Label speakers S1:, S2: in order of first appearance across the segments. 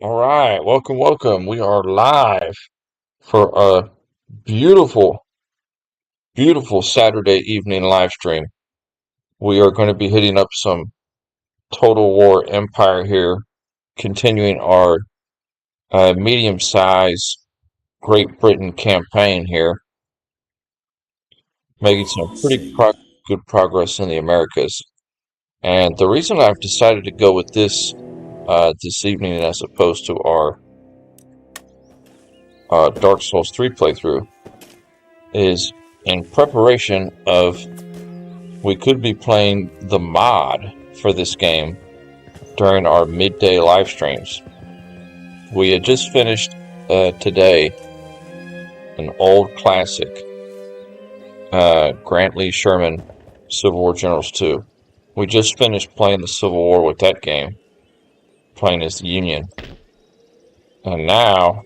S1: All right, welcome. We are live for a beautiful, beautiful Saturday evening live stream. We are going to be hitting up some Total War Empire here, continuing our medium-size Great Britain campaign here, making some good progress in the Americas. And the reason I've decided to go with this evening as opposed to our Dark Souls 3 playthrough is in preparation of we could be playing the mod for this game during our midday live streams. We had just finished today an old classic, Grant Lee Sherman Civil War Generals 2. We just finished playing the Civil War with that game, playing as the Union. And now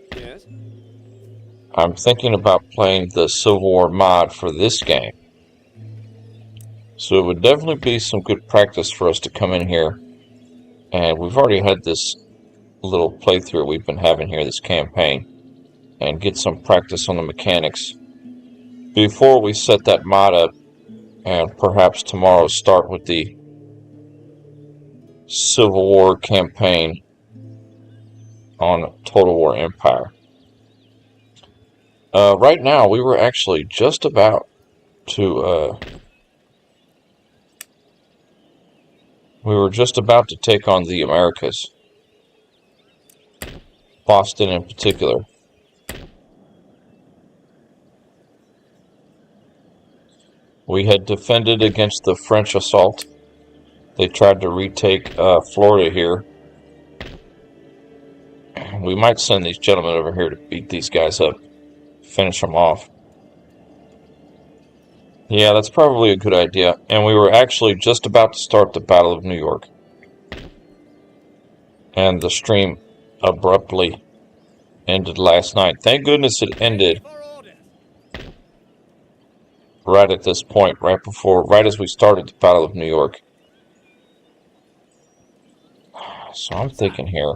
S1: I'm thinking about playing the Civil War mod for this game. So it would definitely be some good practice for us to come in here. And we've already had this little playthrough we've been having here, this campaign, and get some practice on the mechanics before we set that mod up and perhaps tomorrow start with the Civil War campaign on Total War Empire. Right now, we were actually just about to take on the Americas, Boston in particular. We had defended against the French assault. They tried to retake Florida here. We might send these gentlemen over here to beat these guys up, finish them off. Yeah, that's probably a good idea. And we were actually just about to start the Battle of New York. And the stream abruptly ended last night. Thank goodness it ended right at this point, right as we started the Battle of New York. So I'm thinking here.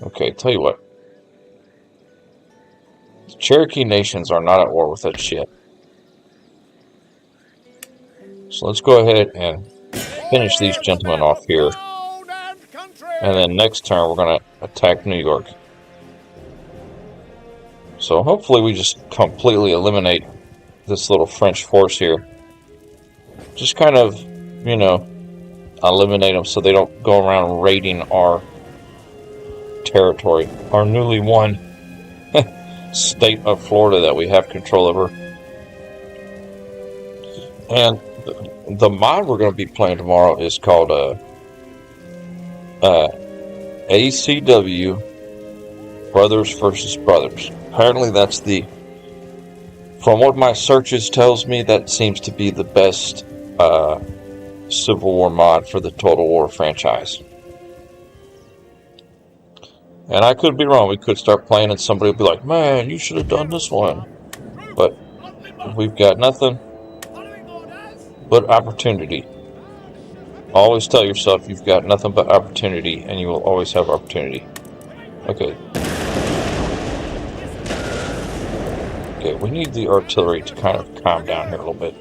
S1: Okay, tell you what. The Cherokee nations are not at war with that shit. So let's go ahead and finish these gentlemen off here. And then next turn we're going to attack New York. So hopefully we just completely eliminate this little French force here. Just kind of, eliminate them so they don't go around raiding our territory, our newly won state of Florida that we have control over. And the mod we're going to be playing tomorrow is called ACW Brothers versus Brothers. Apparently that's from what my searches tells me, that seems to be the best Civil War mod for the Total War franchise. And I could be wrong. We could start playing and somebody will be like, man, you should have done this one. But we've got nothing but opportunity. Always tell yourself you've got nothing but opportunity, and you will always have opportunity. Okay. Okay, we need the artillery to kind of calm down here a little bit.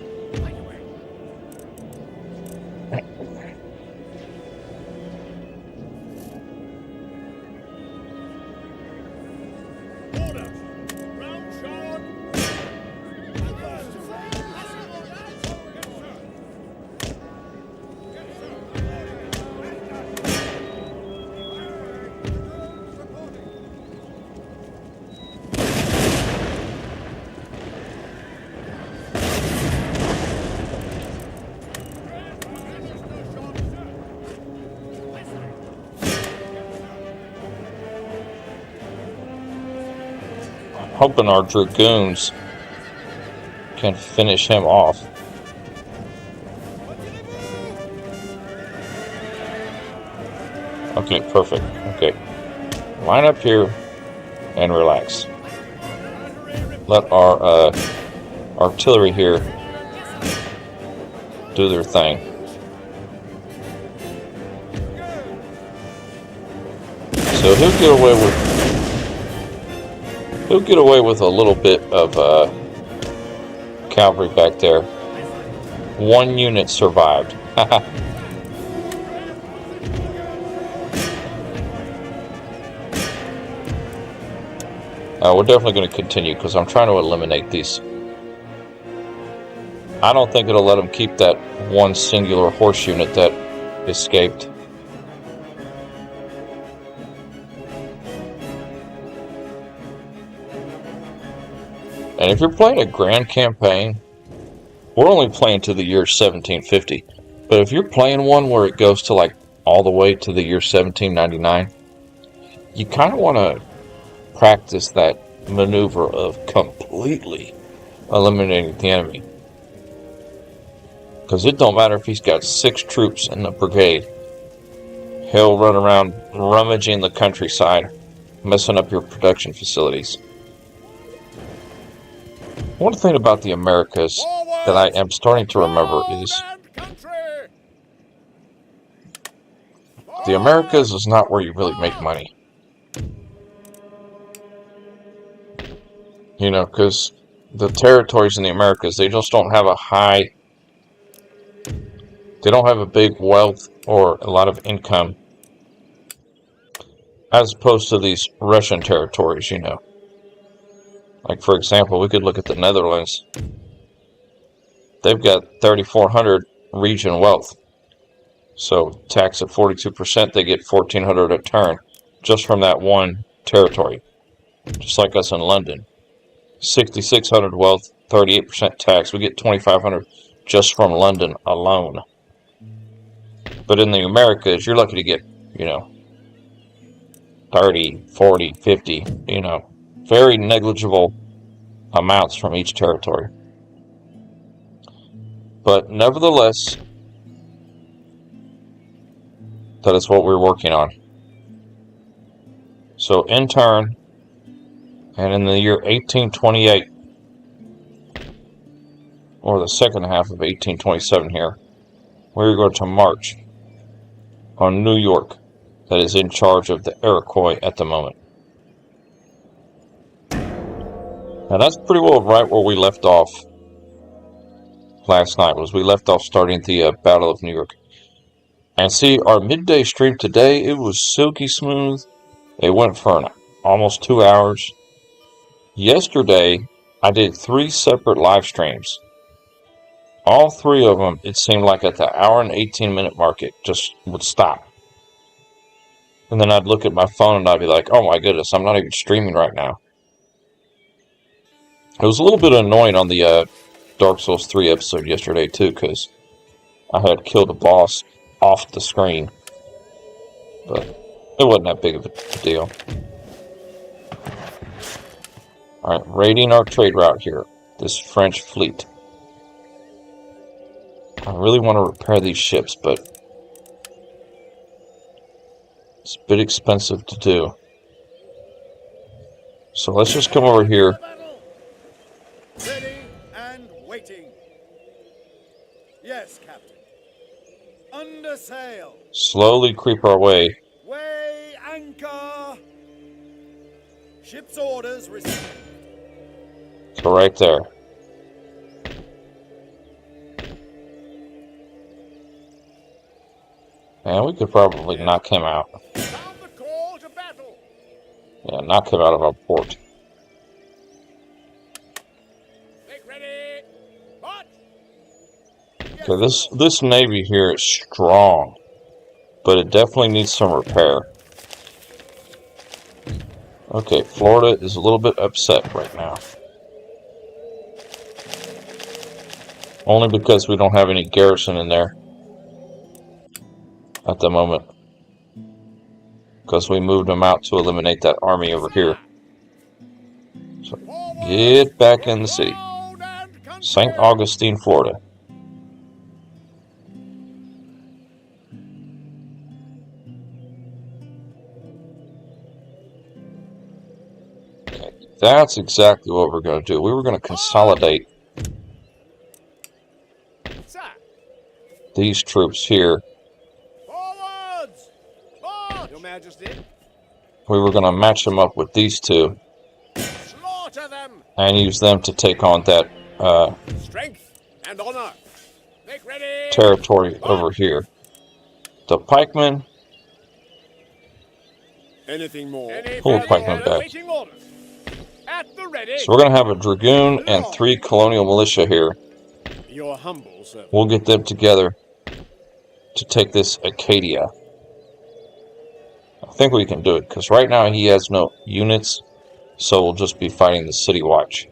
S1: Hoping our dragoons can finish him off. Okay, perfect. Okay. Line up here and relax. Let our artillery here do their thing. So he'll get away with a little bit of cavalry back there. One unit survived. We're definitely going to continue because I'm trying to eliminate these. I don't think it'll let them keep that one singular horse unit that escaped. And if you're playing a grand campaign, we're only playing to the year 1750. But if you're playing one where it goes to like all the way to the year 1799, you kind of want to practice that maneuver of completely eliminating the enemy. Because it don't matter if he's got 6 troops in the brigade. He'll run around rummaging the countryside, messing up your production facilities. One thing about the Americas that I am starting to remember is the Americas is not where you really make money. You know, because the territories in the Americas, they just don't have they don't have a big wealth or a lot of income as opposed to these Russian territories, you know. Like, for example, we could look at the Netherlands. They've got 3,400 region wealth. So, tax at 42%, they get 1,400 a turn just from that one territory. Just like us in London. 6,600 wealth, 38% tax. We get 2,500 just from London alone. But in the Americas, you're lucky to get, you know, 30, 40, 50, you know, very negligible amounts from each territory. But nevertheless, that is what we're working on. So in turn, and in the year 1828, or the second half of 1827 here, we're going to march on New York, that is in charge of the Iroquois at the moment. Now that's pretty well right where we left off last night, was we left off starting the Battle of New York. And see, our midday stream today, it was silky smooth. It went for almost 2 hours. Yesterday, I did 3 separate live streams. All 3 of them, it seemed like at the hour and 18-minute mark, it just would stop. And then I'd look at my phone and I'd be like, oh my goodness, I'm not even streaming right now. It was a little bit annoying on the Dark Souls 3 episode yesterday too, because I had killed a boss off the screen. But it wasn't that big of a deal. Alright, raiding our trade route here. This French fleet. I really want to repair these ships, but it's a bit expensive to do. So let's just come over here.
S2: Ready and waiting. Yes, Captain. Under sail.
S1: Slowly creep our way.
S2: Weigh anchor. Ship's orders received.
S1: So right there. And we could probably knock him out.
S2: Sound the call to battle.
S1: Yeah, knock him out of our port.
S2: Make ready. March.
S1: Okay, this navy here is strong, but it definitely needs some repair. Okay, Florida is a little bit upset right now. Only because we don't have any garrison in there at the moment. Because we moved them out to eliminate that army over here. So, get back in the city. St. Augustine, Florida. Okay, that's exactly what we're going to do. We were going to consolidate these troops here.
S2: Forwards! March! Your Majesty.
S1: we were going to match them up with these two
S2: Slaughter them.
S1: and use them to take on that
S2: Strength and honor. Make ready.
S1: territory over here. The pikemen,
S2: Anything more?
S1: pull the pikemen back.
S2: Waiting orders. At the ready.
S1: So we're going to have a dragoon and 3 colonial militia here.
S2: Your humble servant.
S1: We'll get them together to take this Acadia. I think we can do it, because right now he has no units, so we'll just be fighting the City Watch.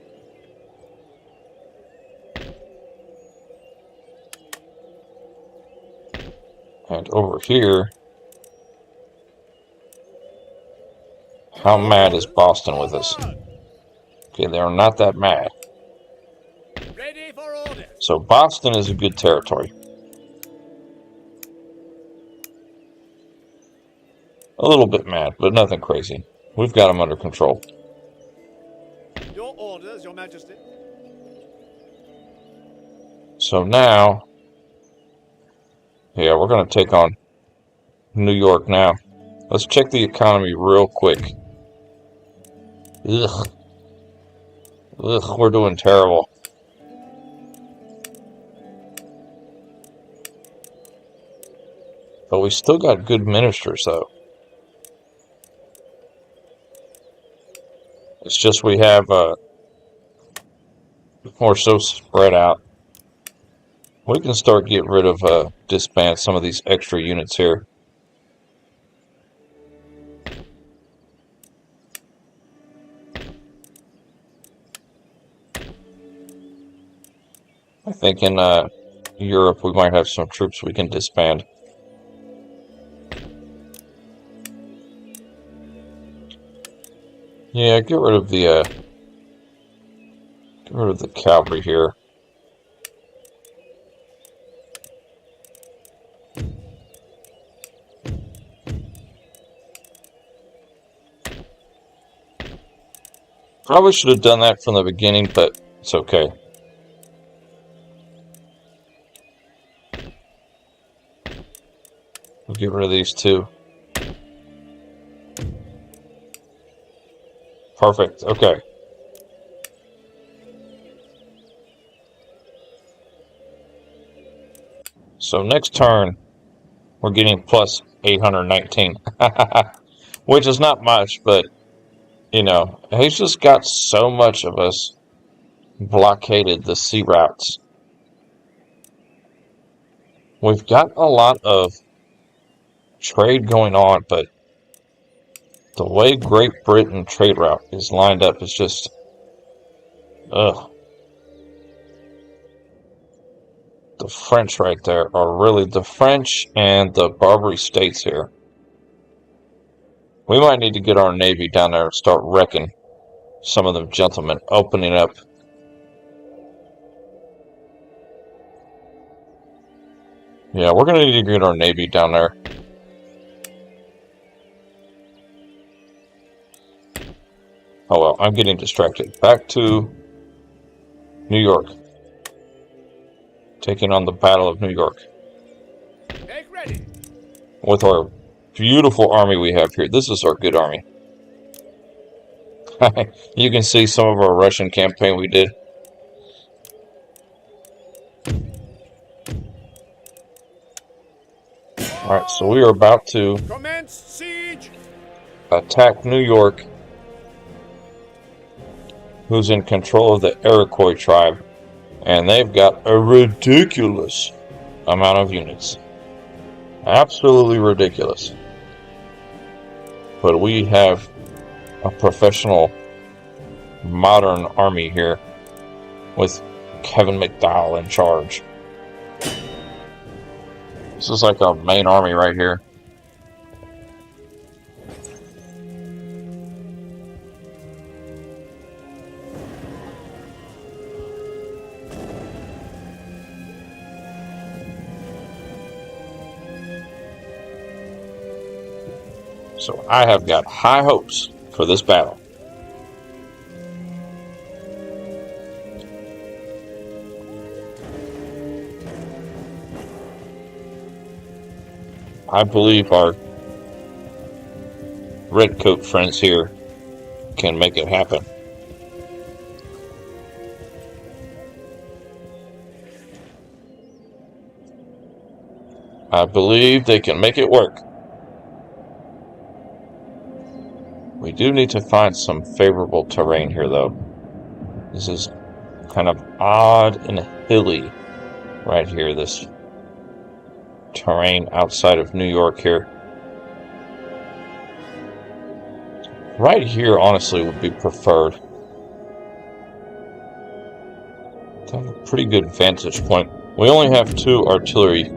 S1: And over here, how mad is Boston with us? Okay, they're not that mad.
S2: Ready for orders.
S1: So Boston is a good territory. A little bit mad, but nothing crazy. We've got them under control.
S2: Your orders, Your Majesty.
S1: So now, yeah, we're going to take on New York now. Let's check the economy real quick. Ugh. Ugh, we're doing terrible. But we still got good ministers, though. It's just we have, we're so spread out. We can start getting rid of, disband some of these extra units here. I think in, Europe we might have some troops we can disband. Yeah, get rid of the cavalry here. Probably should have done that from the beginning, but it's okay. We'll get rid of these two. Perfect. Okay. So next turn, we're getting plus 819. Which is not much, but, you know, he's just got so much of us blockaded the sea routes. We've got a lot of trade going on, but the way Great Britain trade route is lined up is just, ugh. The French right there are really the French and the Barbary states here. We might need to get our navy down there and start wrecking some of them gentlemen, opening up. Yeah, we're going to need to get our navy down there. Oh well, I'm getting distracted. Back to New York. Taking on the Battle of New York.
S2: Make ready.
S1: With our beautiful army we have here. This is our good army. You can see some of our Russian campaign we did. Alright, so we are about to
S2: Commence siege.
S1: attack New York, who's in control of the Iroquois tribe, and they've got a ridiculous amount of units. Absolutely ridiculous. But we have a professional, modern army here with Kevin McDowell in charge. This is like a main army right here. So I have got high hopes for this battle. I believe our redcoat friends here can make it happen. I believe they can make it work. We do need to find some favorable terrain here, though. This is kind of odd and hilly right here, this terrain outside of New York here. Right here, honestly, would be preferred. Have a pretty good vantage point. We only have 2 artillery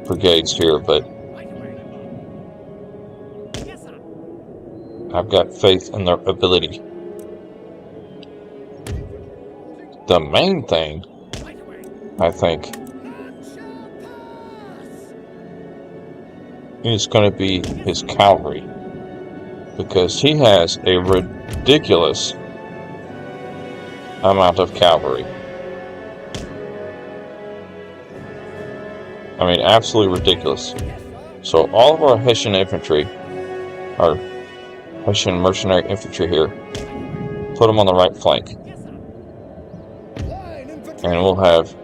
S1: brigades here, but I've got faith in their ability. The main thing, I think, is going to be his cavalry, because he has a ridiculous amount of cavalry. I mean, absolutely ridiculous. So all of our Hessian infantry, our Hessian mercenary infantry here, put them on the right flank. And we'll have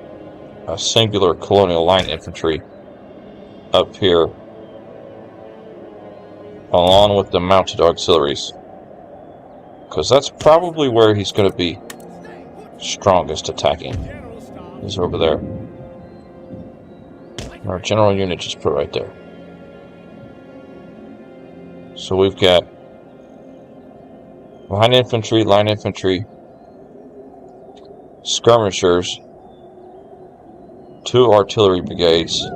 S1: a singular colonial line infantry up here, along with the mounted auxiliaries. Because that's probably where he's going to be strongest attacking. He's over there. Our general unit just put right there. So we've got line infantry, skirmishers, 2 artillery brigades,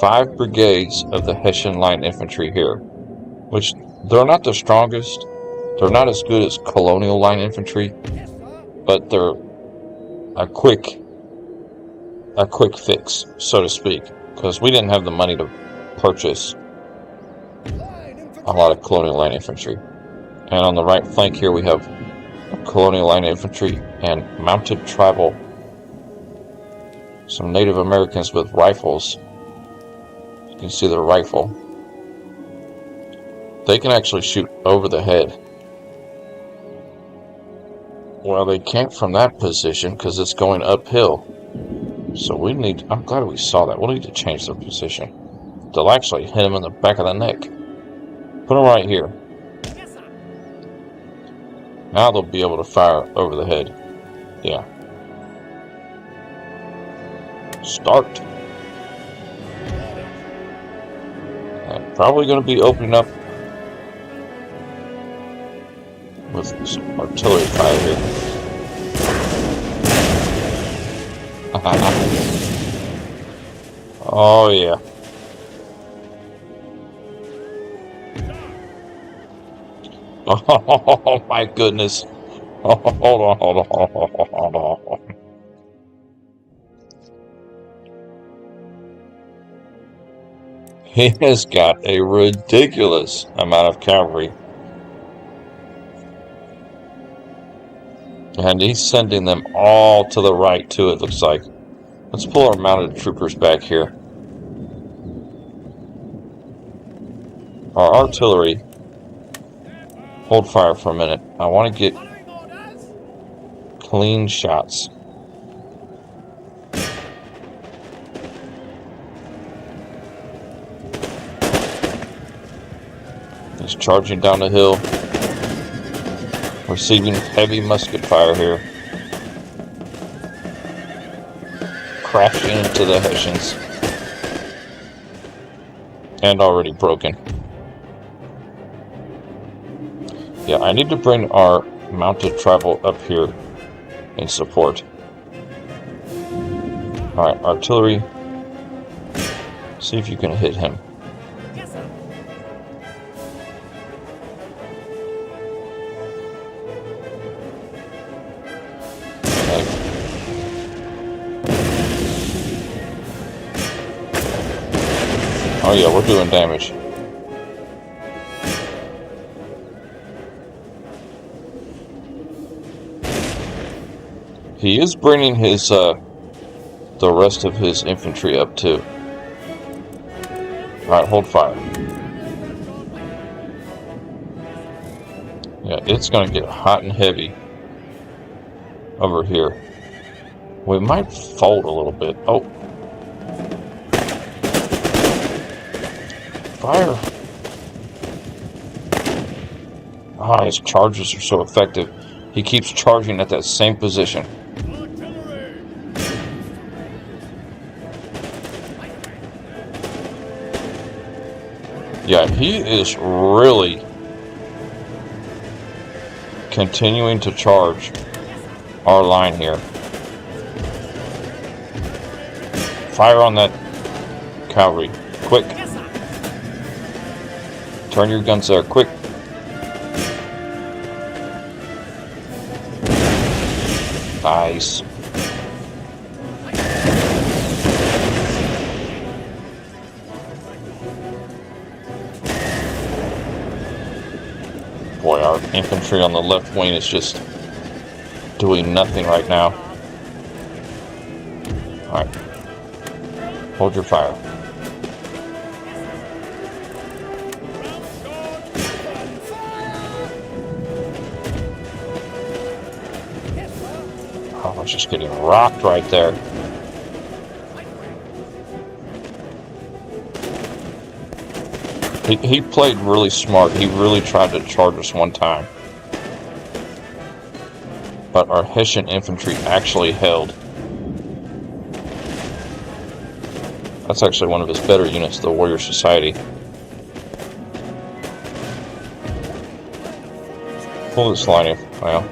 S1: 5 brigades of the Hessian line infantry here, which they're not the strongest. They're not as good as colonial line infantry, but they're a quick fix, so to speak, because we didn't have the money to purchase a lot of colonial line infantry. And on the right flank here we have colonial line infantry and mounted tribal, some Native Americans with rifles. You can see their rifle. They can actually shoot over the head. Well, they can't from that position because it's going uphill. So we need, I'm glad we saw that. We'll need to change their position. They'll actually hit him in the back of the neck. Put him right here. Now they'll be able to fire over the head. Yeah. Start. And probably going to be opening up with some artillery fire here. Oh yeah. Oh my goodness. Oh, hold on. He has got a ridiculous amount of cavalry. And he's sending them all to the right too, it looks like. Let's pull our mounted troopers back here. Our artillery, hold fire for a minute. I want to get clean shots. He's charging down the hill. Receiving heavy musket fire here. Crashing into the Hessians. And already broken. Yeah, I need to bring our mounted tribal up here in support. Alright, artillery. See if you can hit him. Oh yeah, we're doing damage. He is bringing his, the rest of his infantry up too. Alright, hold fire. it's gonna get hot and heavy over here. We might fold a little bit. Oh. Fire. Ah, his charges are so effective. He keeps charging at that same position. Yeah, he is really continuing to charge our line here. Fire on that cavalry. Quick. Turn your guns there. Quick. Nice. Boy, our infantry on the left wing is just doing nothing right now. Alright. Hold your fire. Oh, I was just getting rocked right there. He played really smart. He really tried to charge us one time. But our Hessian infantry actually held. That's actually one of his better units, the Warrior Society. Pull this line in. Well,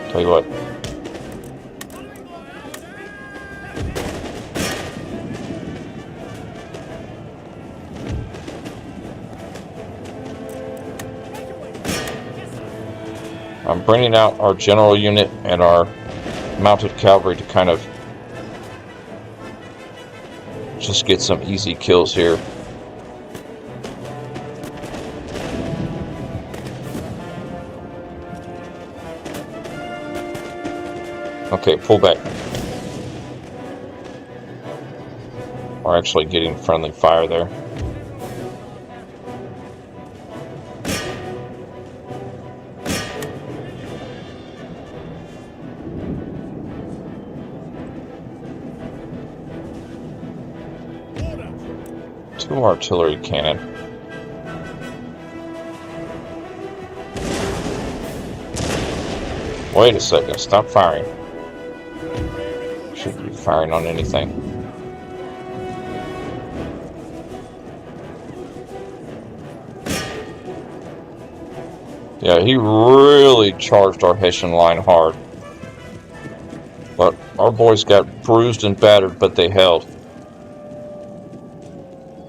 S1: tell you what. I'm bringing out our general unit and our mounted cavalry to kind of just get some easy kills here. Okay, pull back. We're actually getting friendly fire there. Two artillery cannon. Wait a second, stop firing. Shouldn't be firing on anything. Yeah, he really charged our Hessian line hard. But our boys got bruised and battered, but they held.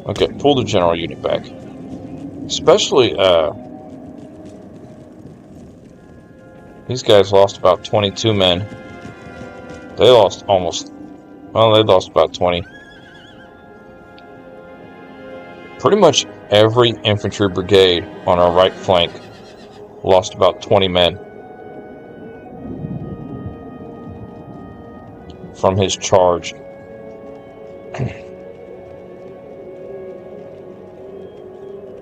S1: Okay, pull the general unit back. Especially, these guys lost about 22 men. They lost almost, well, they lost about 20. Pretty much every infantry brigade on our right flank lost about 20 men from his charge.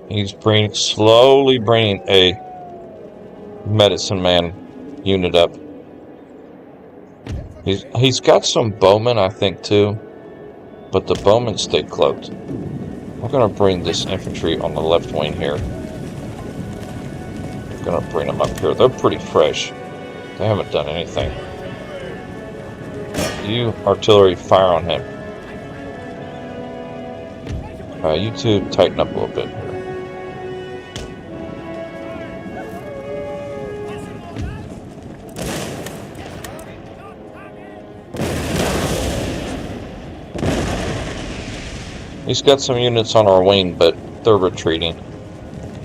S1: He's slowly bringing a medicine man unit up. He's got some bowmen, I think, too, but the bowmen stay cloaked. I'm gonna bring this infantry on the left wing here. I'm gonna bring them up here. They're pretty fresh. They haven't done anything. You artillery, fire on him. You two tighten up a little bit here. He's got some units on our wing, but they're retreating.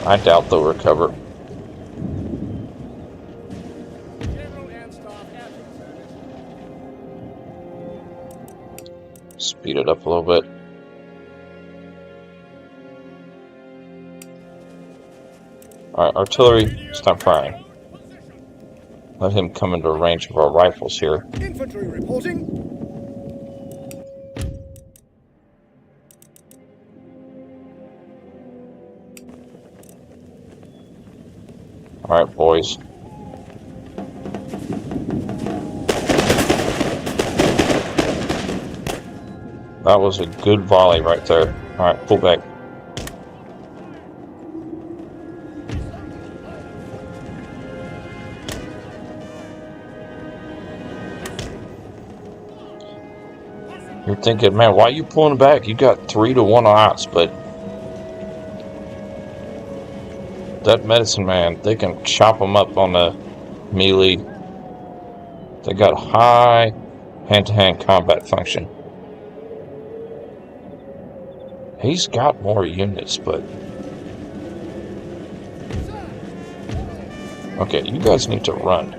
S1: I doubt they'll recover. Speed it up a little bit. Alright, artillery, stop firing. Let him come into range of our rifles here.
S2: Infantry reporting.
S1: Alright, boys. That was a good volley right there. Alright, pull back. You're thinking, man, why are you pulling back? You got 3-1 odds, but that medicine man, they can chop them up on the melee. They got high hand-to-hand combat function. He's got more units, but okay, you guys need to run.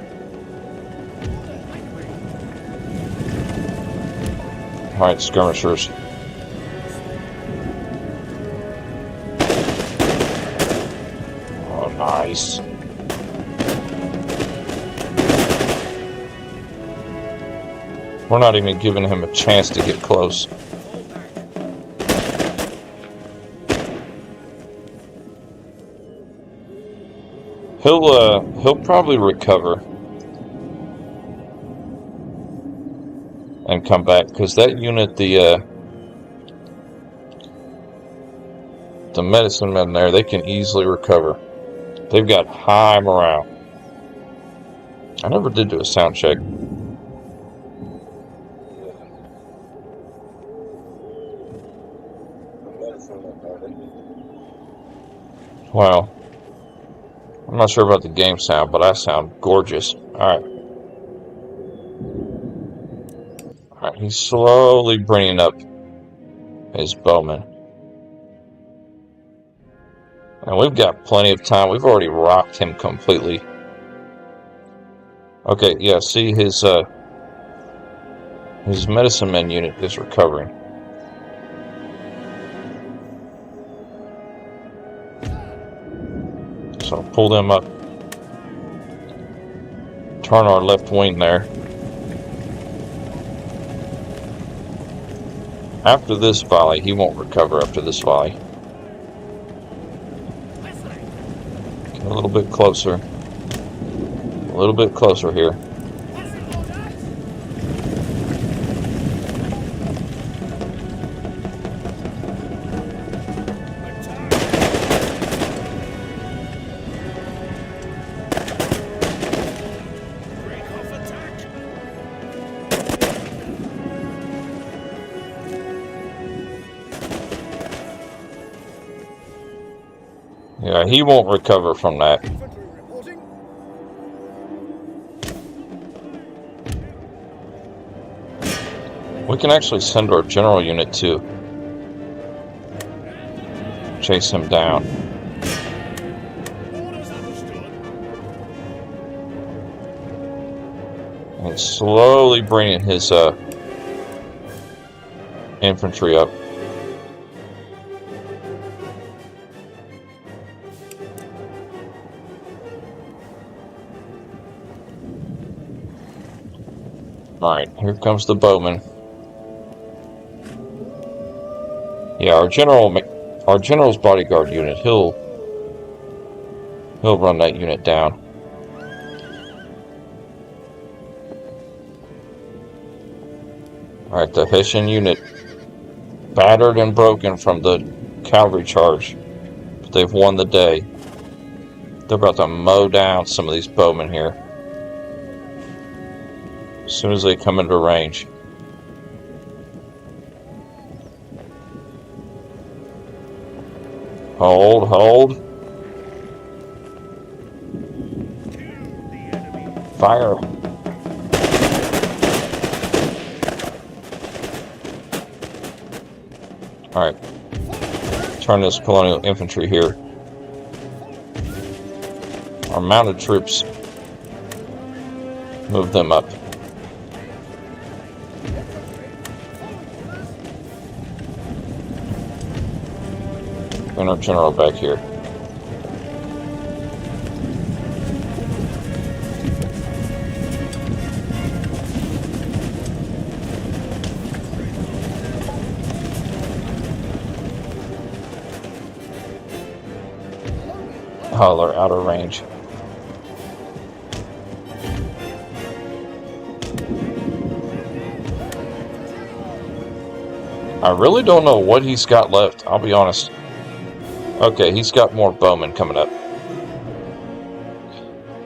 S1: Alright, skirmishers. Oh, nice. We're not even giving him a chance to get close. He'll probably recover and come back, because that unit, the medicine men there, they can easily recover. They've got high morale. I never did do a sound check. Wow. I'm not sure about the game sound, but I sound gorgeous. Alright. Alright, he's slowly bringing up his bowman. And we've got plenty of time. We've already rocked him completely. Okay, yeah, see his medicine man unit is recovering. So pull them up. Turn our left wing there. After this volley, he won't recover after this volley. Get a little bit closer. A little bit closer here. Yeah, he won't recover from that. We can actually send our general unit to chase him down. And slowly bringing his infantry up. Alright, here comes the bowman. Yeah, our general's bodyguard unit, he'll run that unit down. Alright, the Hessian unit battered and broken from the cavalry charge, but they've won the day. They're about to mow down some of these bowmen here as soon as they come into range. Hold, hold. Fire. Alright. Turn this colonial infantry here. Our mounted troops. Move them up. And our general back here. Oh, they're out of range. I really don't know what he's got left, I'll be honest. Okay, he's got more bowmen coming up.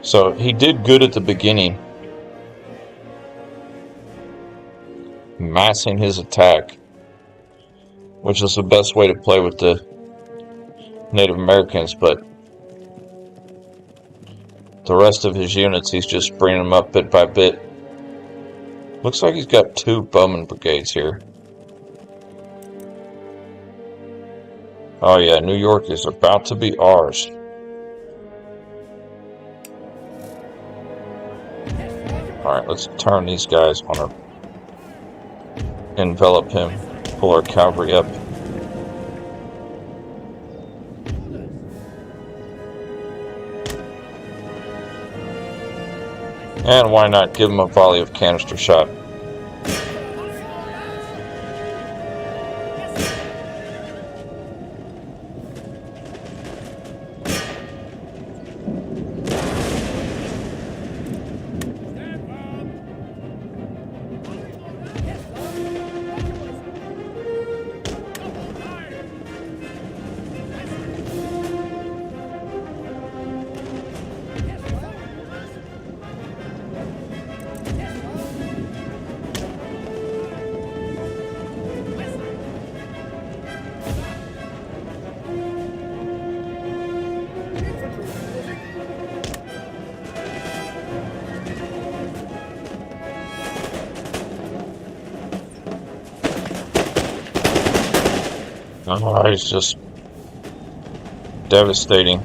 S1: So he did good at the beginning, massing his attack, which is the best way to play with the Native Americans, but the rest of his units, he's just bringing them up bit by bit. Looks like he's got 2 bowman brigades here. Oh yeah, New York is about to be ours. Alright, let's turn these guys on our... envelop him, pull our cavalry up. And why not give him a volley of canister shot? Oh, he's just devastating.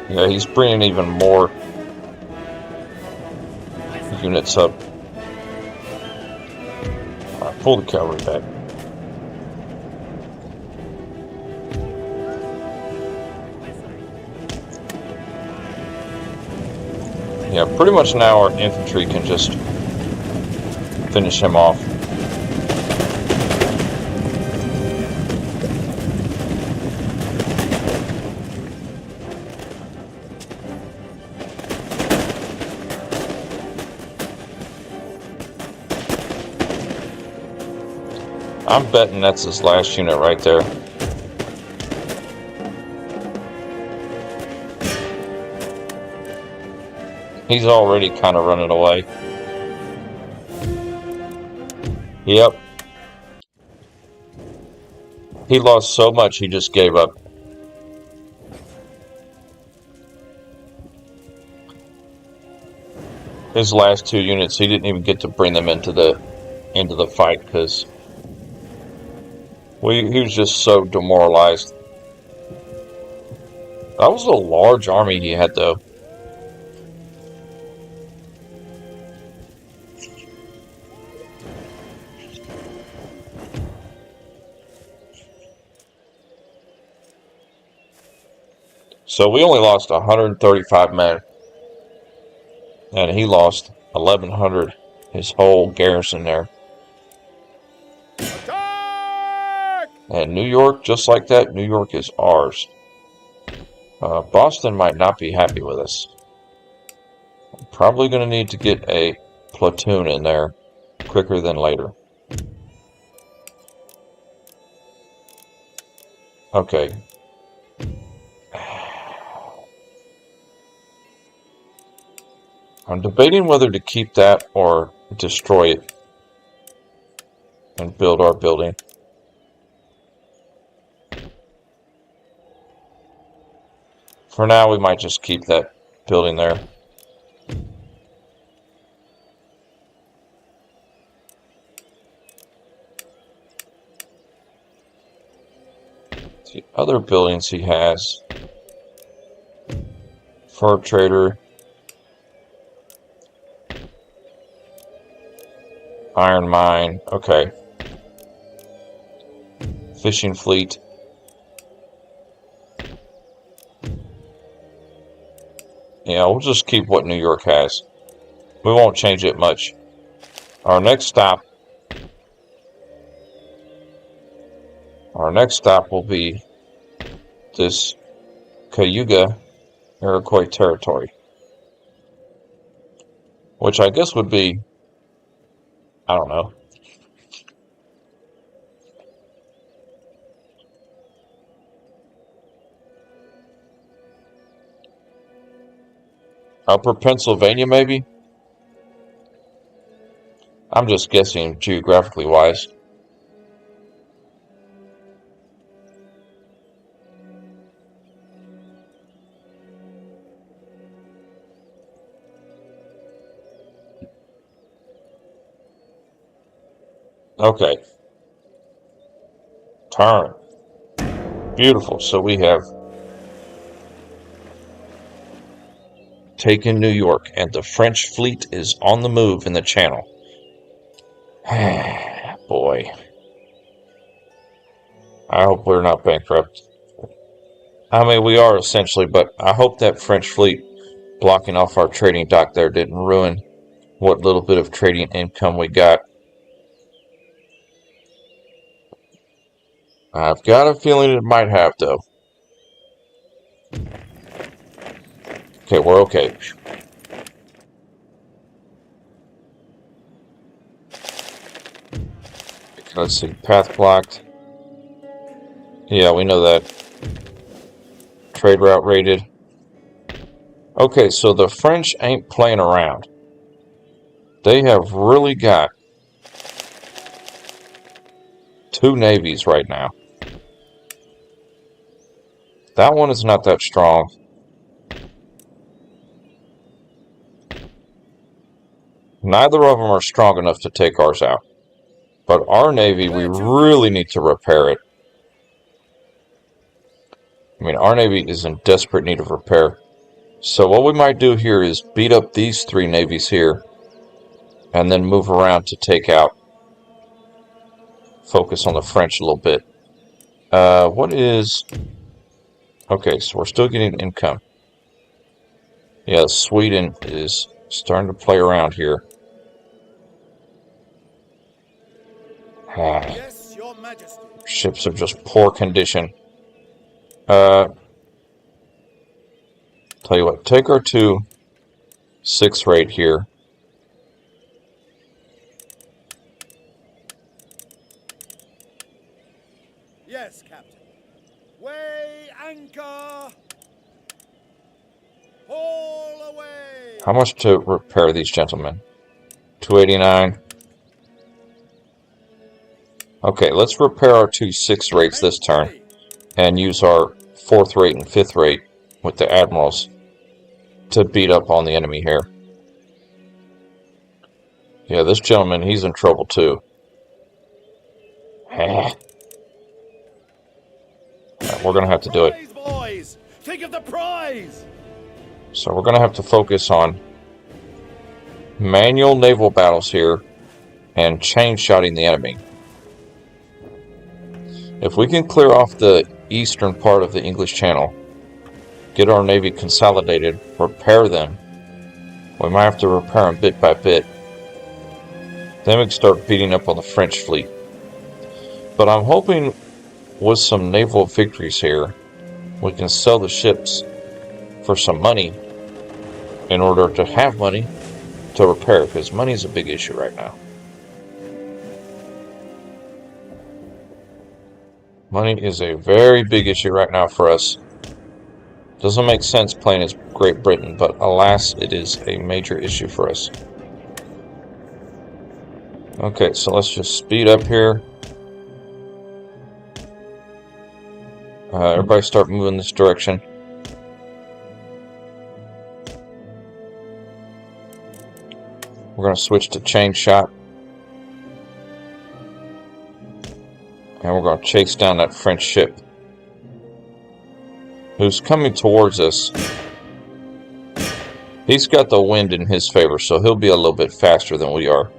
S1: Yeah, he's bringing even more units up. Alright, pull the cavalry back. Yeah, pretty much now our infantry can just finish him off. I'm betting that's his last unit right there. He's already kind of running away. Yep. He lost so much he just gave up. His last 2 units, he didn't even get to bring them into the fight because he was just so demoralized. That was a large army he had, though. So we only lost 135 men. And he lost 1,100, his whole garrison there.
S2: Attack!
S1: And New York, just like that, New York is ours. Boston might not be happy with us. I'm probably going to need to get a platoon in there quicker than later. Okay. I'm debating whether to keep that or destroy it and build our building. For now, we might just keep that building there. The other buildings he has: fur trader, iron mine, okay, fishing fleet. Yeah, we'll just keep what New York has. We won't change it much. Our next stop will be this Cayuga Iroquois territory, which I guess would be, I don't know, Upper Pennsylvania, maybe? I'm just guessing geographically wise. Okay. Turn. Beautiful. So we have taken New York, and the French fleet is on the move in the Channel. Boy. I hope we're not bankrupt. I mean, we are essentially, but I hope that French fleet blocking off our trading dock there didn't ruin what little bit of trading income we got. I've got a feeling it might have, though. Okay, we're okay. Let's see, path blocked. Yeah, we know that. Trade route rated. Okay, so the French ain't playing around. They have really got 2 navies right now. That one is not that strong. Neither of them are strong enough to take ours out. But our navy, we really need to repair it. I mean, our navy is in desperate need of repair. So what we might do here is beat up these 3 navies here, and then move around to take out, focus on the French a little bit. What is... Okay, so we're still getting income. Yeah, Sweden is starting to play around here.
S2: Yes, Your Majesty.
S1: Ships are just poor condition. Tell you what, take our 2 6 rate here.
S2: Yes, Captain. Weigh anchor. Haul away.
S1: How much to repair these gentlemen? 289. Okay, let's repair our 2 6 rates this turn and use our 4th rate and 5th rate with the admirals to beat up on the enemy here. Yeah, this gentleman, he's in trouble too. We're going to have to do it.
S2: Boys, think of the prize.
S1: So we're going to have to focus on manual naval battles here and chain-shotting the enemy. If we can clear off the eastern part of the English Channel, get our navy consolidated, repair them, we might have to repair them bit by bit. Then we can start beating up on the French fleet. But I'm hoping with some naval victories here, we can sell the ships for some money in order to have money to repair, because money is a big issue right now. Money is a very big issue right now for us. Doesn't make sense playing as Great Britain, but alas, it is a major issue for us. Okay, so let's just speed up here. Everybody start moving this direction. We're going to switch to chain shot. And we're going to chase down that French ship who's coming towards us. He's got the wind in his favor, so he'll be a little bit faster than we are.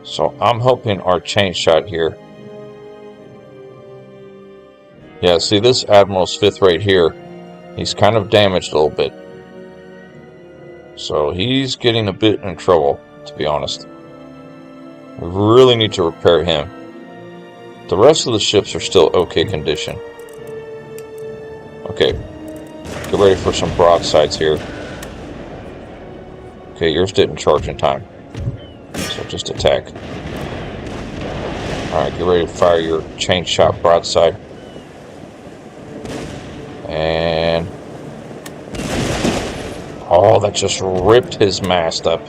S1: So I'm hoping our chain shot here. Yeah, see this Admiral's 5th rate here, he's kind of damaged a little bit. So he's getting a bit in trouble, to be honest. We really need to repair him. The rest of the ships are still okay condition. Okay, get ready for some broadsides here. Okay, yours didn't charge in time. So just attack. Alright, get ready to fire your chain shot broadside. And... oh, that just ripped his mast up.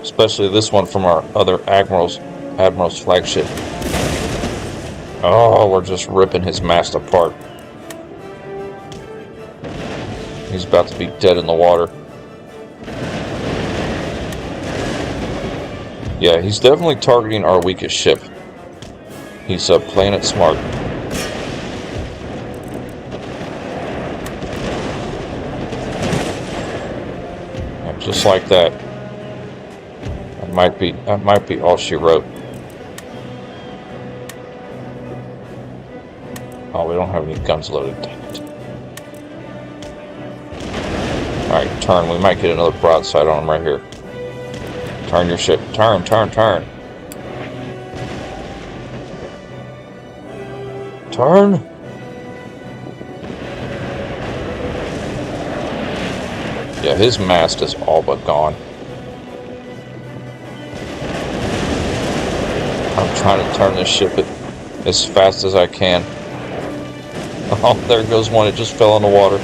S1: Especially this one from our other Admiral's flagship. Oh, we're just ripping his mast apart. He's about to be dead in the water. Yeah, he's definitely targeting our weakest ship. He's playing it smart. And just like that. That might be all she wrote. Oh, we don't have any guns loaded. Dang it. Alright, turn. We might get another broadside on him right here. Turn your ship. Turn. Turn! Yeah, his mast is all but gone. I'm trying to turn this ship as fast as I can. Oh, there goes one. It just fell in the water.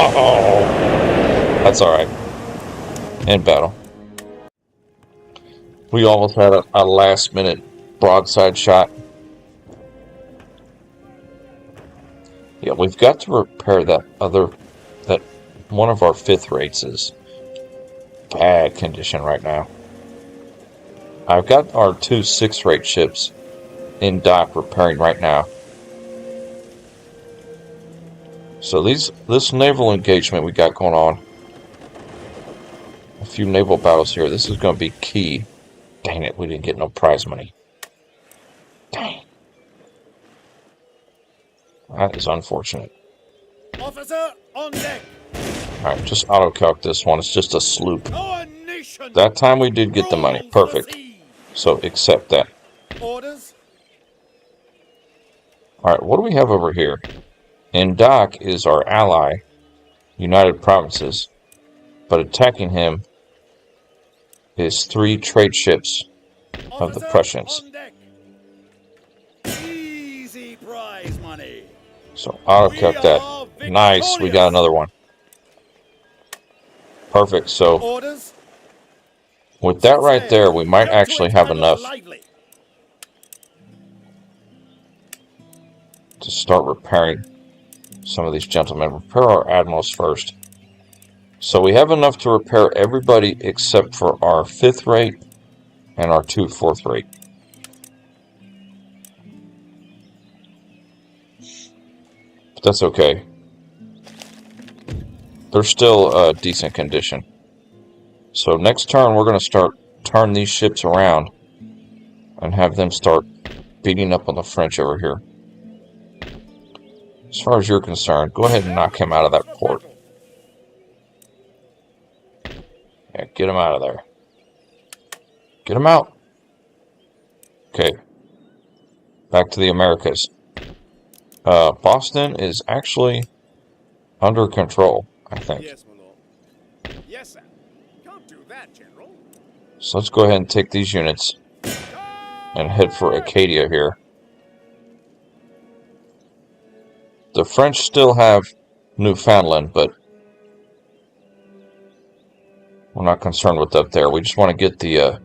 S1: Oh, that's alright. In battle. We almost had a last minute broadside shot. Yeah, we've got to repair that one of our 5th rates is bad condition right now. I've got our 2 6th rate ships in dock repairing right now. So this naval engagement we got going on, a few naval battles here, this is going to be key. Dang it, we didn't get no prize money. Dang. That is unfortunate.
S2: Officer on deck.
S1: Alright, just auto-calc this one. It's just a sloop. That time we did get the money. Perfect. So accept that.
S2: Orders.
S1: Alright, what do we have over here? In dock is our ally, United Provinces. But attacking him is 3 trade ships of the Prussians.
S2: Easy prize money.
S1: So auto-calc that. Nice, we got another one. Perfect, so
S2: Orders.
S1: with that right there, we might actually have enough to start repairing some of these gentlemen. Repair our admirals first. So we have enough to repair everybody except for our 5th rate and our 2 4th rate. But that's okay. They're still decent condition. So next turn we're going to turn these ships around and have them start beating up on the French over here. As far as you're concerned, go ahead and knock him out of that port. Yeah, get him out of there. Get him out. Okay. Back to the Americas. Boston is actually under control, I think.
S2: Yes, my lord. Yes, sir. Can't do that, General.
S1: So let's go ahead and take these units and head for Acadia here. The French still have Newfoundland, but we're not concerned with that there. We just want to get the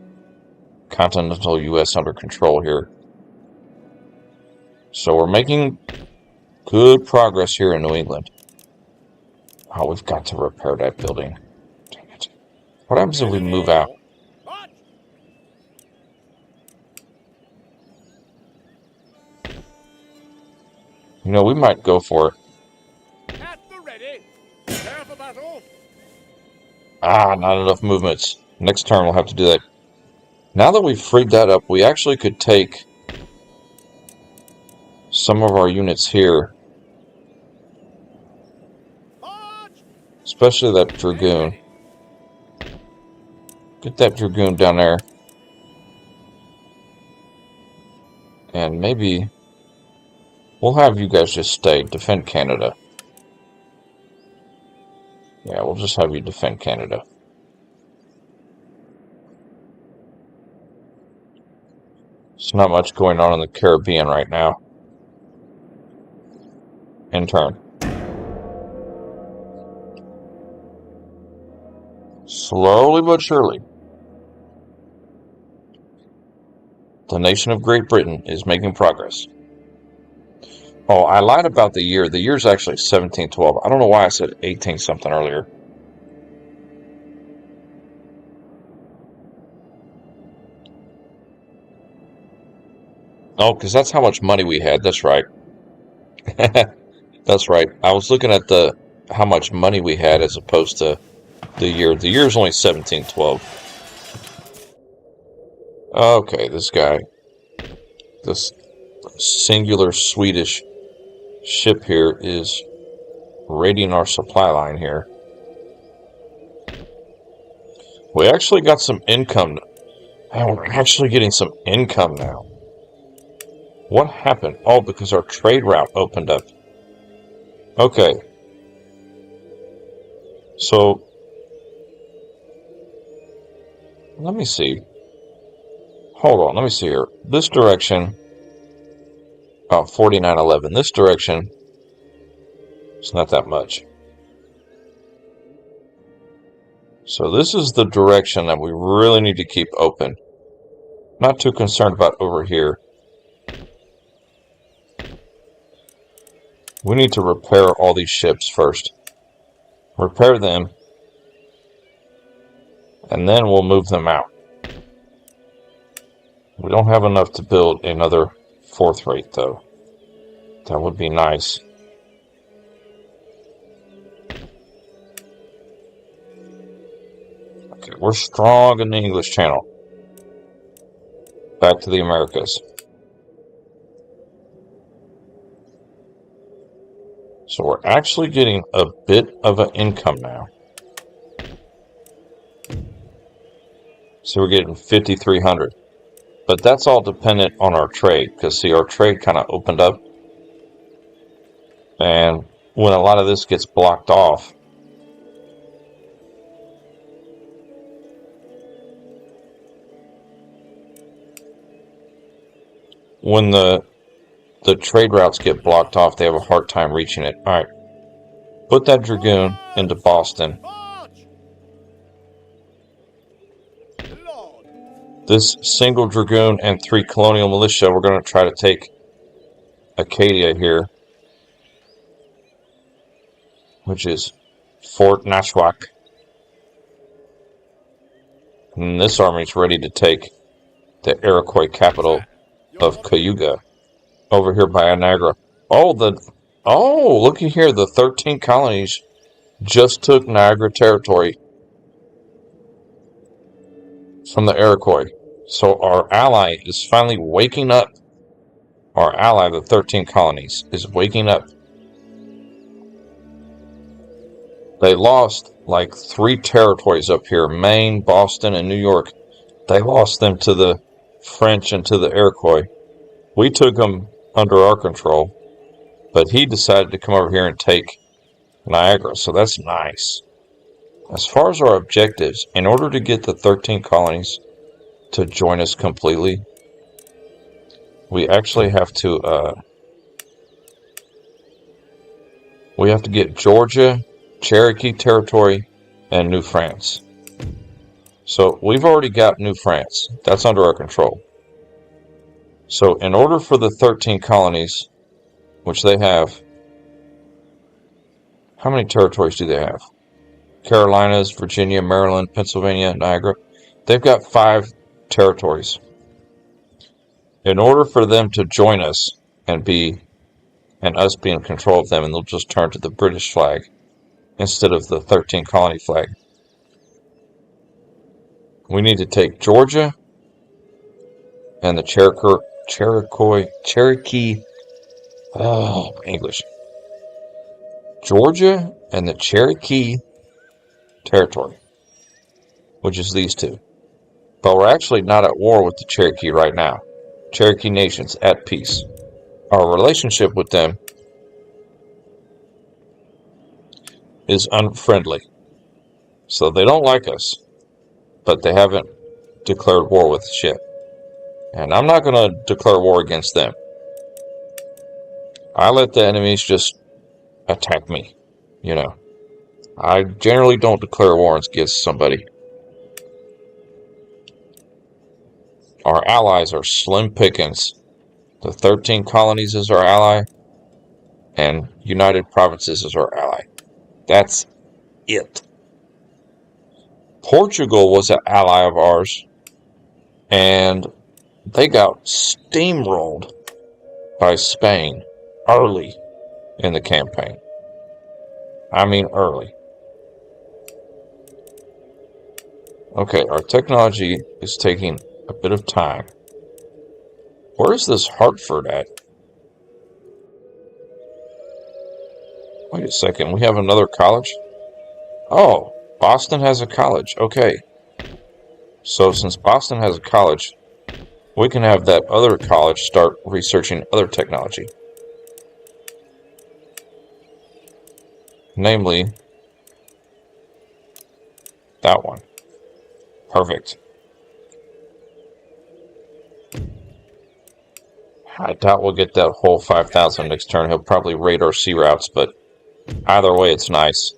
S1: continental U.S. under control here. So we're making good progress here in New England. Oh, we've got to repair that building. Dang it. What happens if we move out? You know, we might go for it.
S2: At the ready. Prepare for battle.
S1: Ah, not enough movements. Next turn we'll have to do that. Now that we've freed that up, we actually could take some of our units here. Especially that Dragoon. Get that Dragoon down there. And maybe we'll have you guys just stay, defend Canada. Yeah, we'll just have you defend Canada. There's not much going on in the Caribbean right now. In turn. Slowly but surely, the nation of Great Britain is making progress. Oh, I lied about the year. The year's actually 1712. I don't know why I said 18 something earlier. Oh, because that's how much money we had. That's right. That's right. I was looking at how much money we had as opposed to the year. The year's only 1712. Okay, this guy. This singular Swedish ship here is raiding our supply line here. We actually got some income. Man, we're actually getting some income now. What happened? Oh, because our trade route opened up. Okay. So, let me see. Hold on, let me see here. This direction, 4911. This direction, it's not that much. So this is the direction that we really need to keep open. Not too concerned about over here. We need to repair all these ships first. Repair them. And then we'll move them out. We don't have enough to build another fourth rate, though. That would be nice. Okay, we're strong in the English Channel. Back to the Americas. So we're actually getting a bit of an income now. So we're getting 5,300. But that's all dependent on our trade. Because see, our trade kind of opened up. And when a lot of this gets blocked off, when the trade routes get blocked off, they have a hard time reaching it. Alright. Put that Dragoon into Boston. This single Dragoon and 3 Colonial Militia, we're going to try to take Acadia here. Which is Fort Nashwack. And this army is ready to take the Iroquois capital of Cayuga. Over here by Niagara. Oh, looky here. The 13 colonies just took Niagara territory from the Iroquois. So our ally is finally waking up. Our ally, the 13 colonies, is waking up. They lost like 3 territories up here. Maine, Boston, and New York. They lost them to the French and to the Iroquois. We took them under our control, but he decided to come over here and take Niagara, so that's nice. As far as our objectives, in order to get the 13 colonies to join us completely, we actually have to get Georgia, Cherokee Territory, and New France. So we've already got New France. That's under our control. So in order for the 13 colonies, which they have, how many territories do they have? Carolinas, Virginia, Maryland, Pennsylvania, Niagara. They've got 5 territories. In order for them to join us and us be in control of them, and they'll just turn to the British flag instead of the 13 colony flag. We need to take Georgia and the Cherokee, English. Georgia and the Cherokee Territory, which is these 2. But we're actually not at war with the Cherokee right now. Cherokee nations at peace. Our relationship with them is unfriendly. So they don't like us, but they haven't declared war with us yet. And I'm not going to declare war against them. I let the enemies just attack me, you know. I generally don't declare war against somebody. Our allies are slim pickings. The 13 colonies is our ally, and United Provinces is our ally. That's it. Portugal was an ally of ours, and they got steamrolled by Spain early in the campaign. I mean early. Okay, our technology is taking a bit of time. Where is this Hartford at? Wait a second, we have another college? Oh, Boston has a college. Okay. So since Boston has a college, we can have that other college start researching other technology. Namely, that one. Perfect. I doubt we'll get that whole 5,000 next turn. He'll probably raid our sea routes, but either way, it's nice.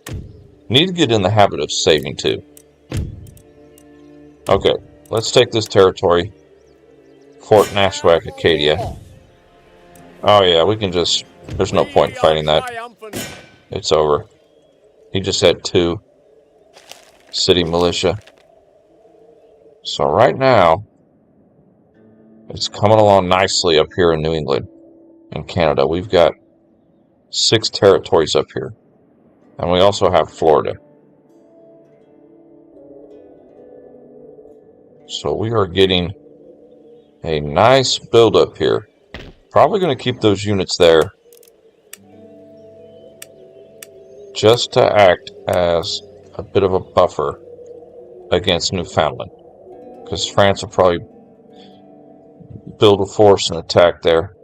S1: Need to get in the habit of saving, too. Okay, let's take this territory. Fort Nashwack, Acadia. Oh yeah, we can just... There's no point in fighting that. It's over. He just had 2 city militia. So right now, it's coming along nicely up here in New England and Canada. We've got 6 territories up here. And we also have Florida. So we are getting a nice build-up here. Probably going to keep those units there just to act as a bit of a buffer against Newfoundland. Because France will probably build a force and attack there.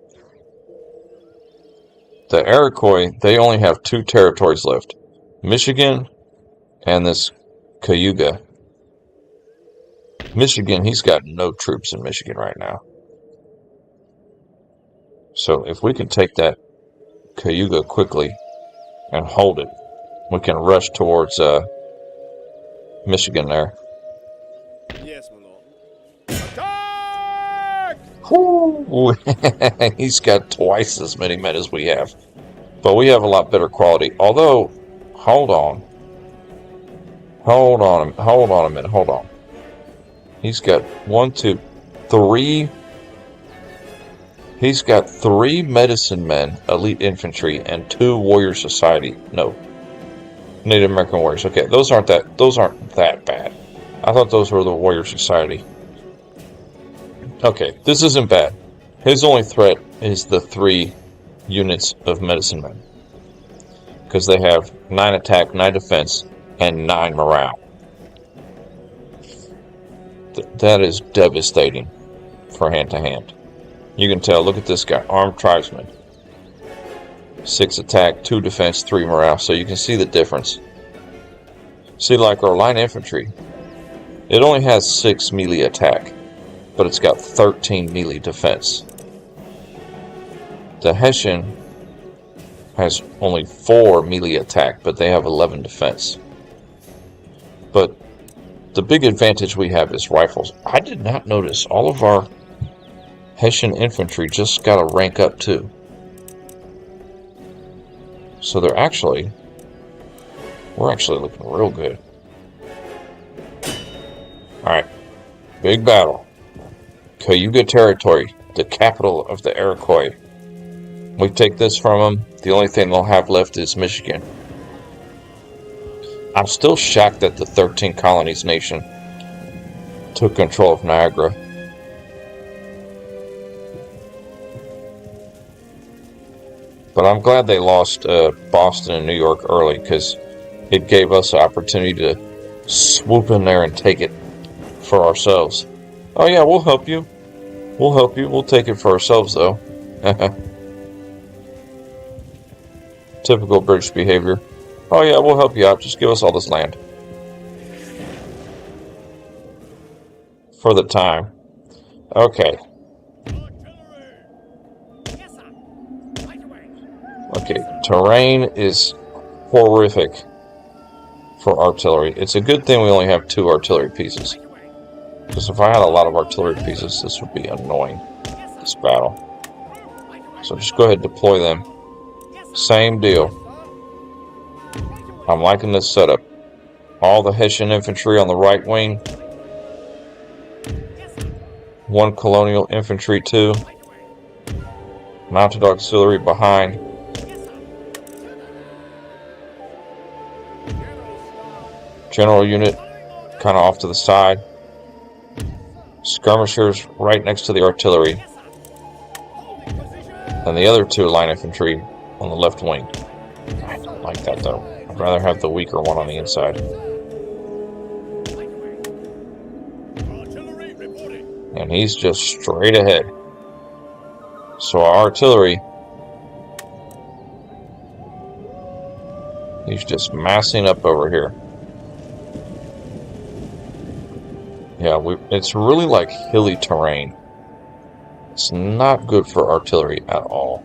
S1: The Iroquois, they only have 2 territories left. Michigan and this Cayuga. Michigan, he's got no troops in Michigan right now. So if we can take that Cayuga quickly and hold it, we can rush towards Michigan there.
S2: Yes, my lord. Attack!
S1: Whoo! He's got twice as many men as we have. But we have a lot better quality. Although, hold on. Hold on a minute. Hold on. He's got 1, 2, 3. He's got 3 medicine men, elite infantry, and 2 warrior society. No, Native American warriors. Okay, those aren't that bad. I thought those were the warrior society. Okay, this isn't bad. His only threat is the 3 units of medicine men, because they have 9 attack, 9 defense, and 9 morale. That is devastating for hand-to-hand. You can tell, look at this guy, armed tribesman. 6 attack, 2 defense, 3 morale, so you can see the difference. See, like our line infantry, it only has 6 melee attack, but it's got 13 melee defense. The Hessian has only 4 melee attack, but they have 11 defense. But the big advantage we have is rifles. I did not notice all of our Hessian infantry just got a rank up too. So we're actually looking real good. Alright, big battle. Cayuga Territory, the capital of the Iroquois. We take this from them, the only thing they'll have left is Michigan. I'm still shocked that the 13 Colonies Nation took control of Niagara. But I'm glad they lost Boston and New York early, because it gave us an opportunity to swoop in there and take it for ourselves. Oh yeah, we'll help you. We'll help you. We'll take it for ourselves, though. Typical British behavior. Oh yeah, we'll help you out. Just give us all this land. For the time. Okay. Okay, terrain is horrific for artillery. It's a good thing we only have 2 artillery pieces. Because if I had a lot of artillery pieces, this would be annoying, this battle. So just go ahead and deploy them. Same deal. I'm liking this setup. All the Hessian infantry on the right wing. 1 colonial infantry, 2. Mounted auxiliary behind. General unit kind of off to the side. Skirmishers right next to the artillery. And the other 2 line infantry on the left wing. I don't like that though. I'd rather have the weaker one on the inside. And he's just straight ahead. So our artillery, he's just massing up over here. Yeah, it's really like hilly terrain. It's not good for artillery at all.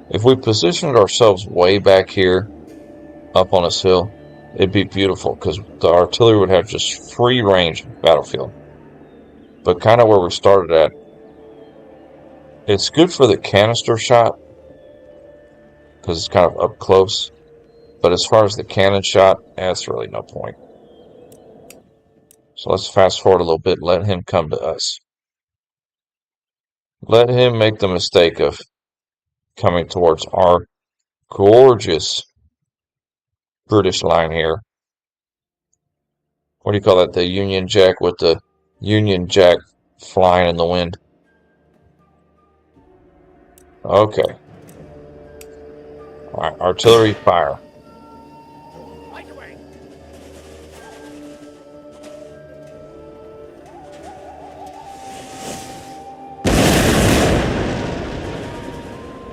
S1: If we positioned ourselves way back here, up on this hill, it'd be beautiful because the artillery would have just free range battlefield. But kind of where we started at, it's good for the canister shot because it's kind of up close. But as far as the cannon shot, that's really no point. So let's fast forward a little bit. Let him come to us. Let him make the mistake of coming towards our gorgeous British line here. What do you call that? The Union Jack with the Union Jack flying in the wind. Okay. Alright, artillery fire.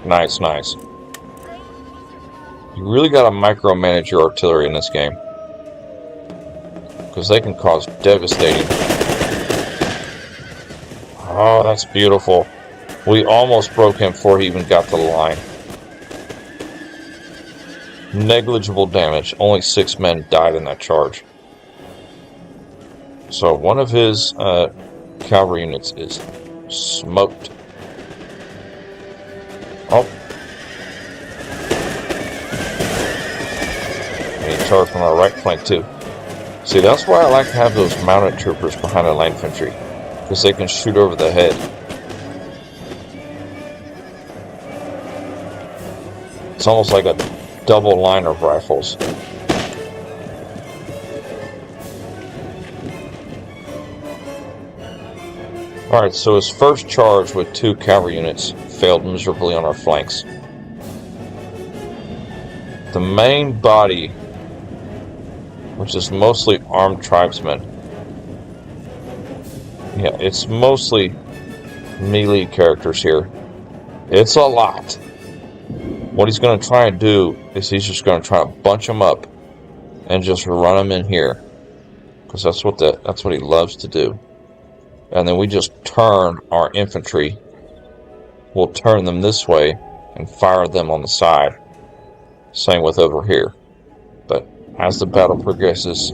S1: Nice, nice. You really got to micromanage your artillery in this game. Because they can cause devastating. Oh, that's beautiful. We almost broke him before he even got to the line. Negligible damage. Only 6 men died in that charge. So one of his cavalry units is smoked. Oh. And he charged from our right flank too. See, that's why I like to have those mounted troopers behind the light infantry. Because they can shoot over the head. It's almost like a double line of rifles. Alright, so his first charge with 2 cavalry units failed miserably on our flanks. The main body, which is mostly armed tribesmen, yeah, it's mostly melee characters here. It's a lot. What he's going to try and do is he's just going to try to bunch them up and just run them in here, because that's what he loves to do. And then we just turn our infantry. We'll turn them this way and fire them on the side. Same with over here. But as the battle progresses,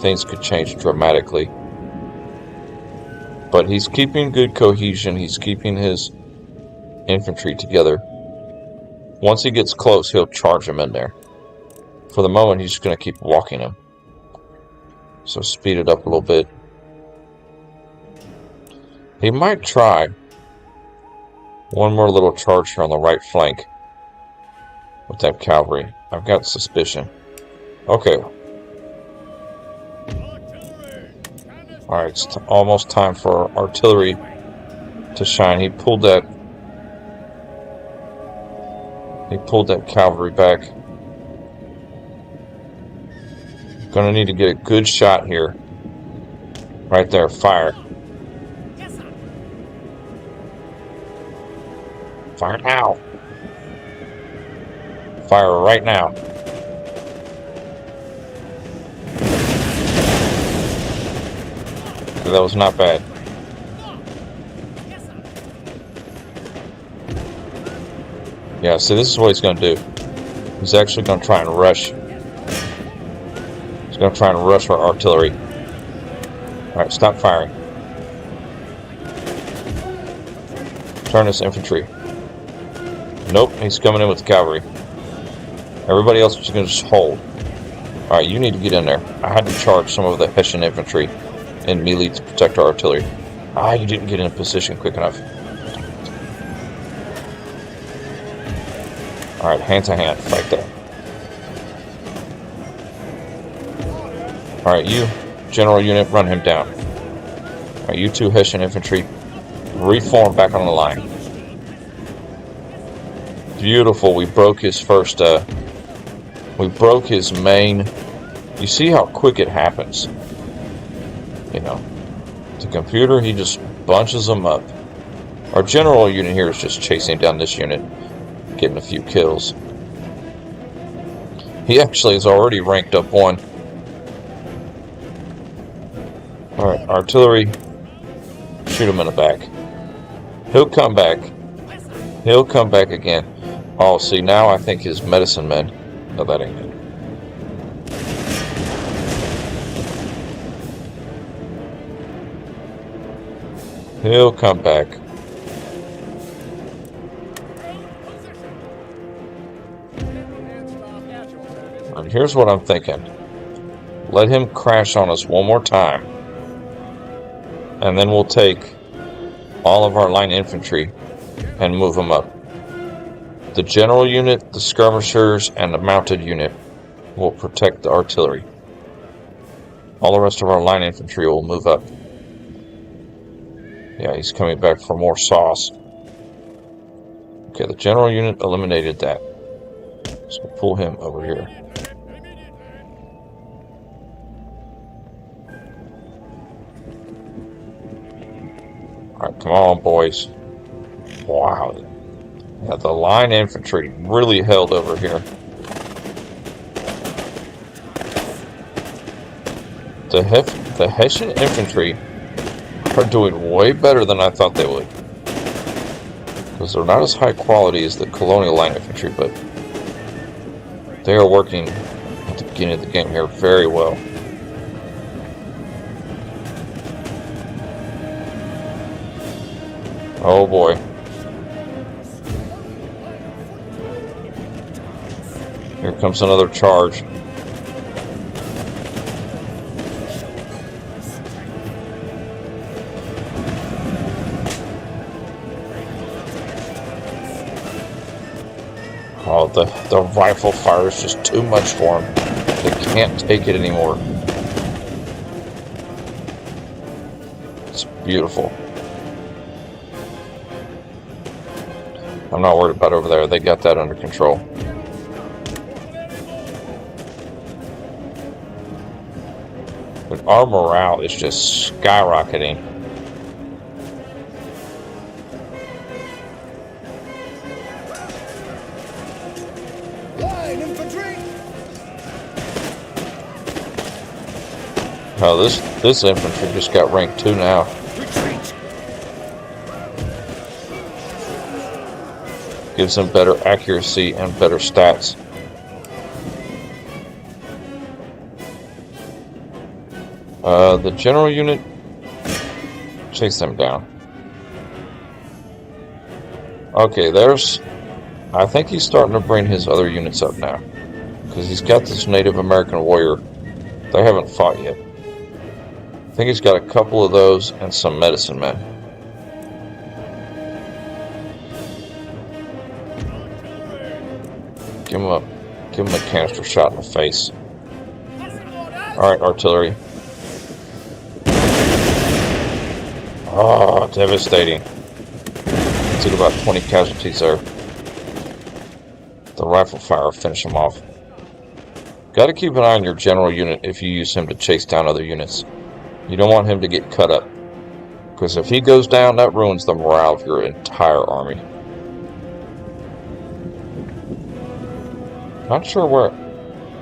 S1: things could change dramatically. But he's keeping good cohesion. He's keeping his infantry together. Once he gets close, he'll charge them in there. For the moment, he's just going to keep walking them. So speed it up a little bit. He might try one more little charge here on the right flank with that cavalry. I've got suspicion. Okay. Alright, it's almost time for artillery to shine. He pulled that cavalry back. Gonna need to get a good shot here. Right there, fire. Fire now. Fire right now. That was not bad. Yeah, see, this is what he's going to do. He's actually going to try and rush. He's going to try and rush our artillery. Alright, stop firing. Turn this infantry. Nope, he's coming in with the cavalry. Everybody else is going to just hold. Alright, you need to get in there. I had to charge some of the Hessian infantry in melee to protect our artillery. Ah, you didn't get in a position quick enough. Alright, hand to hand, fight that. Alright, you, general unit, run him down. Alright, you two Hessian infantry, reform back on the line. Beautiful, we broke his first, we broke his main. You see how quick it happens? You know, the computer, he just bunches them up. Our general unit here is just chasing down this unit, getting a few kills. He actually is already ranked up 1. Alright, artillery, shoot him in the back. He'll come back. He'll come back again. Oh, see, now I think his medicine men. No, that ain't it. He'll come back. And here's what I'm thinking. Let him crash on us one more time. And then we'll take all of our line infantry and move them up. The general unit, the skirmishers, and the mounted unit will protect the artillery. All the rest of our line infantry will move up. Yeah, he's coming back for more sauce. Okay, the general unit eliminated that. So pull him over here. Alright, come on, boys. Wow. Yeah, the line infantry really held over here. The Hessian infantry are doing way better than I thought they would. Because they're not as high quality as the colonial line infantry, but they are working at the beginning of the game here very well. Oh boy. Here comes another charge. Oh, the rifle fire is just too much for them. They can't take it anymore. It's beautiful. I'm not worried about over there. They got that under control. But our morale is just skyrocketing.
S2: Line infantry.
S1: Oh, this infantry just got ranked 2 now.
S2: Retreat.
S1: Gives them better accuracy and better stats. The general unit, chase them down. Okay, I think he's starting to bring his other units up now. Because he's got this Native American warrior. They haven't fought yet. I think he's got a couple of those and some medicine men. Give him a canister shot in the face. Alright, artillery. Oh, devastating. Took about 20 casualties there. The rifle fire finished him off. Got to keep an eye on your general unit if you use him to chase down other units. You don't want him to get cut up. Because if he goes down, that ruins the morale of your entire army. Not sure where.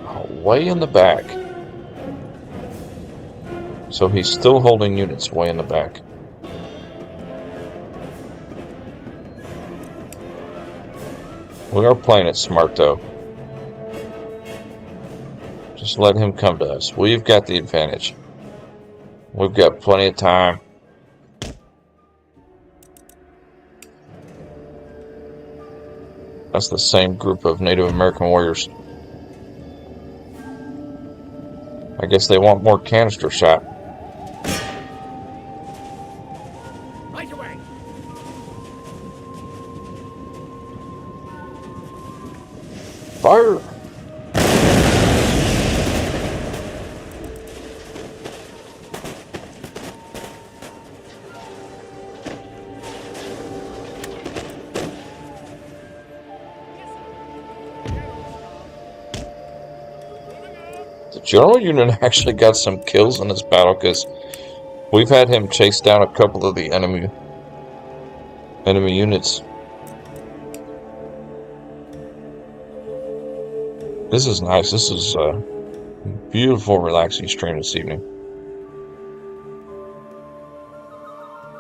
S1: Oh, way in the back. So he's still holding units way in the back. We are playing it smart, though. Just let him come to us. We've got the advantage. We've got plenty of time. That's the same group of Native American warriors. I guess they want more canister shot.
S2: Right away.
S1: Fire! The general unit actually got some kills in this battle because we've had him chase down a couple of the enemy units. This is nice. This is a beautiful, relaxing stream this evening.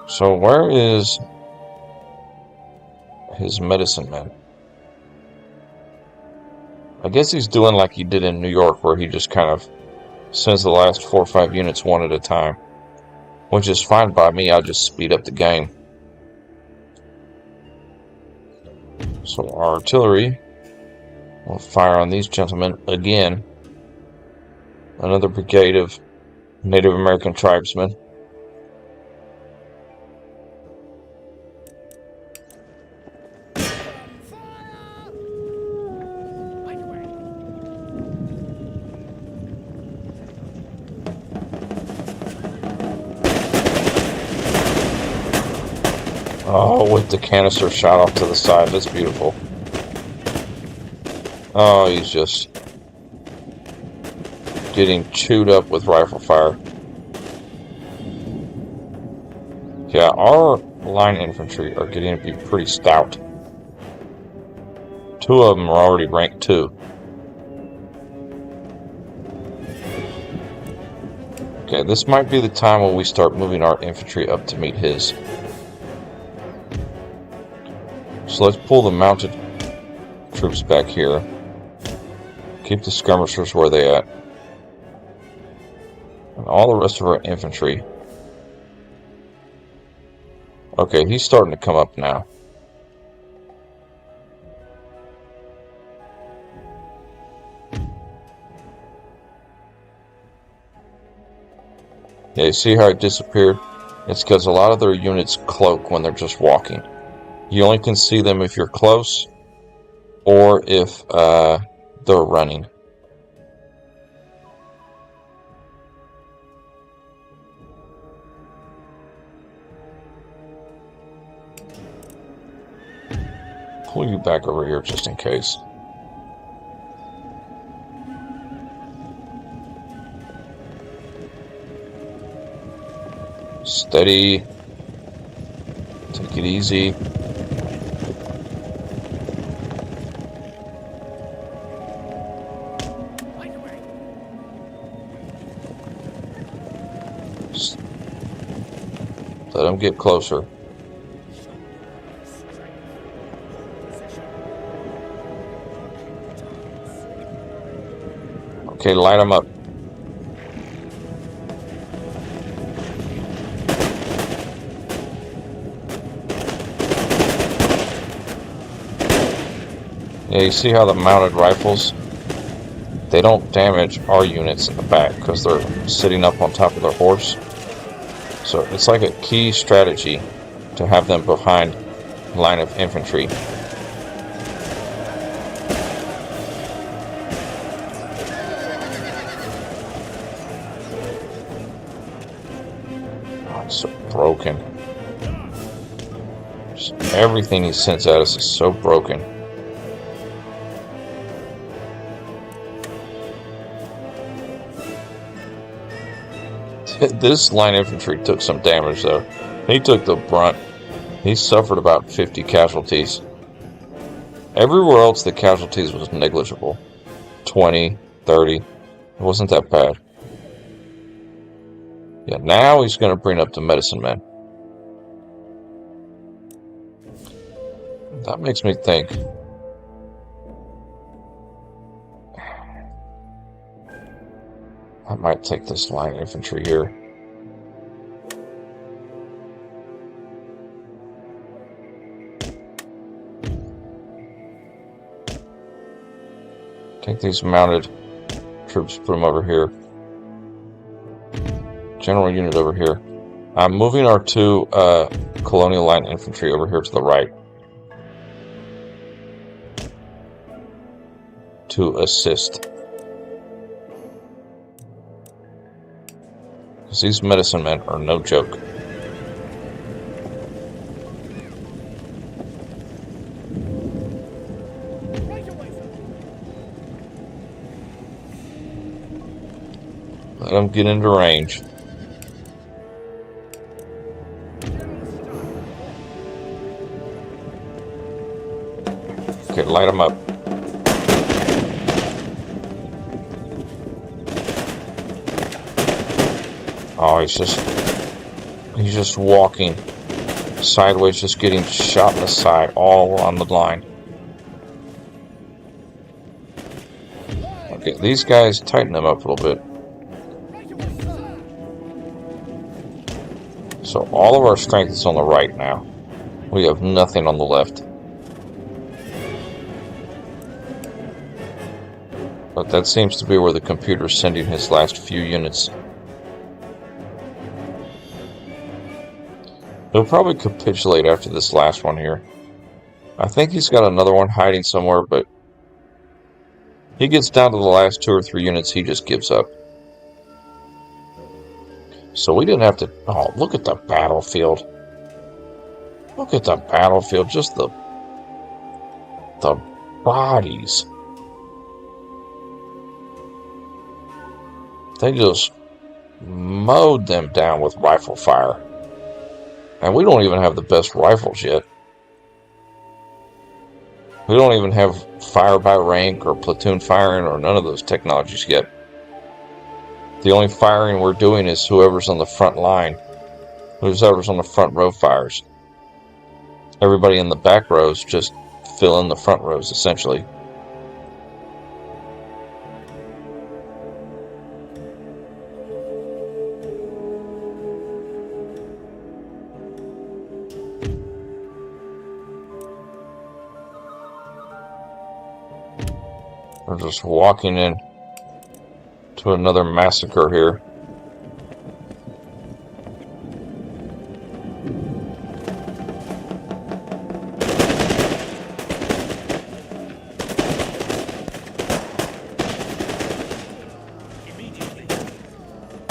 S1: So where is his medicine man? I guess he's doing like he did in New York, where he just kind of sends the last 4 or 5 units one at a time, which is fine by me. I'll just speed up the game. So our artillery will fire on these gentlemen again. Another brigade of Native American tribesmen. Oh, with the canister shot off to the side. That's beautiful. Oh, he's just getting chewed up with rifle fire. Yeah, our line infantry are getting to be pretty stout. 2 of them are already ranked 2. Okay, this might be the time when we start moving our infantry up to meet his. So let's pull the mounted troops back here. Keep the skirmishers where they at. And all the rest of our infantry. Okay, he's starting to come up now. Yeah, you see how it disappeared? It's because a lot of their units cloak when they're just walking. You only can see them if you're close, or if they're running. Pull you back over here just in case. Steady. Take it easy. Let them get closer. Okay, light them up. Yeah, you see how the mounted rifles, they don't damage our units in the back because they're sitting up on top of their horse. So it's like a key strategy to have them behind a line of infantry. Oh, it's so broken. Just everything he sends at us is so broken. This line infantry took some damage though. He took the brunt. He suffered about 50 casualties. Everywhere else the casualties was negligible. 20, 30. It wasn't that bad. Yeah, now he's going to bring up the medicine men. That makes me think. I might take this line infantry here. Take these mounted troops, put them over here. General unit over here. I'm moving our 2 Colonial Line infantry over here to the right to assist. Because these medicine men are no joke. Let them get into range. Okay, light them up. Oh, he's just walking sideways, just getting shot in the side, all on the line. Okay, these guys, tighten them up a little bit. So all of our strength is on the right now. We have nothing on the left. But that seems to be where the computer's sending his last few units. He'll probably capitulate after this last one here. I think he's got another one hiding somewhere, but he gets down to the last 2 or 3 units, he just gives up. So we didn't have to... Oh, look at the battlefield. Look at the battlefield. Just the bodies. They just mowed them down with rifle fire. And we don't even have the best rifles yet. We don't even have fire by rank or platoon firing or none of those technologies yet. The only firing we're doing is whoever's on the front line. Whoever's on the front row fires. Everybody in the back rows just fill in the front rows, essentially. We're just walking in to another massacre here.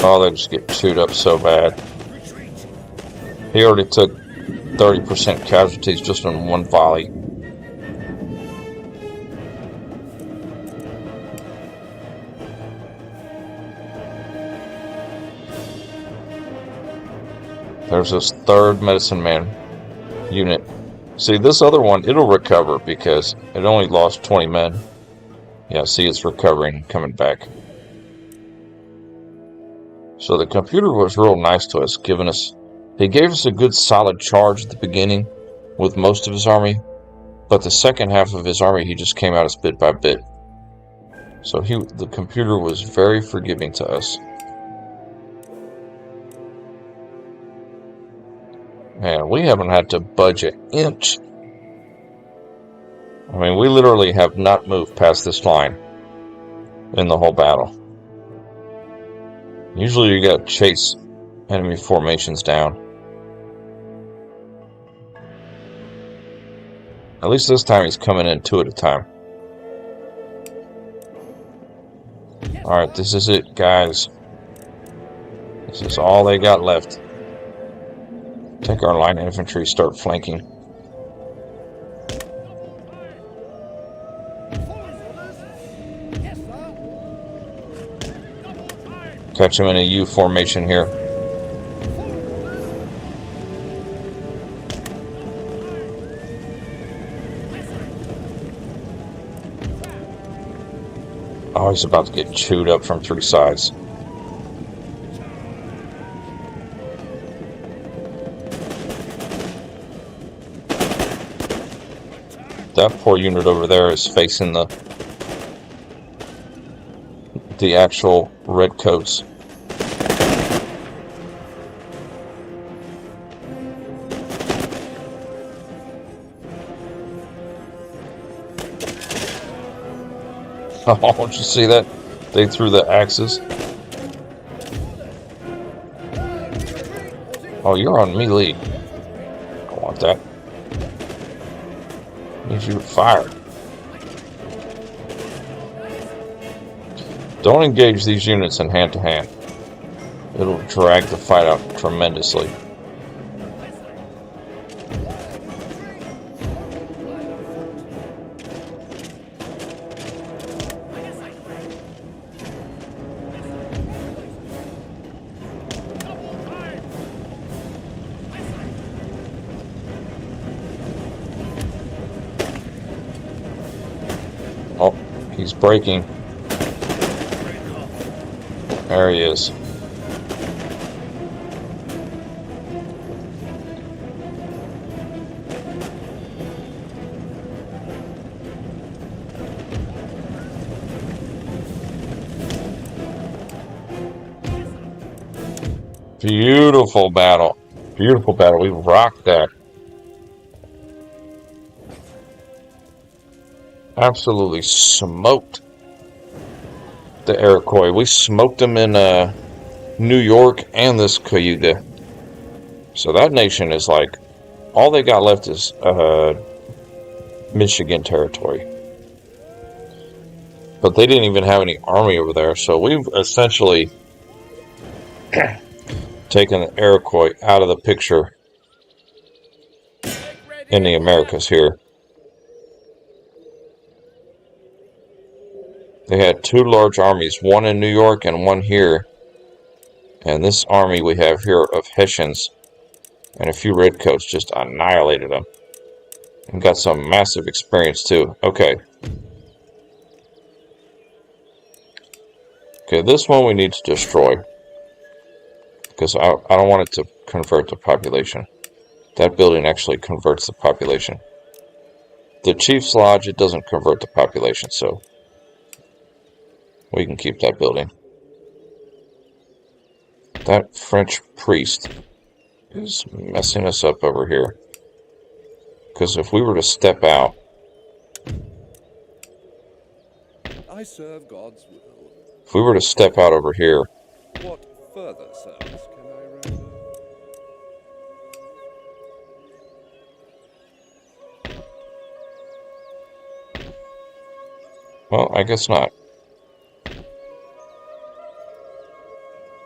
S1: Oh, they just get chewed up so bad. He already took 30% casualties just in one volley. There's this 3rd medicine man unit. See, this other one, it'll recover because it only lost 20 men. Yeah, see, it's recovering, coming back. So the computer was real nice to us, he gave us a good solid charge at the beginning with most of his army, but the second half of his army, he just came at us bit by bit. So the computer was very forgiving to us. Man, we haven't had to budge an inch. I mean, we literally have not moved past this line in the whole battle. Usually you got to chase enemy formations down. At least this time he's coming in 2 at a time. Alright, this is it, guys. This is all they got left. Take our line infantry, start flanking. Catch him in a U formation here. Oh, he's about to get chewed up from 3 sides. That poor unit over there is facing the actual redcoats. Oh, did you see that? They threw the axes. Oh, you're on melee. I want that. Means you fired. Don't engage these units in hand-to-hand. It'll drag the fight out tremendously. Oh, he's breaking. There he is. Beautiful battle. Beautiful battle. We rocked that. Absolutely smoked the Iroquois. We smoked them in New York and this Cayuga. So that nation is like, all they got left is Michigan territory. But they didn't even have any army over there, so we've essentially taken the Iroquois out of the picture in the Americas here. They had 2 large armies, one in New York and one here. And this army we have here of Hessians and a few redcoats just annihilated them. And got some massive experience too. Okay. Okay, this one we need to destroy. Because I don't want it to convert the population. That building actually converts the population. The Chief's Lodge, it doesn't convert the population, so we can keep that building. That French priest is messing us up over here. Because if we were to step out...
S2: I serve God's will.
S1: If we were to step out over here...
S2: What further service can I render?
S1: Well, I guess not.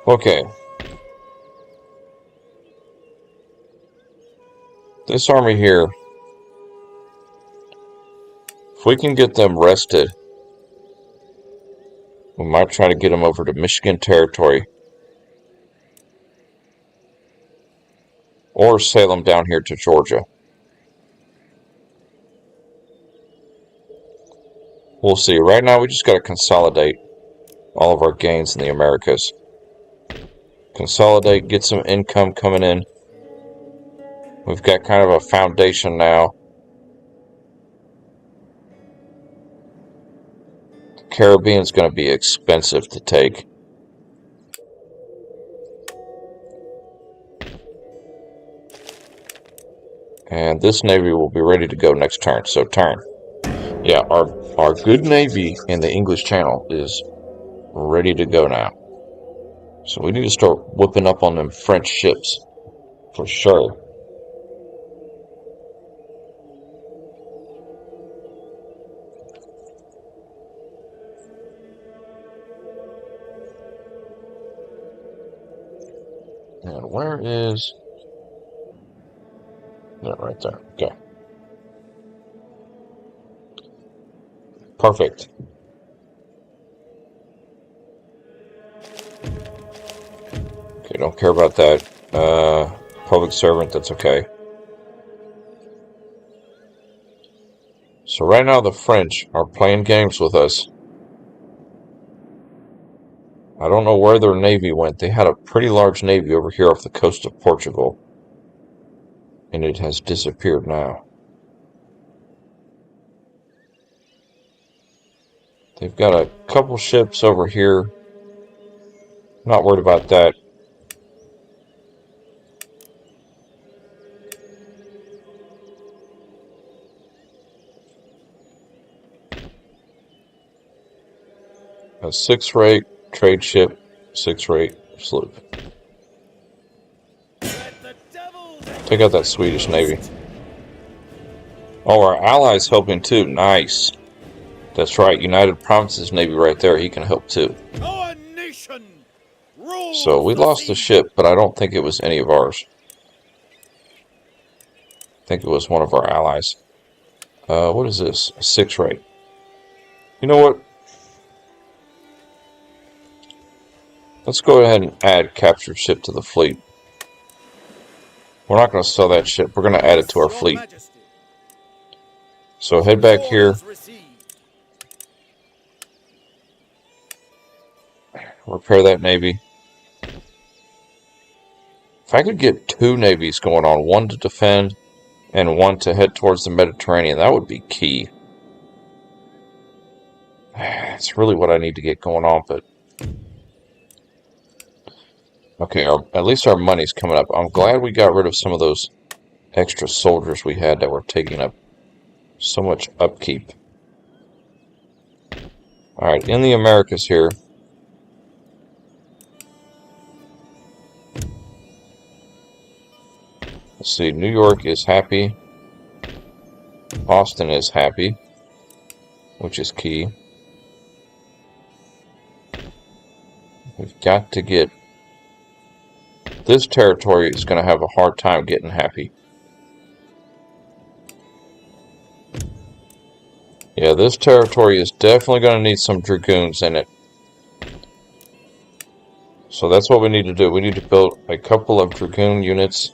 S1: Okay. This army here, if we can get them rested, we might try to get them over to Michigan territory. Or sail them down here to Georgia. We'll see. Right now, we just got to consolidate all of our gains in the Americas. Consolidate, get some income coming in. We've got kind of a foundation now. The Caribbean's going to be expensive to take. And this Navy will be ready to go next turn. So turn. Yeah, our good Navy in the English Channel is ready to go now. So we need to start whipping up on them French ships. For sure. And where is... Yeah, right there. Okay. Perfect. Okay, don't care about that. Public servant, that's okay. So right now the French are playing games with us. I don't know where their navy went. They had a pretty large navy over here off the coast of Portugal. And it has disappeared now. They've got a couple ships over here. Not worried about that. A 6-rate trade ship, 6-rate sloop. Take out that Swedish navy. Oh, our allies helping too. Nice. That's right. United Provinces Navy right there. He can help too. So we lost the ship, but I don't think it was any of ours. I think it was one of our allies. What is this? A 6-rate. You know what? Let's go ahead and add captured ship to the fleet. We're not going to sell that ship. We're going to add it to our fleet. So head back here. Repair that navy. If I could get 2 navies going on, one to defend and one to head towards the Mediterranean, that would be key. That's really what I need to get going on, but... Okay, at least our money's coming up. I'm glad we got rid of some of those extra soldiers we had that were taking up so much upkeep. Alright, in the Americas here. Let's see, New York is happy. Boston is happy, which is key. We've got to get... This territory is going to have a hard time getting happy. Yeah, this territory is definitely going to need some dragoons in it. So that's what we need to do. We need to build a couple of dragoon units.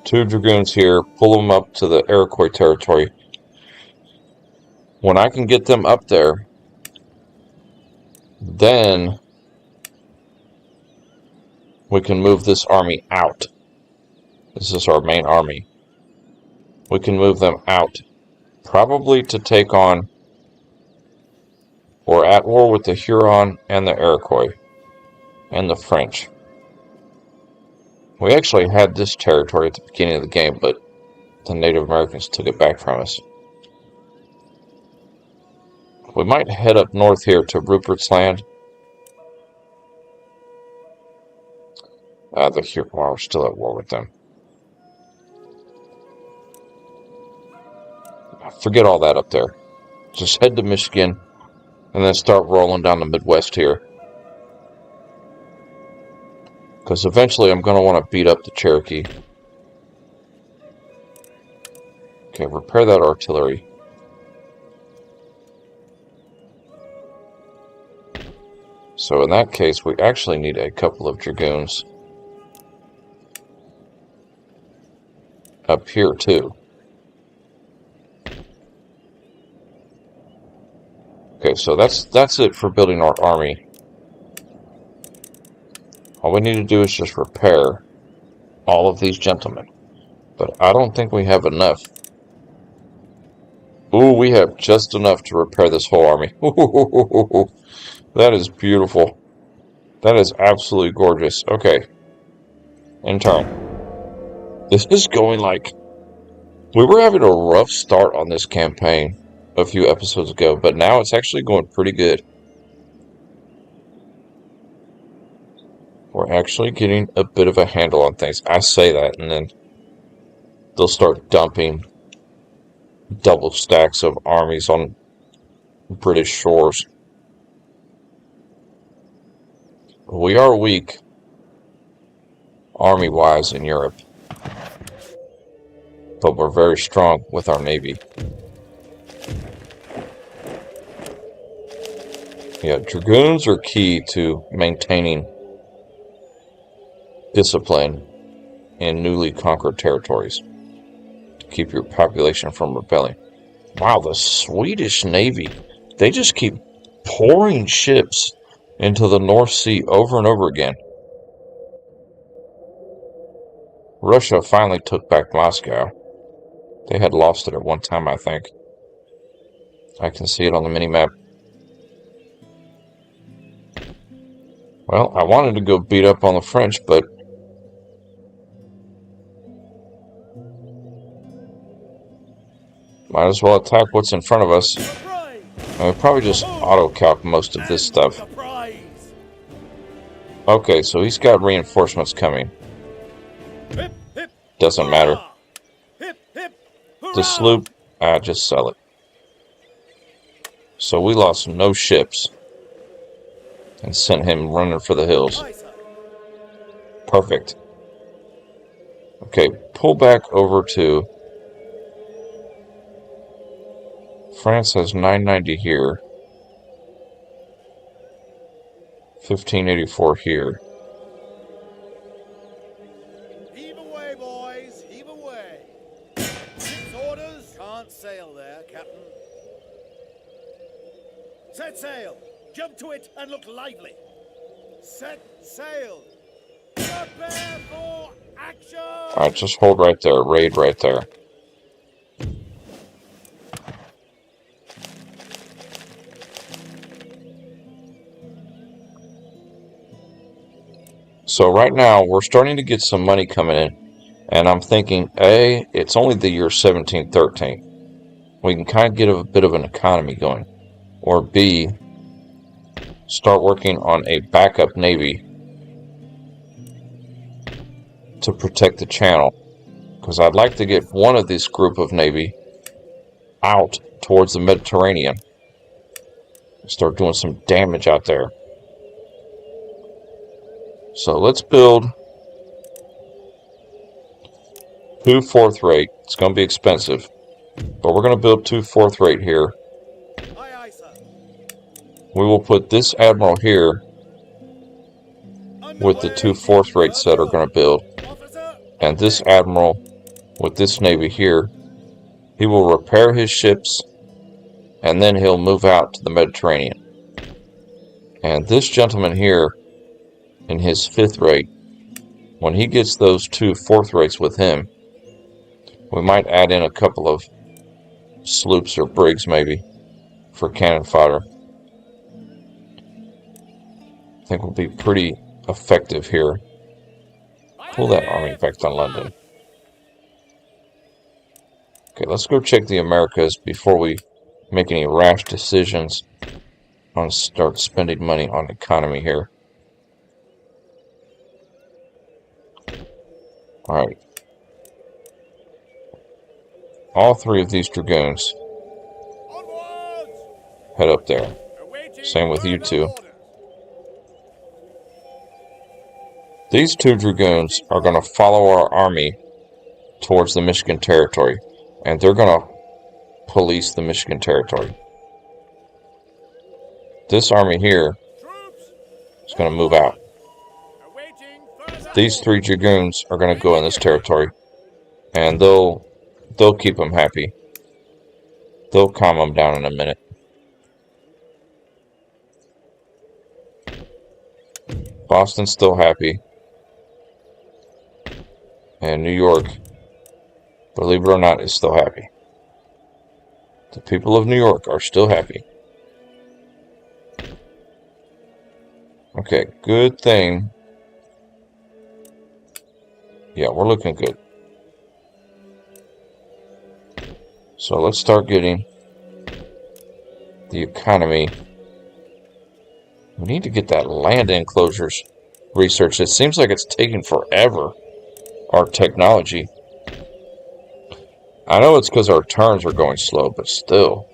S1: 2 dragoons here. Pull them up to the Iroquois territory. When I can get them up there, then we can move this army out. This is our main army. We can move them out. Probably to take on... We're at war with the Huron and the Iroquois. And the French. We actually had this territory at the beginning of the game, but the Native Americans took it back from us. We might head up north here to Rupert's Land. Well, we're still at war with them. Forget all that up there. Just head to Michigan and then start rolling down the Midwest here. Because eventually I'm going to want to beat up the Cherokee. Okay, repair that artillery. So in that case, we actually need a couple of dragoons up here too. Okay, so that's it for building our army. All we need to do is just repair all of these gentlemen. But I don't think we have enough. Ooh, we have just enough to repair this whole army. That is beautiful. That is absolutely gorgeous. Okay. In turn. This is going like... We were having a rough start on this campaign a few episodes ago, but now it's actually going pretty good. We're actually getting a bit of a handle on things. I say that, and then they'll start dumping double stacks of armies on British shores. We are weak, army-wise, in Europe. But we're very strong with our navy. Yeah, dragoons are key to maintaining discipline in newly conquered territories to keep your population from rebelling. Wow, the Swedish Navy They just keep pouring ships into the North Sea over and over again. Russia finally took back Moscow. They had lost it at one time, I think. I can see it on the mini-map. Well, I wanted to go beat up on the French, but might as well attack what's in front of us. And we'll probably just auto-calc most of this stuff. Okay, so he's got reinforcements coming. Doesn't matter. The sloop, just sell it. So we lost no ships and sent him running for the hills. Perfect. Okay, pull back over to... France has 990 here. 1584 here.
S2: Heave away, boys, heave away. 6 orders. Can't sail there, Captain. Set sail. Jump to it and look lively. Set sail. Prepare for action.
S1: Alright, just hold right there. Raid right there. So right now, we're starting to get some money coming in. And I'm thinking, A, it's only the year 1713. We can kind of get a bit of an economy going. Or B, start working on a backup navy to protect the channel. Because I'd like to get one of this group of navy out towards the Mediterranean. Start doing some damage out there. So let's build 2 4th rate. It's going to be expensive, but we're going to build 2 4th rate here.
S2: Aye, aye, sir.
S1: We will put this admiral here with the 2 4th rates that are going to build, and this admiral with this navy here. He will repair his ships, and then he'll move out to the Mediterranean. And this gentleman here, in his 5th rate, when he gets those 2 4th rates with him, we might add in a couple of sloops or brigs maybe for cannon fodder. I think we'll be pretty effective here. Pull that army back to London. Okay, let's go check the Americas before we make any rash decisions on start spending money on economy here. Alright. All 3 of these dragoons head up there. Same with you 2. These 2 dragoons are going to follow our army towards the Michigan Territory. And they're going to police the Michigan Territory. This army here is going to move out. These 3 dragoons are going to go in this territory, and they'll keep them happy. They'll calm them down in a minute. Boston's still happy, and New York, believe it or not, is still happy. The people of New York are still happy. Okay, good thing. Yeah, we're looking good. So let's start getting the economy. We need to get that land enclosures research. It seems like it's taking forever, our technology. I know it's because our turns are going slow, but still.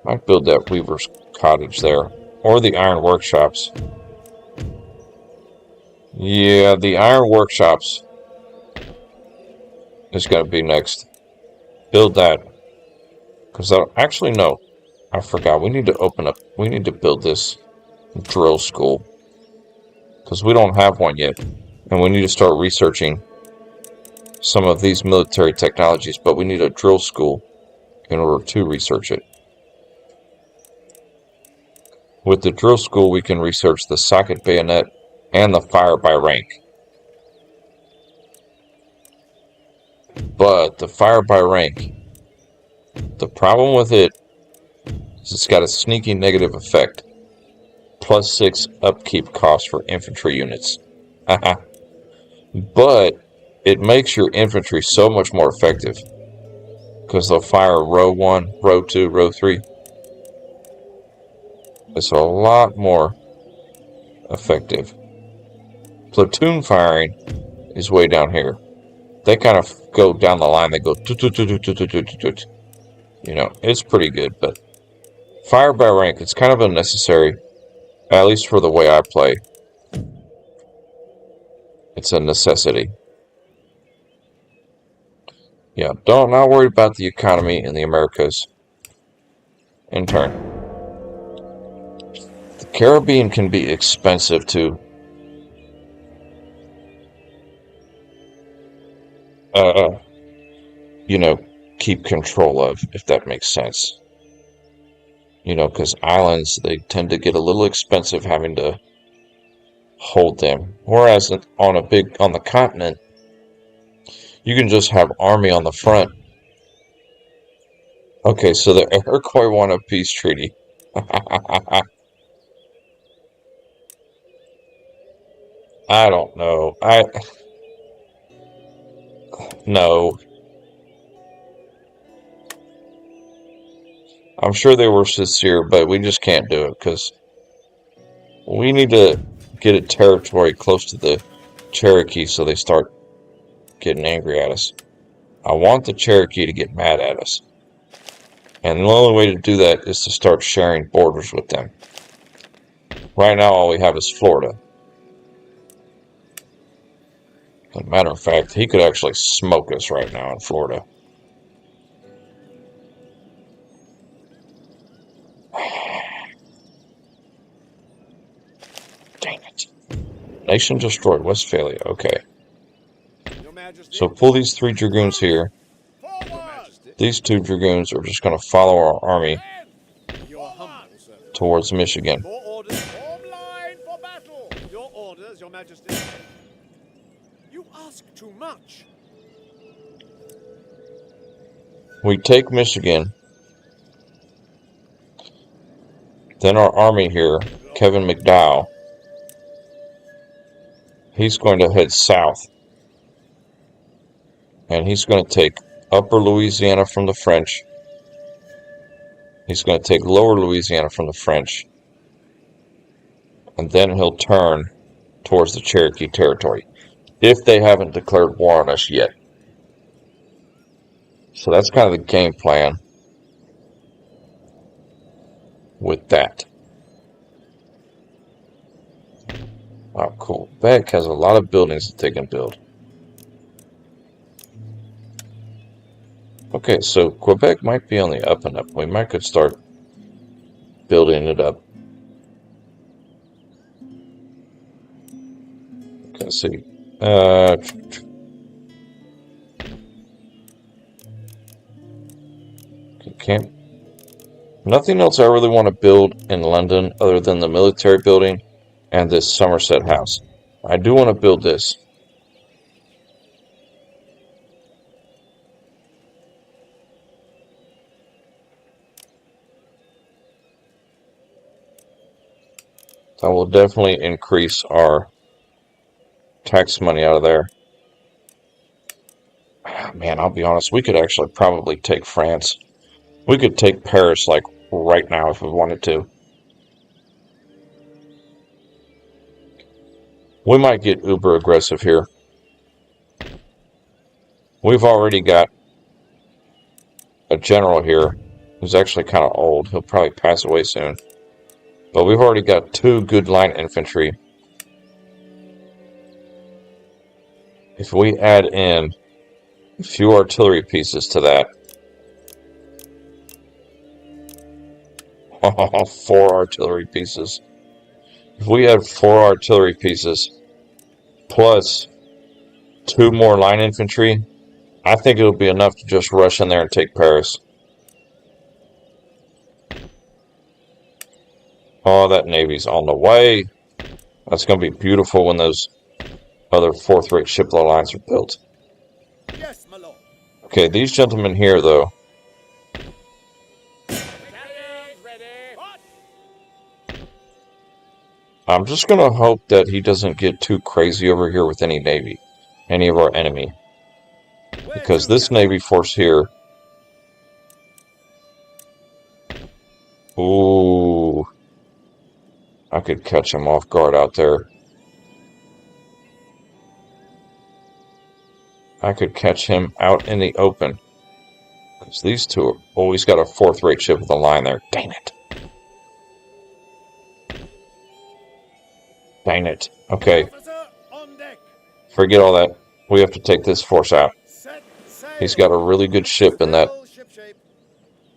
S1: Might build that weaver's cottage there. Or the iron workshops. Yeah, the iron workshops is going to be next. Build that. Because actually, no. I forgot. We need to open up. We need to build this drill school. Because we don't have one yet. And we need to start researching some of these military technologies, but we need a drill school in order to research it. With the drill school, we can research the socket bayonet and the fire by rank. But the fire by rank, the problem with it is it's got a sneaky negative effect. +6 upkeep cost for infantry units. But it makes your infantry so much more effective. Because they'll fire row 1, row 2, row 3. It's a lot more effective. Platoon firing is way down here. They kind of go down the line. They go you know, it's pretty good, but fire by rank, it's kind of unnecessary, at least for the way I play. It's a necessity. Yeah, not worried about the economy in the Americas. In turn. The Caribbean can be expensive to you know, keep control of, if that makes sense. You know, because islands, they tend to get a little expensive having to hold them. Whereas on the continent, you can just have army on the front. Okay, so the Iroquois want a peace treaty. I don't know. No. I'm sure they were sincere, but we just can't do it because we need to get a territory close to the Cherokee so they start getting angry at us. I want the Cherokee to get mad at us. And the only way to do that is to start sharing borders with them. Right now, all we have is Florida. As a matter of fact, he could actually smoke us right now in Florida. Dang it. Nation destroyed Westphalia. Okay. So pull these 3 dragoons here. These 2 dragoons are just going to follow our army towards Michigan.
S2: Your orders, Your Majesty. You ask too much.
S1: We take Michigan. Then our army here, Kevin McDowell, he's going to head south. And he's going to take Upper Louisiana from the French. He's going to take Lower Louisiana from the French. And then he'll turn towards the Cherokee Territory, if they haven't declared war on us yet. So that's kind of the game plan with that. Wow, cool. Quebec has a lot of buildings that they can build. Okay, so Quebec might be on the up and up. We might could start building it up. Let's see. Can't. Nothing else I really want to build in London other than the military building and this Somerset House. I do want to build this. That will definitely increase our tax money out of there. Man, I'll be honest, we could actually probably take France. We could take Paris, like, right now if we wanted to. We might get uber aggressive here. We've already got a general here who's actually kind of old. He'll probably pass away soon. But we've already got 2 good line infantry. If we add in a few artillery pieces to that. 4 artillery pieces. If we add 4 artillery pieces plus 2 more line infantry, I think it'll be enough to just rush in there and take Paris. Oh, that Navy's on the way. That's going to be beautiful when those other fourth-rate shipload lines are built.
S2: Yes, my lord.
S1: Okay, these gentlemen here, though. I'm just going to hope that he doesn't get too crazy over here with any Navy. Any of our enemy. Because this Navy force here... Ooh. I could catch him off guard out there. I could catch him out in the open. Because these two are always got a fourth-rate ship with a line there. Dang it. Dang it. Okay. Forget all that. We have to take this force out. He's got a really good ship in that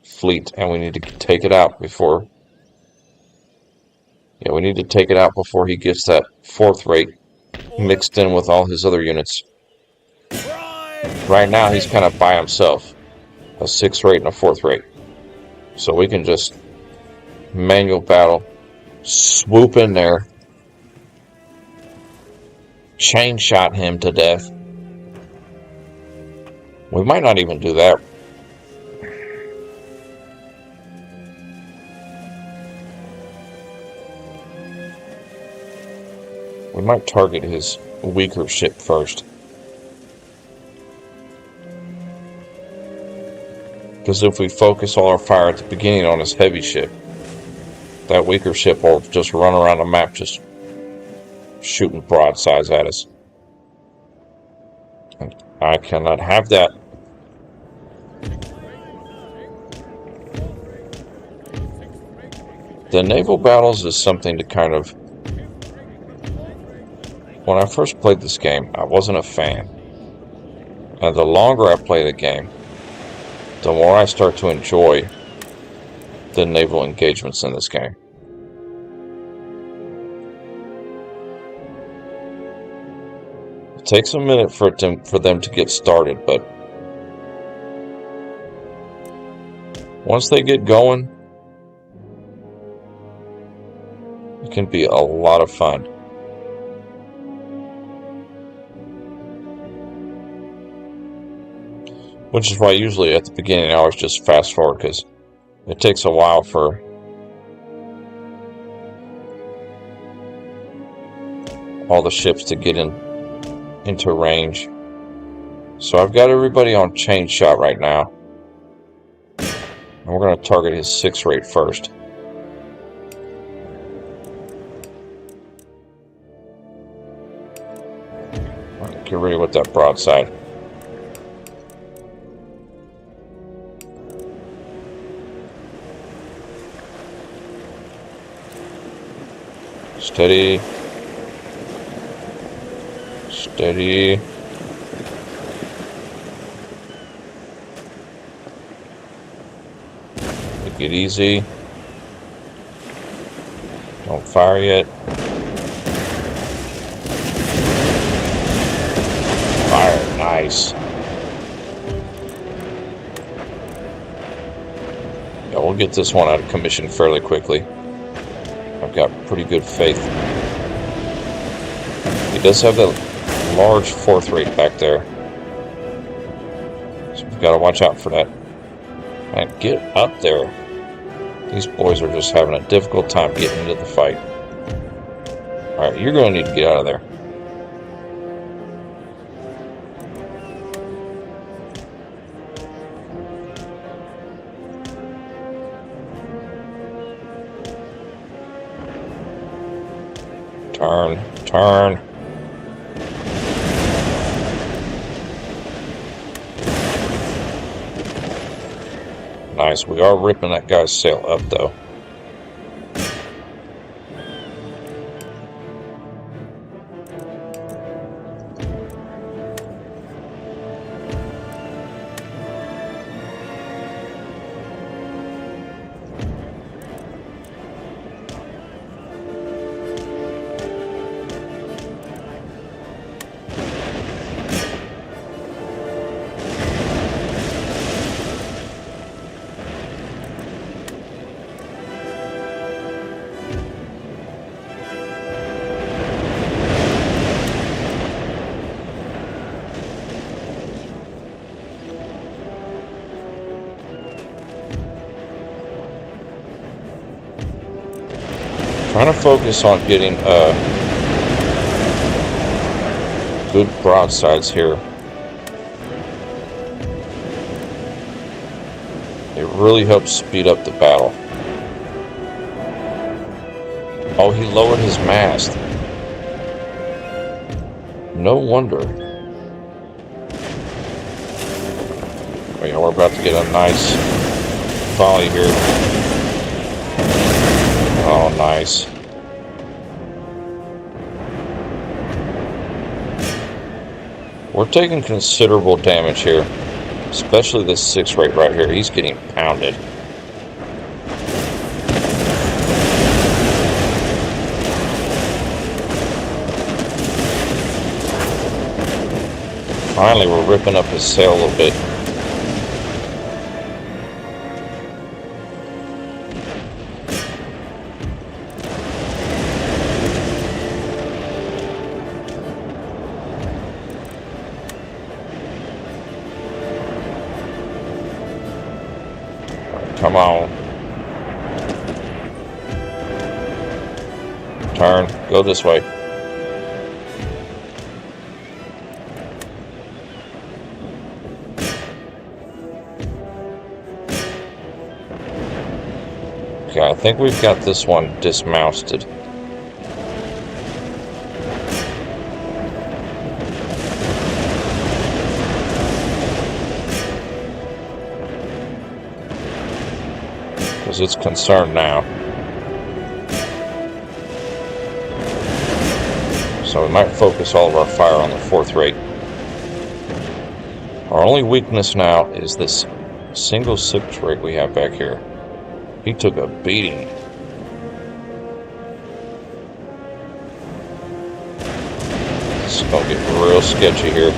S1: fleet, and we need to take it out before... Yeah, we need to take it out before he gets that fourth rate mixed in with all his other units. Right now, he's kind of by himself. A 6th rate and a 4th rate. So we can just manual battle, swoop in there, chain shot him to death. We might not even do that. We might target his weaker ship first. Because if we focus all our fire at the beginning on his heavy ship, that weaker ship will just run around the map just shooting broadsides at us. And I cannot have that. The naval battles is something to kind of... When I first played this game, I wasn't a fan. And the longer I play the game, the more I start to enjoy the naval engagements in this game. It takes a minute for them to get started, but once they get going, it can be a lot of fun. Which is why usually at the beginning I always just fast forward, because it takes a while for all the ships to get into range. So I've got everybody on chain shot right now. And we're going to target his 6th rate first. Right, get ready with that broadside. Steady. Steady. Take it easy. Don't fire yet. Fire. Nice. Yeah, we'll get this one out of commission fairly quickly. I've got pretty good faith. He does have that large 4th rate back there. So we've got to watch out for that. And get up there. These boys are just having a difficult time getting into the fight. Alright, you're going to need to get out of there. Turn. Nice. We are ripping that guy's sail up, though. focus on getting good broadsides here. It really helps speed up the battle. Oh, he lowered his mast. No wonder. Oh yeah, we're about to get a nice volley here. Oh, nice. We're taking considerable damage here. Especially this 6 rate right here. He's getting pounded. Finally, we're ripping up his sail a little bit. Come on. Turn. Go this way. Okay, I think we've got this one dismounted. Because it's concerned now. So we might focus all of our fire on the 4th rate. Our only weakness now is this single 6 rate we have back here. He took a beating. It's gonna get real sketchy here.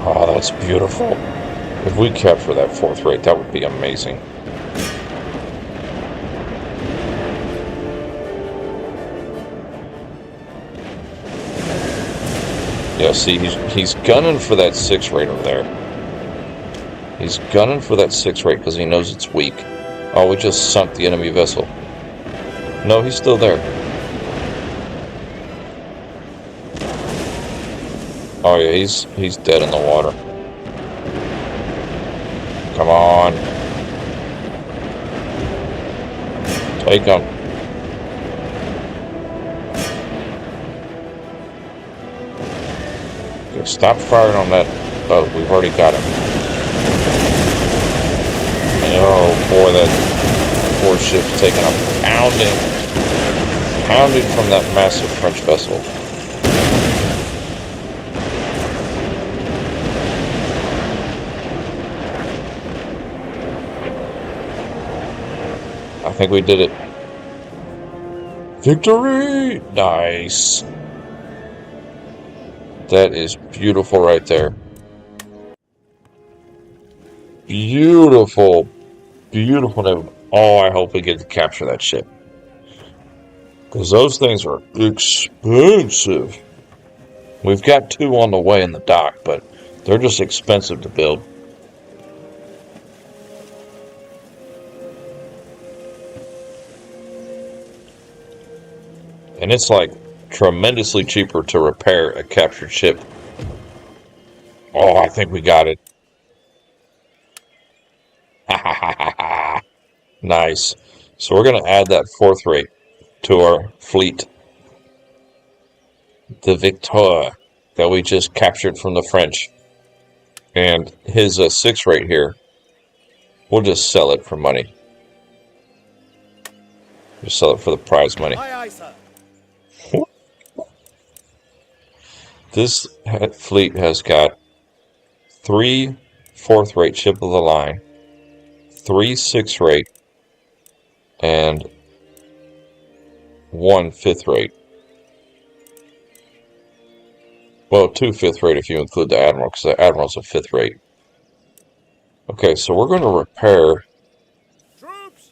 S1: Oh, that's beautiful. If we capture that 4th rate, that would be amazing. Yeah, see, he's gunning for that 6 rate over there. He's gunning for that 6 rate because he knows it's weak. Oh, we just sunk the enemy vessel. No, he's still there. Oh yeah, he's dead in the water. Come on. Take him. Okay, stop firing on that boat. We've already got him. Oh boy, that poor ship's taking a pounding. Pounded from that massive French vessel. I think we did it. Victory! Nice. That is beautiful right there. Beautiful. Beautiful. Oh, I hope we get to capture that ship. Because those things are expensive. We've got 2 on the way in the dock, but they're just expensive to build. And it's like tremendously cheaper to repair a captured ship. Oh, I think we got it. Nice. So we're going to add that 4th rate to our fleet. The Victor that we just captured from the French. And his 6 rate here, we'll just sell it for money. Just sell it for the prize money.
S2: Aye, aye, sir.
S1: This fleet has got 3 4th rate ship of the line, 3 6 rate, and 1 5th rate. Well, 2 5th rate if you include the Admiral, because the Admiral's a 5th rate. Okay, so we're going to repair
S2: Troops,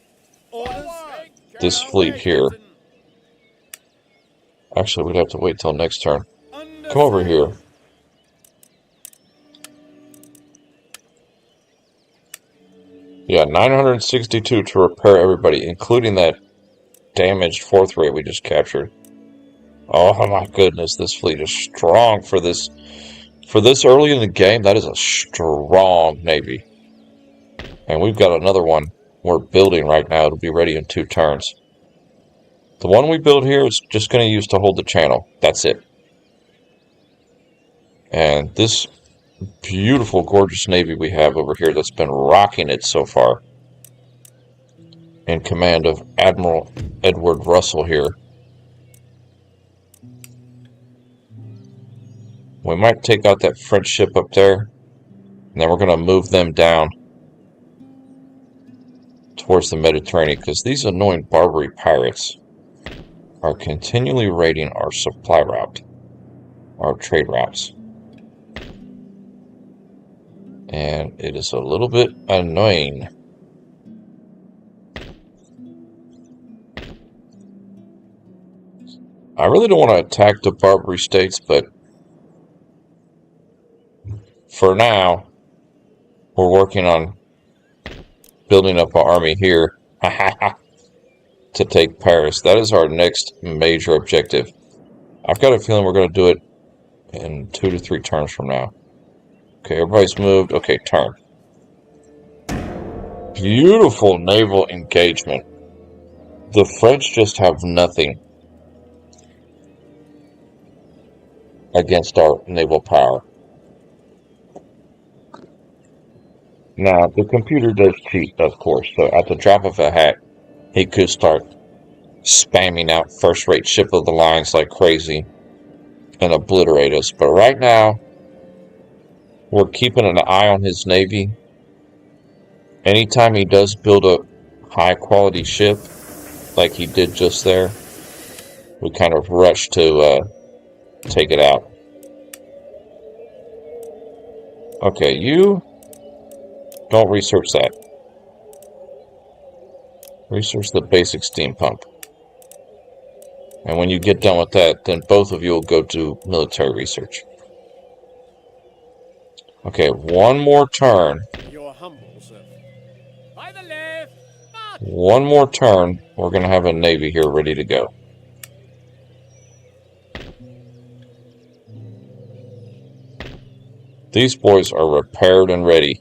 S1: this fleet here. Actually, we'd have to wait till next turn. Come over here. Yeah, 962 to repair everybody, including that damaged fourth rate we just captured. Oh my goodness, this fleet is strong for this early in the game. That is a strong navy. And we've got another one we're building right now. It'll be ready in 2 turns. The one we build here is just going to use to hold the channel. That's it. And this beautiful, gorgeous navy we have over here that's been rocking it so far, in command of Admiral Edward Russell here. We might take out that French ship up there, and then we're going to move them down towards the Mediterranean, because these annoying Barbary pirates are continually raiding our supply route, our trade routes. And it is a little bit annoying. I really don't want to attack the Barbary states, but for now, we're working on building up our army here to take Paris. That is our next major objective. I've got a feeling we're going to do it in 2 to 3 turns from now. Okay, everybody's moved. Okay, turn. Beautiful naval engagement. The French just have nothing against our naval power. Now, the computer does cheat, of course, so at the drop of a hat, he could start spamming out first-rate ship of the lines like crazy and obliterate us. But right now, we're keeping an eye on his navy. Anytime he does build a high-quality ship, like he did just there, we kind of rush to take it out. Okay, you don't research that. Research the basic steam pump. And when you get done with that, then both of you will go do military research. Okay, one more turn.
S2: You're humble, sir. By the left.
S1: One more turn. We're going to have a navy here ready to go. These boys are repaired and ready.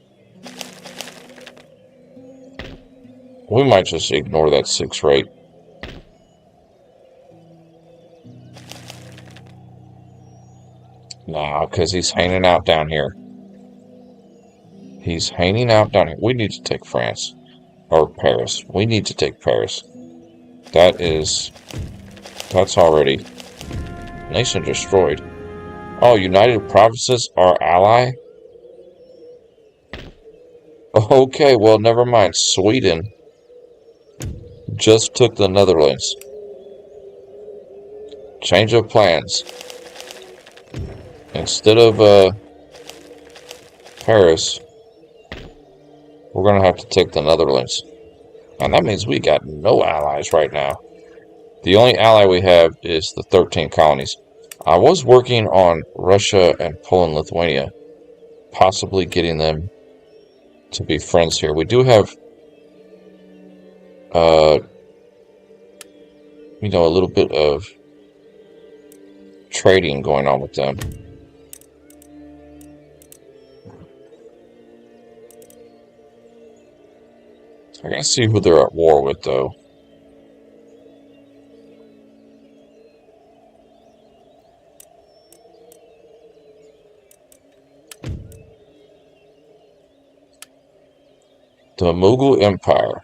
S1: We might just ignore that 6 rate. Nah, because he's hanging out down here. He's hanging out down here. We need to take France. Or Paris. We need to take Paris. That's already nation destroyed. Oh, United Provinces, our ally? Okay, well, never mind. Sweden just took the Netherlands. Change of plans. Instead of Paris, we're going to have to take the Netherlands. And that means we got no allies right now. The only ally we have is the 13 colonies. I was working on Russia and Poland, Lithuania, possibly getting them to be friends here. We do have, a little bit of trading going on with them. I gotta see who they're at war with, though. The Mughal Empire.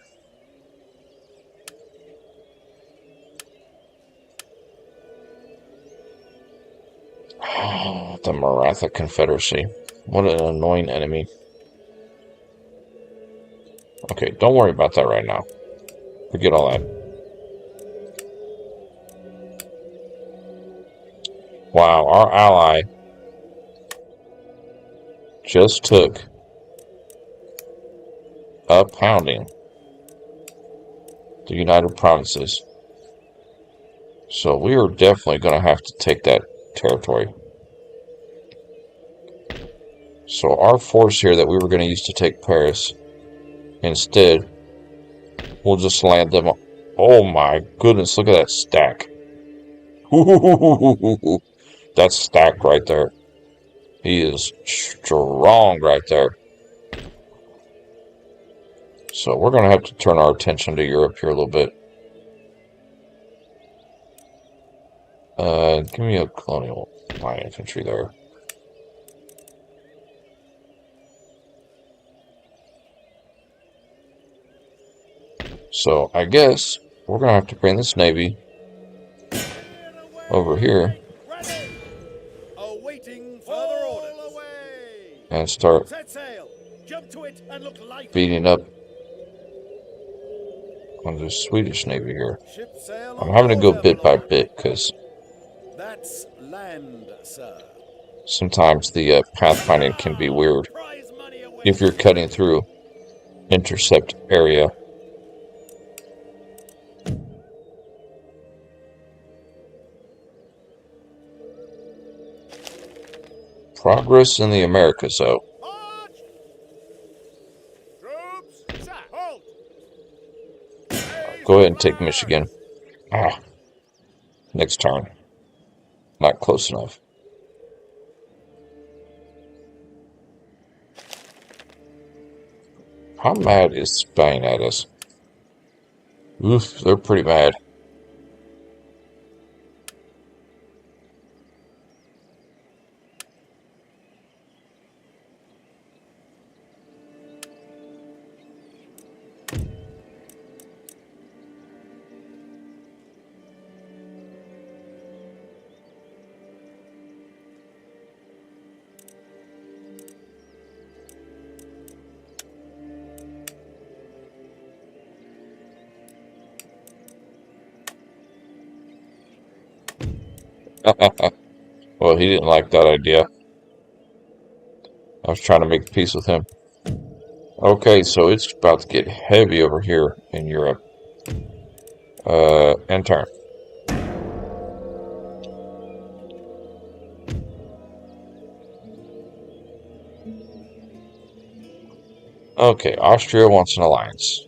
S1: The Maratha Confederacy. What an annoying enemy. Okay, don't worry about that right now. Forget all that. Wow, our ally just took a pounding. the United Provinces. So we are definitely going to have to take that territory. So our force here that we were going to use to take Paris, instead, we'll just land them. Oh my goodness, look at that stack. That's stacked right there. He is strong right there. So we're going to have to turn our attention to Europe here a little bit. Give me a colonial line infantry there. So I guess we're going to have to bring this navy over here and start beating up on the Swedish navy here. I'm having to go bit by bit because sometimes the pathfinding can be weird if you're cutting through intercept area. Progress in the Americas, though. Go ahead and take Michigan. Next turn. Not close enough. How mad is Spain at us? Oof, they're pretty mad. Well, he didn't like that idea. I was trying to make peace with him. Okay, so it's about to get heavy over here in Europe. End turn. Okay, Austria wants an alliance.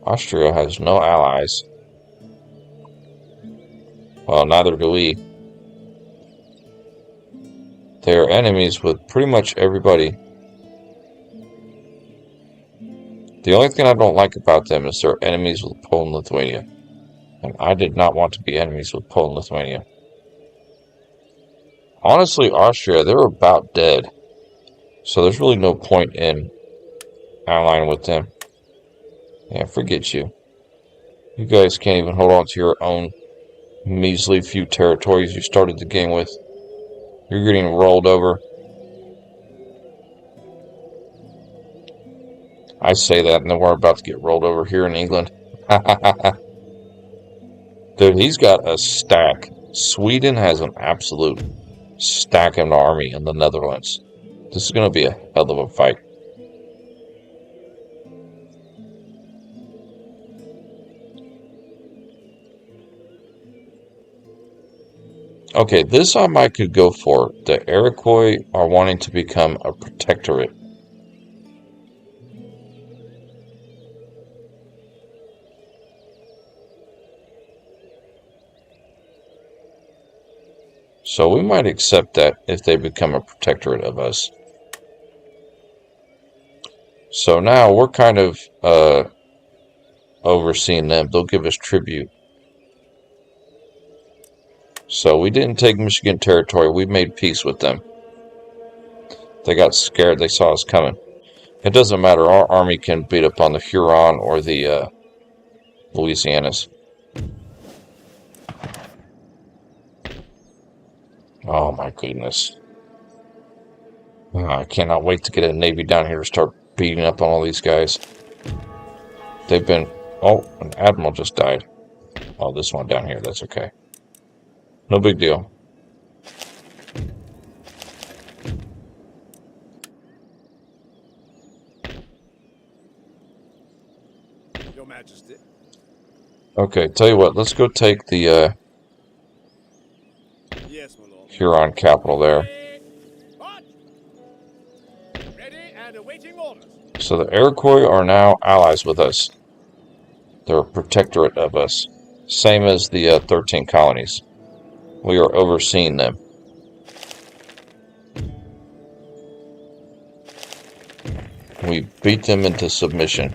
S1: Austria has no allies. Well, neither do we. They are enemies with pretty much everybody. The only thing I don't like about them is they're enemies with Poland and Lithuania. And I did not want to be enemies with Poland and Lithuania. Honestly, Austria, they're about dead. So there's really no point in allying with them. Yeah, forget you. You guys can't even hold on to your own measly few territories you started the game with. You're getting rolled over. I say that, and then we're about to get rolled over here in England. Dude, he's got a stack. Sweden has an absolute stack of an army in the Netherlands. This is going to be a hell of a fight. Okay, this I could go for. The Iroquois are wanting to become a protectorate. So we might accept that if they become a protectorate of us. So now we're kind of overseeing them. They'll give us tribute. So we didn't take Michigan territory. We made peace with them. They got scared. They saw us coming. It doesn't matter. Our army can beat up on the Huron or the Louisianas. Oh my goodness. I cannot wait to get a Navy down here to start beating up on all these guys. They've been... Oh, an admiral just died. Oh, this one down here. That's okay. No big deal.
S2: Your Majesty.
S1: Okay, tell you what, let's go take the
S2: Yes, my lord.
S1: Huron capital there.
S2: March! Ready and awaiting orders.
S1: So the Iroquois are now allies with us. They're a protectorate of us. Same as the 13 colonies. We are overseeing them. We beat them into submission.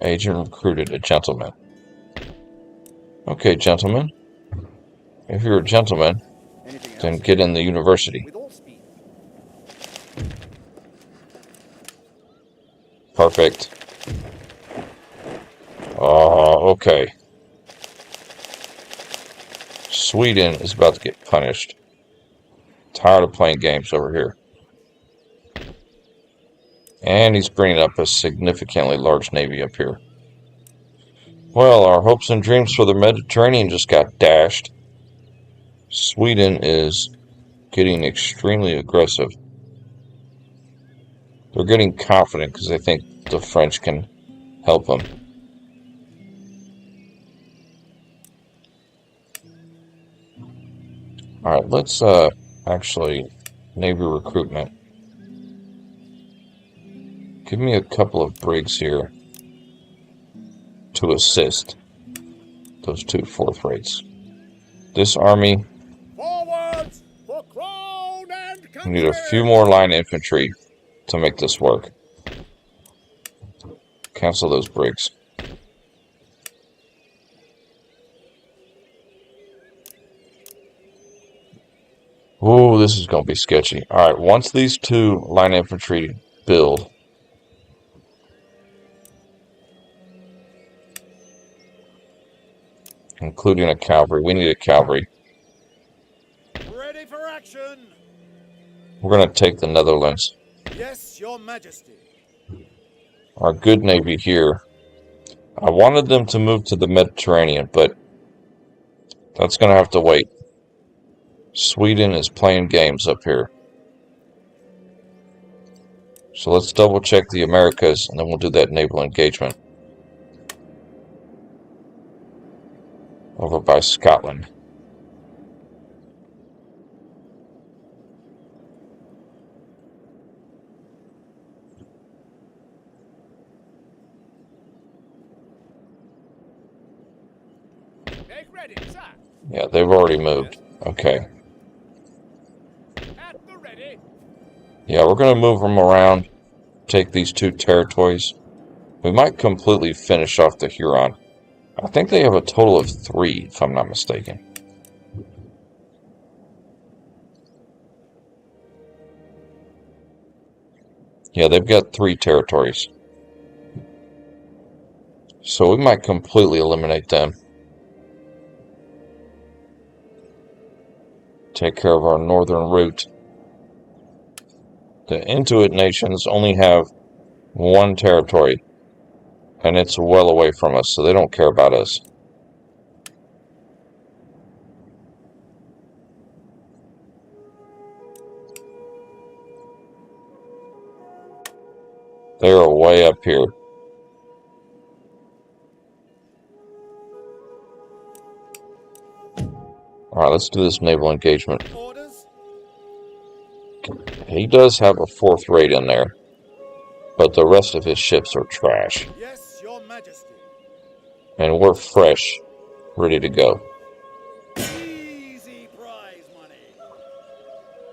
S1: Agent recruited a gentleman. Okay, gentlemen. If you're a gentleman, then get in the university.
S2: With all speed.
S1: Perfect. Okay. Sweden is about to get punished. Tired of playing games over here. And he's bringing up a significantly large navy up here. Well, our hopes and dreams for the Mediterranean just got dashed. Sweden is getting extremely aggressive. They're getting confident because they think the French can help them. Alright, let's actually navy recruitment. Give me a couple of brigs here to assist those two fourth rates. This army,
S2: Forwards for crown and
S1: we
S2: country.
S1: need a few more line infantry to make this work. Cancel those brigs. Ooh, this is going to be sketchy. Alright, once these two line infantry build, including a cavalry, we need a cavalry.
S2: Ready for action.
S1: We're going to take the Netherlands.
S2: Yes, your Majesty.
S1: Our good navy here. I wanted them to move to the Mediterranean, but that's going to have to wait. Sweden is playing games up here. So let's double check the Americas, and then we'll do that naval engagement. Over by Scotland.
S2: Make ready, sir.
S1: Yeah, they've already moved. Okay.
S2: At the ready.
S1: Yeah, we're going to move them around, take these two territories. We might completely finish off the Huron. I think they have a total of 3, if I'm not mistaken. Yeah, they've got 3 territories. So we might completely eliminate them. Take care of our northern route. The Inuit nations only have 1 territory, and it's well away from us, so they don't care about us. They are way up here. Alright, let's do this naval engagement.
S2: Orders.
S1: He does have a 4th rate in there, but the rest of his ships are trash.
S2: Yes, your Majesty.
S1: And we're fresh, ready to go.
S2: Easy prize money.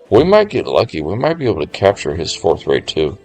S1: We might get lucky. We might be able to capture his 4th rate too.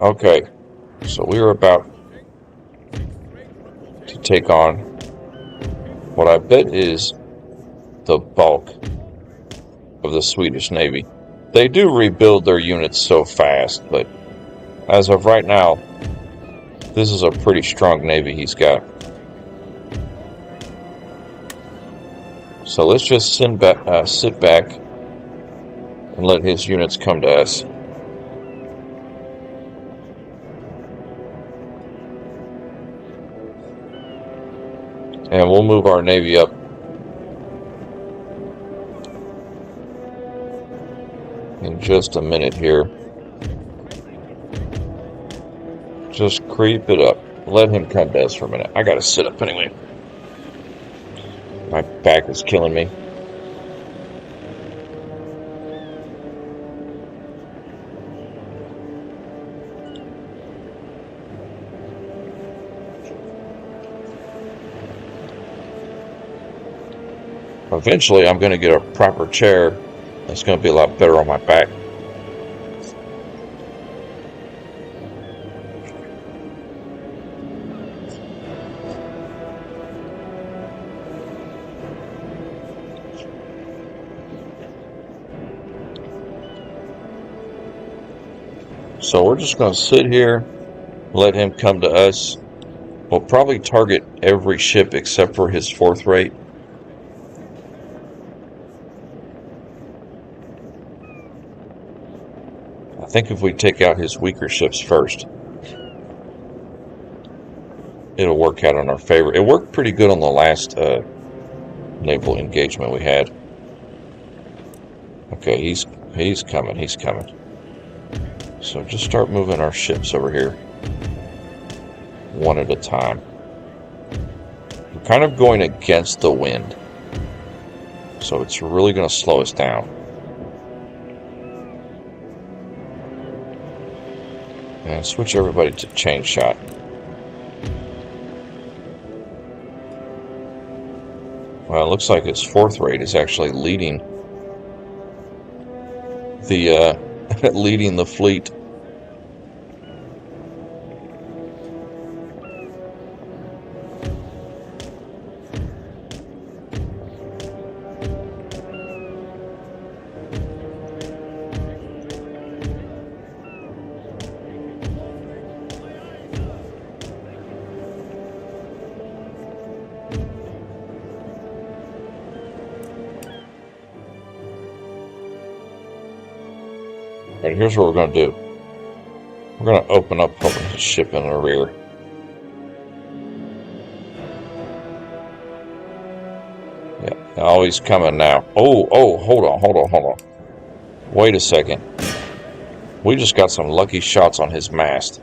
S1: Okay, So we are about to take on what I bet is the bulk of the Swedish Navy. They do rebuild their units so fast, but as of right now, this is a pretty strong Navy he's got. So let's just sit back and let his units come to us. And we'll move our Navy up. In just a minute here. Just creep it up. Let him come to us for a minute. I gotta sit up anyway. My back is killing me. Eventually, I'm going to get a proper chair that's going to be a lot better on my back. So we're just going to sit here, let him come to us. We'll probably target every ship except for his fourth rate. I think if we take out his weaker ships first, it'll work out in our favor. It worked pretty good on the last naval engagement we had. Okay, he's coming. He's coming. So just start moving our ships over here, one at a time. We're kind of going against the wind, so it's really going to slow us down. And switch everybody to chain shot. Well, it looks like his fourth rate is actually leading the leading the fleet. Alright, here's what we're going to do. We're going to open up his ship in the rear. Yeah, oh, he's coming now. Oh, hold on. Wait a second. We just got some lucky shots on his mast.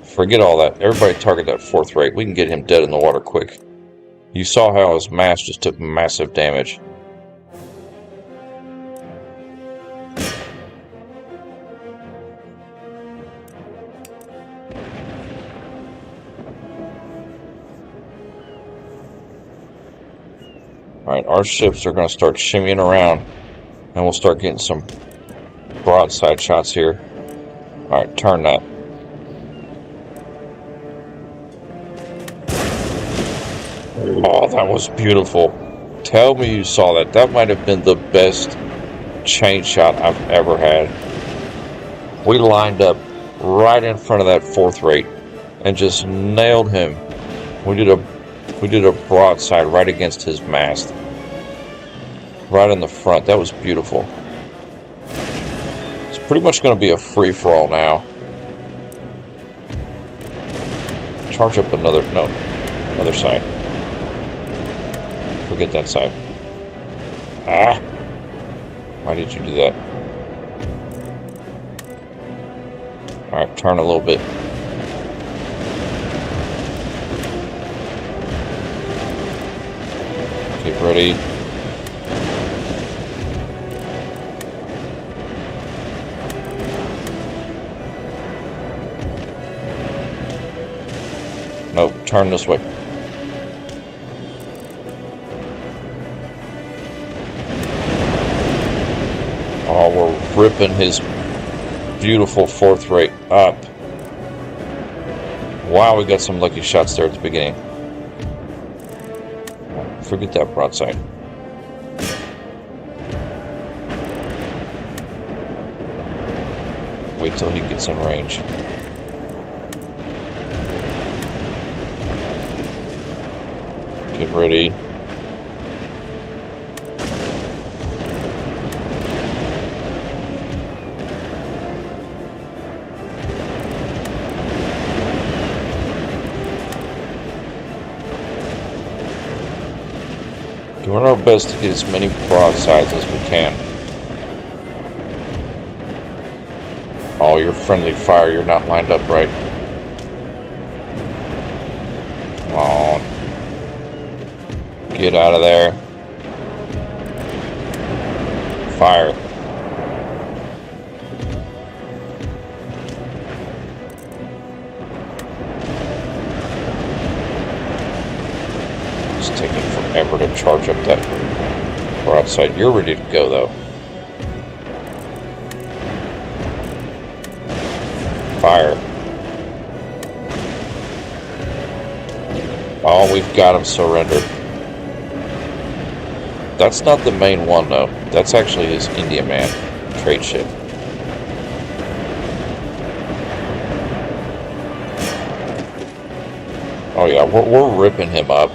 S1: Forget all that. Everybody target that fourth rate. We can get him dead in the water quick. You saw how his mast just took massive damage. Alright, our ships are going to start shimmying around, and we'll start getting some broadside shots here. Alright, turn that. Oh, that was beautiful. Tell me you saw that. That might have been the best chain shot I've ever had. We lined up right in front of that fourth rate and just nailed him. We did a broadside right against his mast. Right in the front. That was beautiful. It's pretty much going to be a free-for-all now. Charge up another side. Forget that side. Ah! Why did you do that? Alright, turn a little bit. Get ready. Nope, turn this way. Oh, we're ripping his beautiful fourth rate up. Wow, we got some lucky shots there at the beginning. Forget that broadside. Wait till he gets in range. Get ready. Doing our best to get as many broadsides as we can. Oh, you're friendly fire. You're not lined up right. Come on. Get out of there. Fire. It's taking forever to charge up that broadside. You're ready to go, though. Fire. Oh, we've got him surrendered. That's not the main one, though. That's actually his Indiaman trade ship. Oh yeah, we're ripping him up.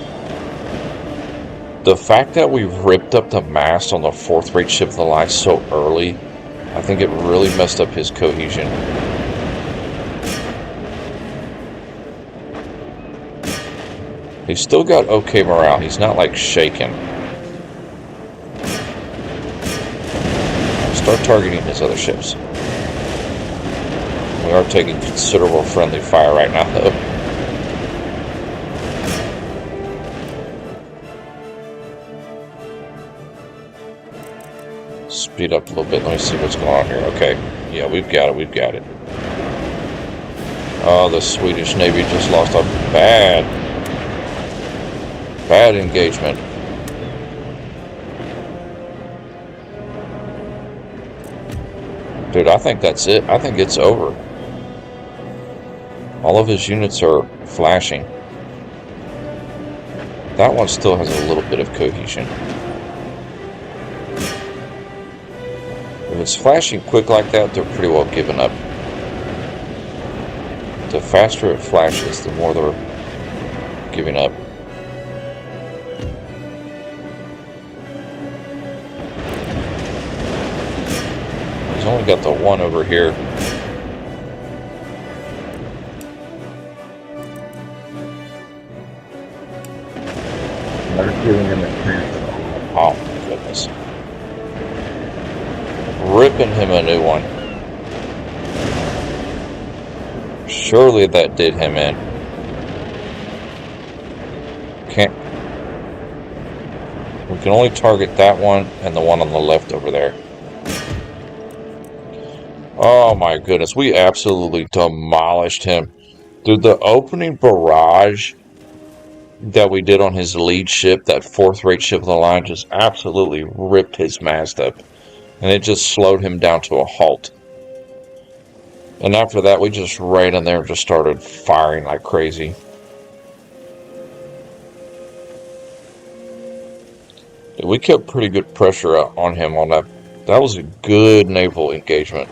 S1: The fact that we ripped up the mast on the 4th rate ship of the line so early, I think it really messed up his cohesion. He's still got okay morale. He's not like shaken. Start targeting his other ships. We are taking considerable friendly fire right now, though. Speed up a little bit. Let me see what's going on here. Okay. Yeah, we've got it. We've got it. Oh, the Swedish Navy just lost a bad engagement. Dude, I think that's it. I think it's over. All of his units are flashing. That one still has a little bit of cohesion. If it's flashing quick like that, they're pretty well given up. The faster it flashes, the more they're giving up. He's only got the one over here.
S3: They're giving him a chance.
S1: Oh my goodness. Ripping him a new one. Surely that did him in. Can't. We can only target that one and the one on the left over there. Oh my goodness, we absolutely demolished him. Dude, the opening barrage that we did on his lead ship, that 4th rate ship of the line, just absolutely ripped his mast up. And it just slowed him down to a halt. And after that, we just ran in there and just started firing like crazy. We kept pretty good pressure on him on that. That was a good naval engagement.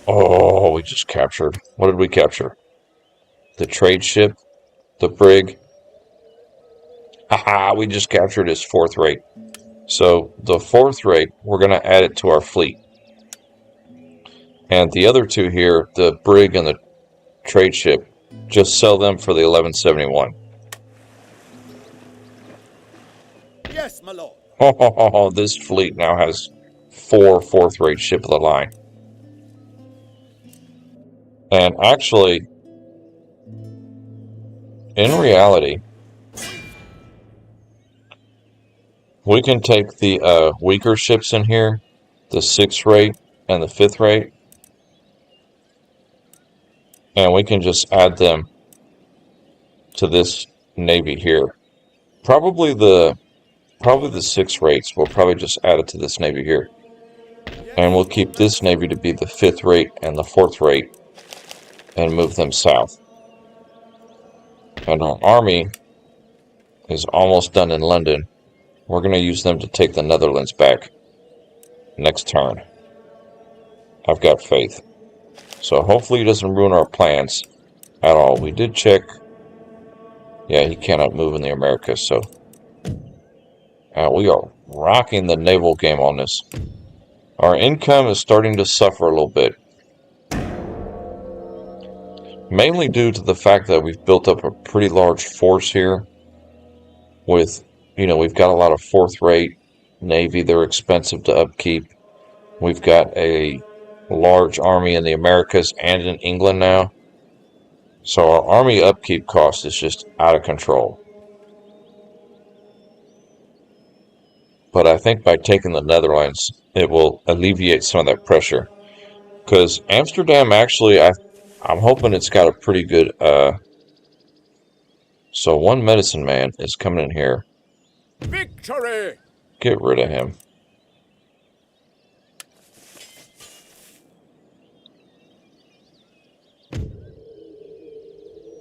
S1: Oh, we just captured. What did we capture? The trade ship? The brig? Haha, we just captured his 4th rate. So, the 4th rate, we're going to add it to our fleet. And the other two here, the brig and the trade ship, just sell them for the 1171.
S2: Yes, my lord.
S1: Oh, this fleet now has 4 4th rate ship of the line. And actually, in reality, we can take the weaker ships in here, the 6th rate and the 5th rate, and we can just add them to this navy here. Probably the 6th rates, we'll probably just add it to this navy here. And we'll keep this navy to be the 5th rate and the 4th rate. and move them south. And our army is almost done in London. We're going to use them to take the Netherlands back next turn. I've got faith. So hopefully he doesn't ruin our plans at all. We did check. Yeah, he cannot move in the Americas, so we are rocking the naval game on this. Our income is starting to suffer a little bit. Mainly due to the fact that we've built up a pretty large force here. With, we've got a lot of fourth-rate Navy. They're expensive to upkeep. We've got a large army in the Americas and in England now. So our army upkeep cost is just out of control. But I think by taking the Netherlands, it will alleviate some of that pressure. Because Amsterdam actually, I'm hoping it's got a pretty good... So one medicine man is coming in here.
S2: Victory!
S1: Get rid of him.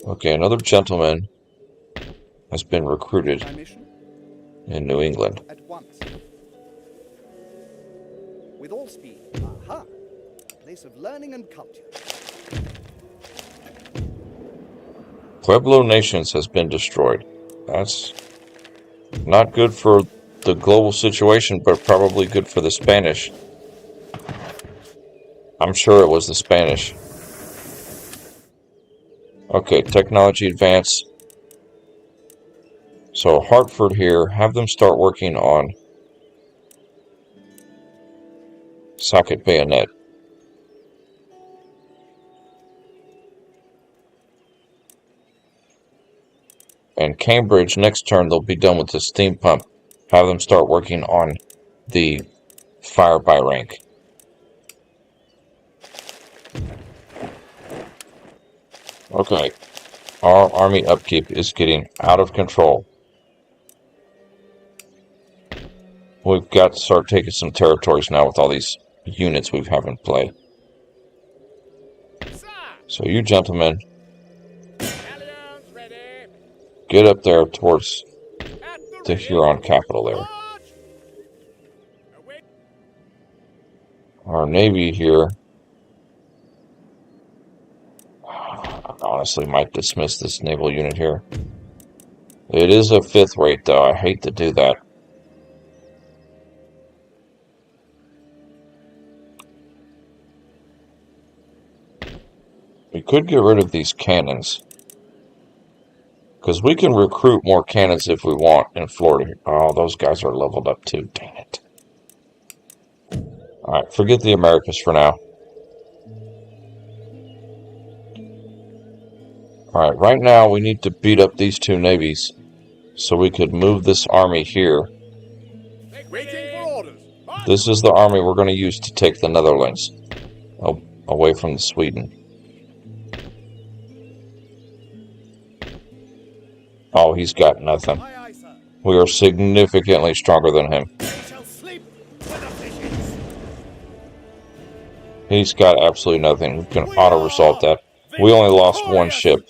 S1: Okay, another gentleman has been recruited in New England.
S4: At once. With all speed. Aha! A place of learning and culture.
S1: Pueblo Nations has been destroyed. That's not good for the global situation, but probably good for the Spanish. I'm sure it was the Spanish. Okay, technology advance. So Hartford here, have them start working on socket bayonet. And Cambridge, next turn, they'll be done with the steam pump. Have them start working on the fire by rank. Okay, our army upkeep is getting out of control. We've got to start taking some territories now with all these units we have in play. So you gentlemen, get up there towards the Huron capital there. Our navy here, I honestly might dismiss this naval unit here. It is a 5th rate though, I hate to do that. We could get rid of these cannons. Because we can recruit more cannons if we want in Florida. Oh, those guys are leveled up too. Dang it. Alright, forget the Americas for now. Alright, right now we need to beat up these two navies. So we could move this army here.
S2: Waiting for orders.
S1: This is the army we're going to use to take the Netherlands. Away from Sweden. Oh, he's got nothing.
S2: Aye, aye, sir.
S1: We are significantly stronger than him.
S2: They shall sleep with the fishes.
S1: He's got absolutely nothing. We can auto-resolve that. We only lost one ship.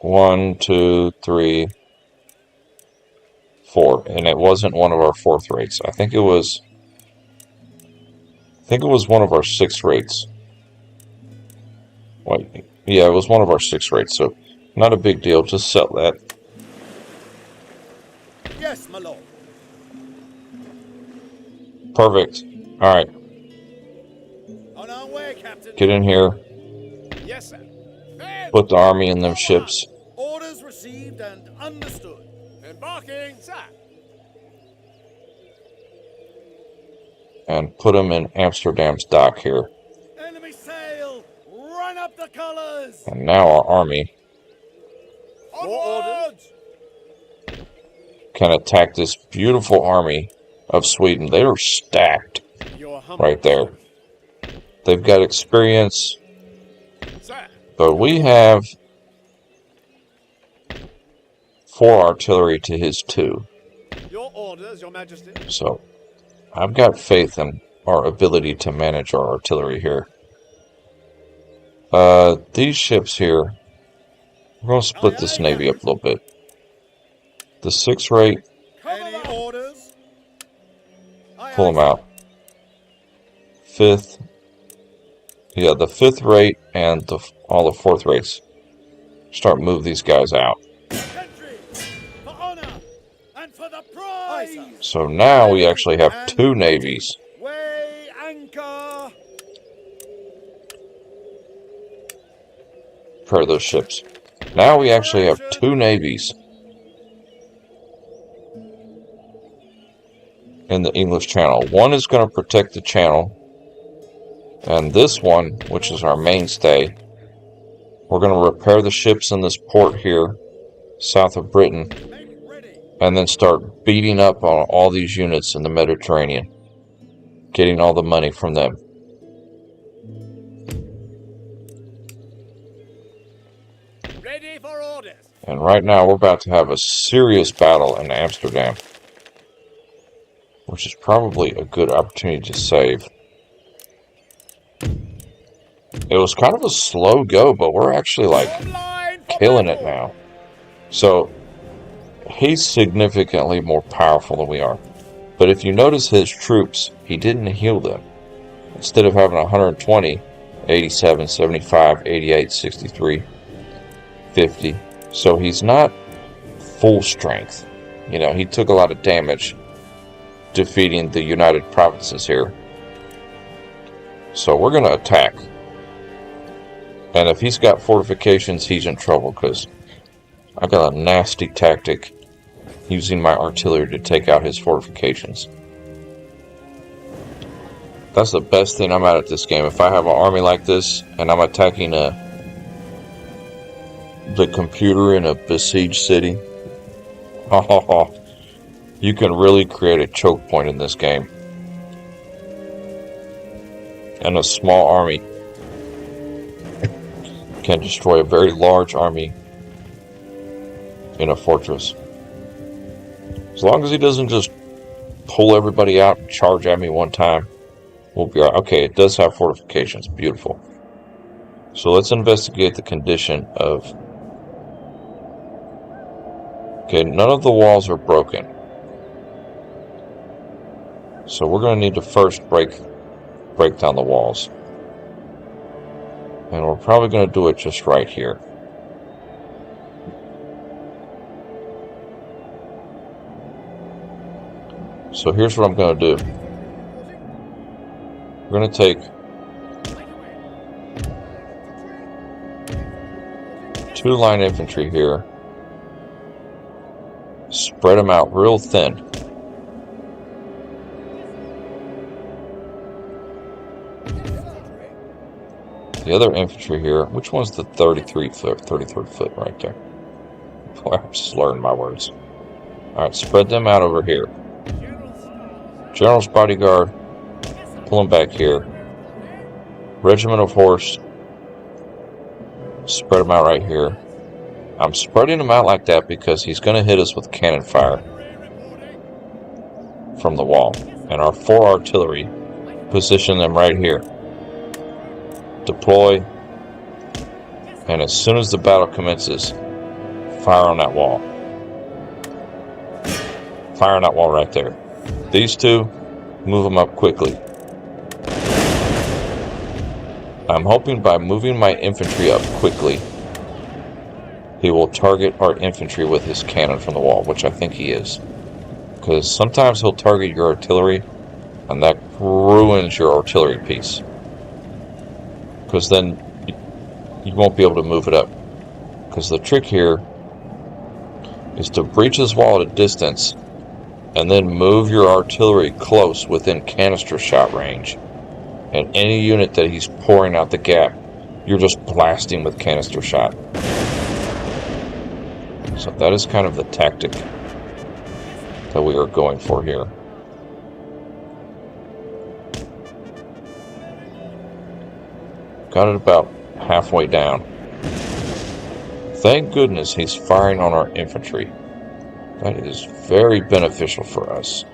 S1: 1, 2, 3, 4. And it wasn't one of our 4th rates. I think it was one of our 6th rates. Wait. Yeah, it was one of our 6 rates, so not a big deal. Just sell that.
S2: Yes, my lord.
S1: Perfect. Alright,
S2: On our way, Captain.
S1: get in here.
S2: Yes, sir. Men,
S1: Put the army in them ships.
S2: orders received and understood. Embarking, sir.
S1: And put them in Amsterdam's dock here.
S2: Enemy sail. Run up the colors.
S1: And now our army
S2: Onwards.
S1: can attack this beautiful army of Sweden. They are stacked
S2: Your humble
S1: right there. They've got experience,
S2: sir.
S1: but we have 4 artillery to his 2.
S2: Your orders, your majesty.
S1: So I've got faith in our ability to manage our artillery here. These ships here, we're going to split this navy up a little bit. The 6th rate,
S2: Any orders?
S1: pull them out. 5th, yeah, the 5th rate and all the 4th rates. Start move these guys out.
S2: Country, for honor and for the prize.
S1: So now we actually have 2 navies.
S2: Weigh anchor.
S1: Per those ships. Now we actually have 2 navies in the English Channel. One is going to protect the channel, and this one, which is our mainstay, we're going to repair the ships in this port here, south of Britain, and then start beating up on all these units in the Mediterranean, getting all the money from them.
S2: Ready for orders.
S1: And right now we're about to have a serious battle in Amsterdam, which is probably a good opportunity to save. It was kind of a slow go, but we're actually like killing it now. So he's significantly more powerful than we are. But if you notice his troops, he didn't heal them. Instead of having 120, 87, 75, 88, 63, 50. So he's not full strength. You know, he took a lot of damage defeating the United Provinces here. So we're going to attack. And if he's got fortifications, he's in trouble, because I got a nasty tactic using my artillery to take out his fortifications. That's the best thing I'm at this game. If I have an army like this and I'm attacking the computer in a besieged city, you can really create a choke point in this game. And a small army can destroy a very large army in a fortress. As long as he doesn't just pull everybody out and charge at me one time, we'll be alright. Okay, it does have fortifications. Beautiful. So let's investigate the condition of... Okay, none of the walls are broken. So we're going to need to first break down the walls. And we're probably going to do it just right here. So here's what I'm going to do. We're going to take 2 line infantry here, spread them out real thin. The other infantry here, which one's the 33rd foot right there? Boy, I'm slurring my words. Alright, spread them out over here. General's bodyguard, pull them back here. Regiment of horse, spread them out right here. I'm spreading them out like that because he's going to hit us with cannon fire from the wall. And our 4 artillery, position them right here. Deploy, and as soon as the battle commences, fire on that wall. Fire on that wall right there. These 2, move them up quickly. I'm hoping by moving my infantry up quickly, he will target our infantry with his cannon from the wall, which I think he is. Because sometimes he'll target your artillery, and that ruins your artillery piece. Because then you won't be able to move it up. Because the trick here is to breach this wall at a distance and then move your artillery close within canister shot range. And any unit that he's pouring out the gap, you're just blasting with canister shot. So that is kind of the tactic that we are going for here. Got it about halfway down. Thank goodness he's firing on our infantry. That is very beneficial for us.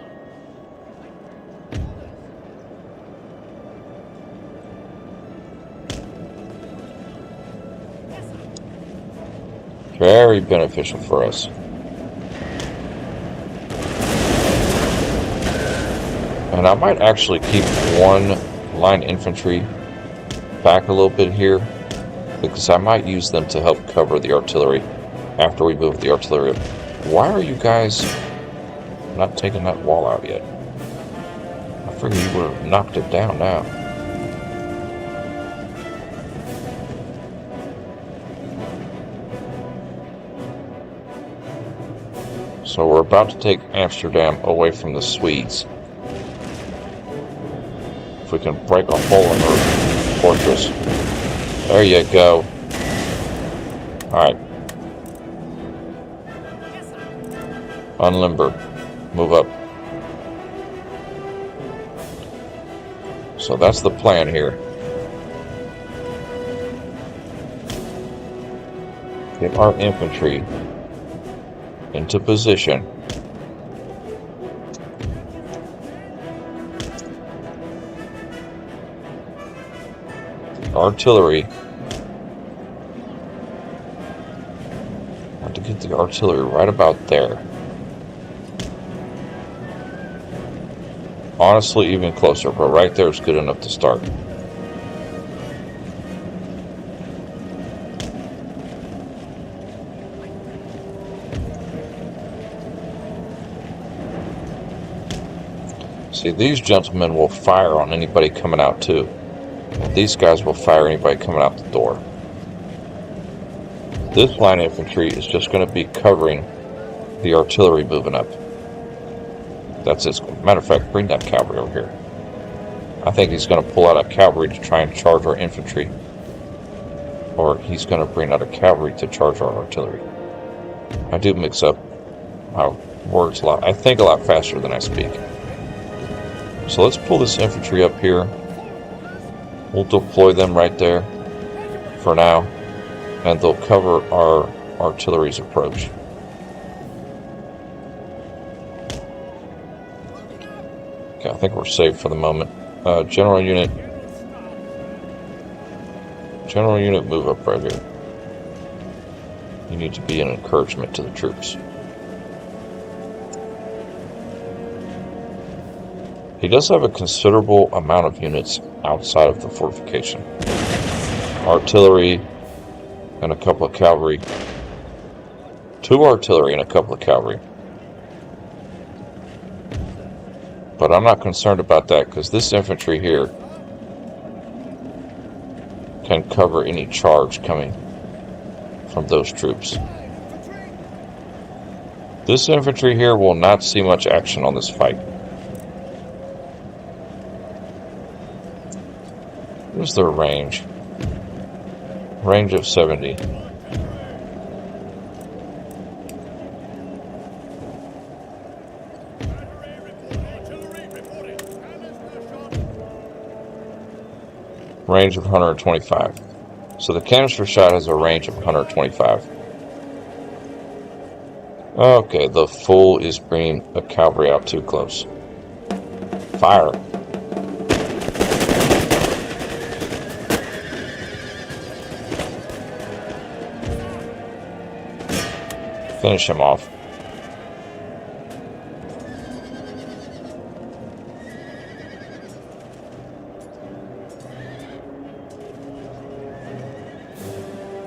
S1: Very beneficial for us. And I might actually keep one line infantry back a little bit here, because I might use them to help cover the artillery after we move the artillery up. Why are you guys not taking that wall out yet? I figured you would have knocked it down now. So we're about to take Amsterdam away from the Swedes. If we can break a hole in their fortress. There you go. Alright. Unlimber. Move up. So that's the plan here. Get our infantry into position. Artillery. Want to get the artillery right about there. Honestly, even closer, but right there is good enough to start. See, these gentlemen will fire on anybody coming out too. And these guys will fire anybody coming out the door. This line infantry is just going to be covering the artillery moving up. That's it. Matter of fact, bring that cavalry over here. I think he's going to pull out a cavalry to try and charge our infantry. Or he's going to bring out a cavalry to charge our artillery. I do mix up my words a lot. I think a lot faster than I speak. So let's pull this infantry up here. We'll deploy them right there for now. And they'll cover our artillery's approach. Okay, I think we're safe for the moment. General unit, move up right here. You need to be an encouragement to the troops. He does have a considerable amount of units outside of the fortification. Artillery and a couple of cavalry. 2 artillery and a couple of cavalry. But I'm not concerned about that because this infantry here can cover any charge coming from those troops. This infantry here will not see much action on this fight. What's their range? Range of 70. Range of 125. So the canister shot has a range of 125. Okay, the fool is bringing a cavalry out too close. Fire. Finish him off.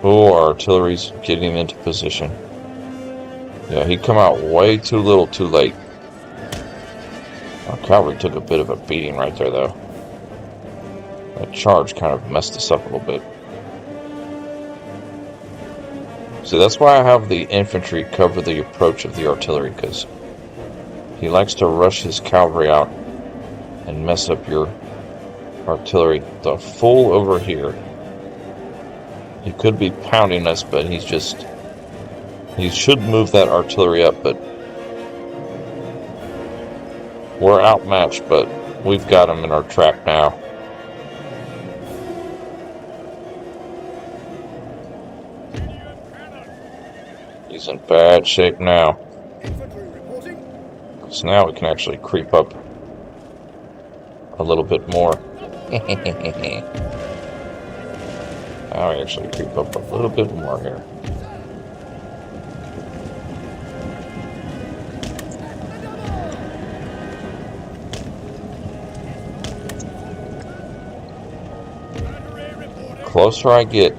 S1: Oh, our artillery's getting into position. Yeah, he come out way too little too late. Our cavalry took a bit of a beating right there, though. That charge kind of messed us up a little bit. So that's why I have the infantry cover the approach of the artillery, because he likes to rush his cavalry out and mess up your artillery. The fool over here, he could be pounding us, but he should move that artillery up, but we're outmatched, but we've got him in our trap now. He's in bad shape now. So now we can actually creep up a little bit more. Now we actually creep up a little bit more here. closer I get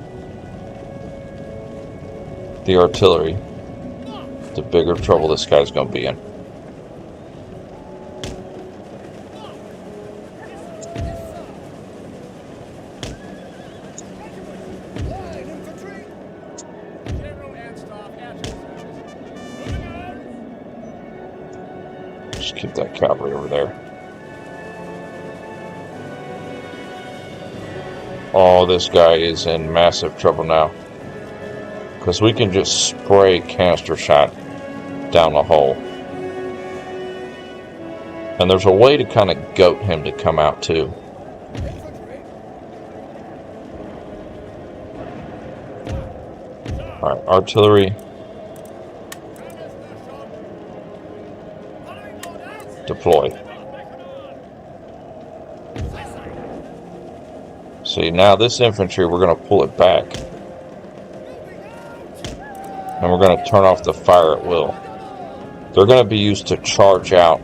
S1: the artillery, the bigger trouble this guy's going to be in.
S2: Line infantry. General and staff at your service.
S1: Just keep that cavalry over there. Oh, this guy is in massive trouble now. Because we can just spray canister shot down the hole. And there's a way to kind of goat him to come out too. Alright, artillery. Deploy. See, now this infantry, we're going to pull it back. And we're going to turn off the fire at will. They're going to be used to charge out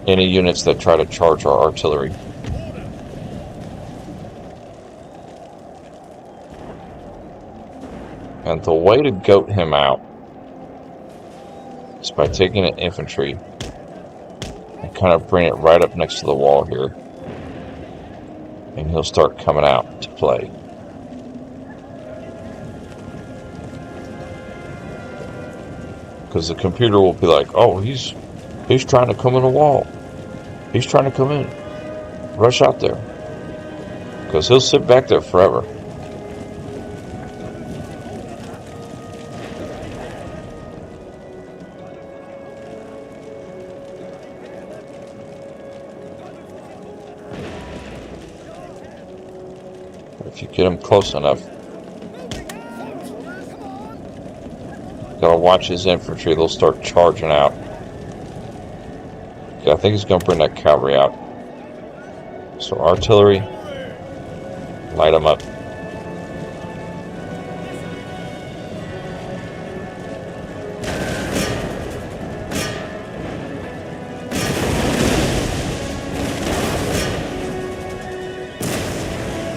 S1: any units that try to charge our artillery. And the way to goat him out is by taking an infantry and kind of bring it right up next to the wall here. And he'll start coming out to play. Because the computer will be like, oh, he's trying to come in the wall. He's trying to come in. Rush out there. Because he'll sit back there forever. If you get him close enough. Gotta watch his infantry, they'll start charging out. Yeah, I think he's gonna bring that cavalry out. So artillery, light them up.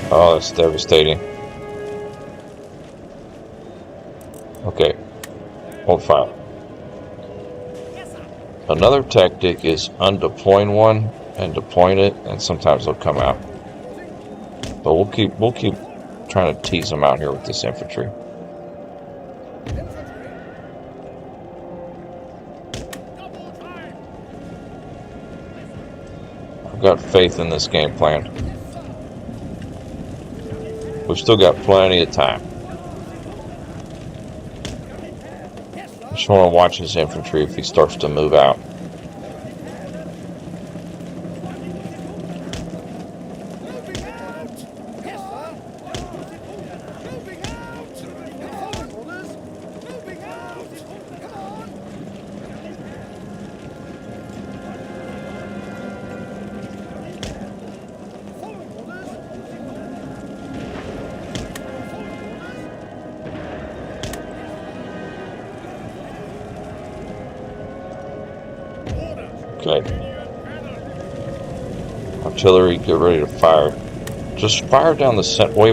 S1: Oh, that's devastating. Okay, hold fire. Another tactic is undeploying one and deploying it, and sometimes they'll come out. But we'll keep trying to tease them out here with this infantry. I've got faith in this game plan. We've still got plenty of time. Just want to watch his infantry if he starts to move out. Okay. Artillery, get ready to fire. Just fire down the center. Wait.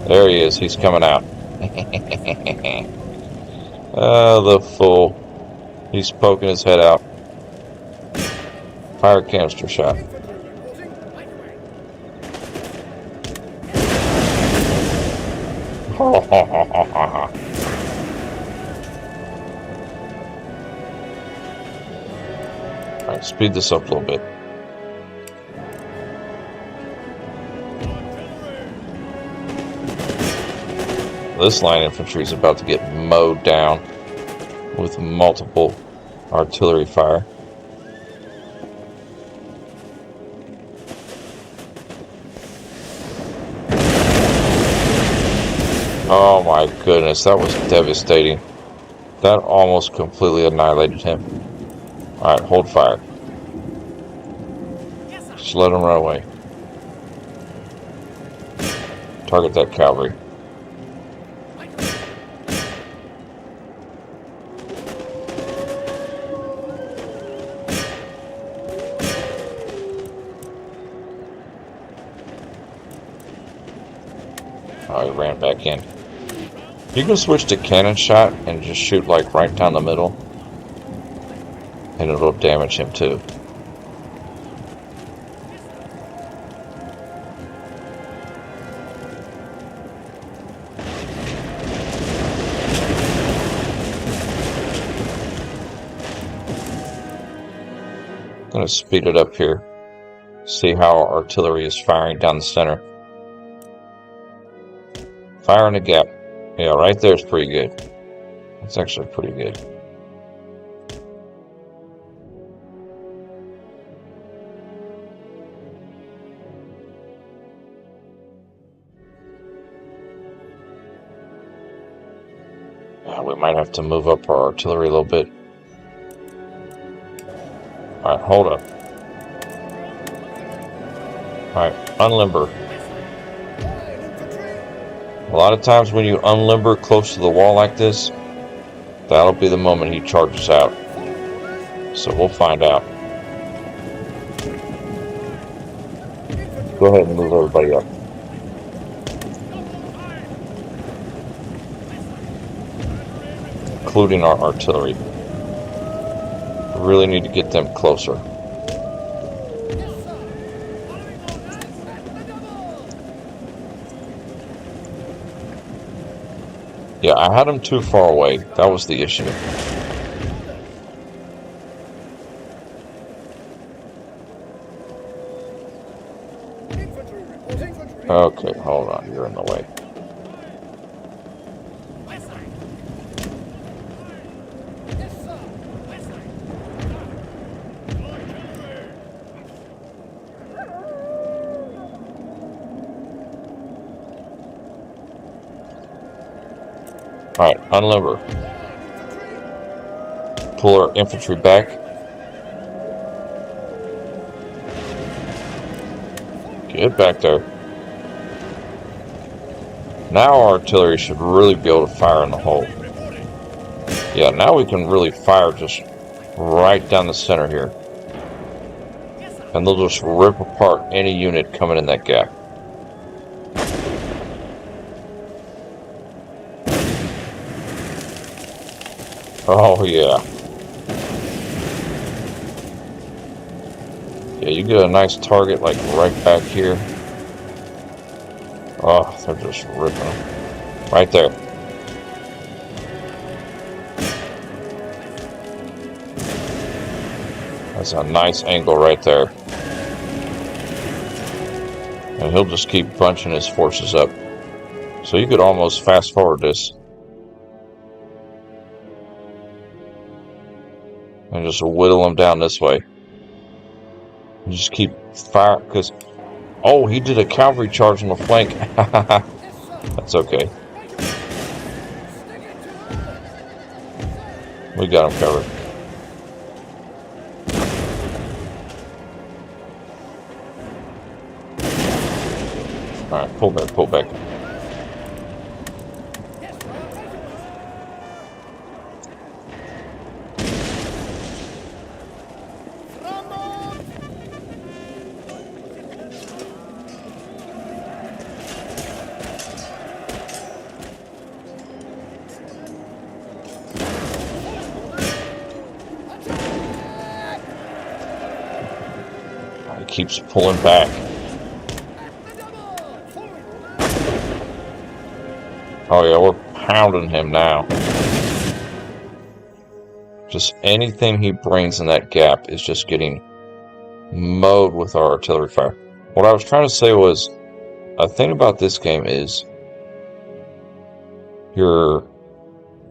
S1: There he is. He's coming out. Oh, the fool. He's poking his head out. Fire canister shot. Alright, speed this up a little bit. This line infantry is about to get mowed down with multiple artillery fire. Oh my goodness, that was devastating. That almost completely annihilated him. Alright, hold fire. Just let him run away. Target that cavalry. Oh, he ran back in. You can switch to cannon shot and just shoot like right down the middle. And it'll damage him too. I'm going to speed it up here. See how our artillery is firing down the center. Fire in the gap. Yeah, right there is pretty good. That's actually pretty good. We might have to move up our artillery a little bit. Alright, hold up. Alright, unlimber. A lot of times when you unlimber close to the wall like this, that'll be the moment he charges out. So we'll find out. Go ahead and move everybody up. Including our artillery. We really need to get them closer. Yeah, I had them too far away. That was the issue. Okay, hold on. You're in the way. Alright, unlimber. Pull our infantry back. Get back there. Now our artillery should really be able to fire in the hole. Yeah, now we can really fire just right down the center here. And they'll just rip apart any unit coming in that gap. Oh, yeah. Yeah, you get a nice target, like, right back here. Oh, they're just ripping them. Right there. That's a nice angle right there. And he'll just keep bunching his forces up. So you could almost fast forward this. And just whittle them down this way. And just keep fire, because... Oh, he did a cavalry charge on the flank. That's okay. We got him covered. Alright, pull back, pull back. Keeps pulling back. Oh yeah, we're pounding him now. Just anything he brings in that gap is just getting mowed with our artillery fire. What I was trying to say was, a thing about this game is your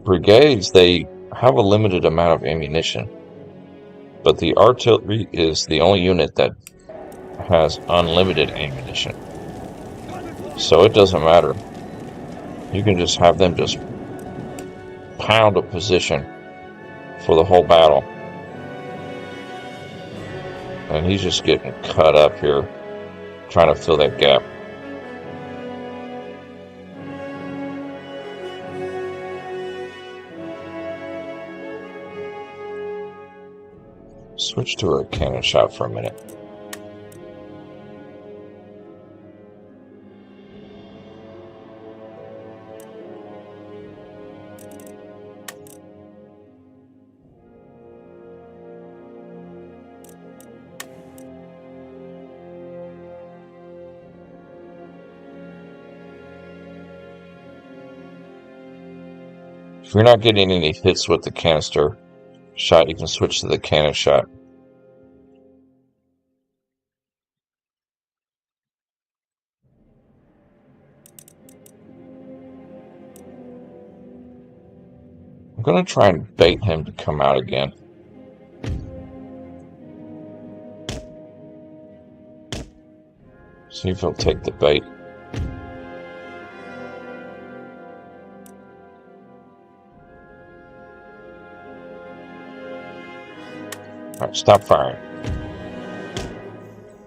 S1: brigades, they have a limited amount of ammunition, but the artillery is the only unit that has unlimited ammunition. So it doesn't matter. You can just have them just pound a position for the whole battle. And he's just getting cut up here, trying to fill that gap. Switch to a cannon shot for a minute. If you're not getting any hits with the canister shot, you can switch to the cannon shot. I'm going to try and bait him to come out again. See if he'll take the bait. Alright, stop firing.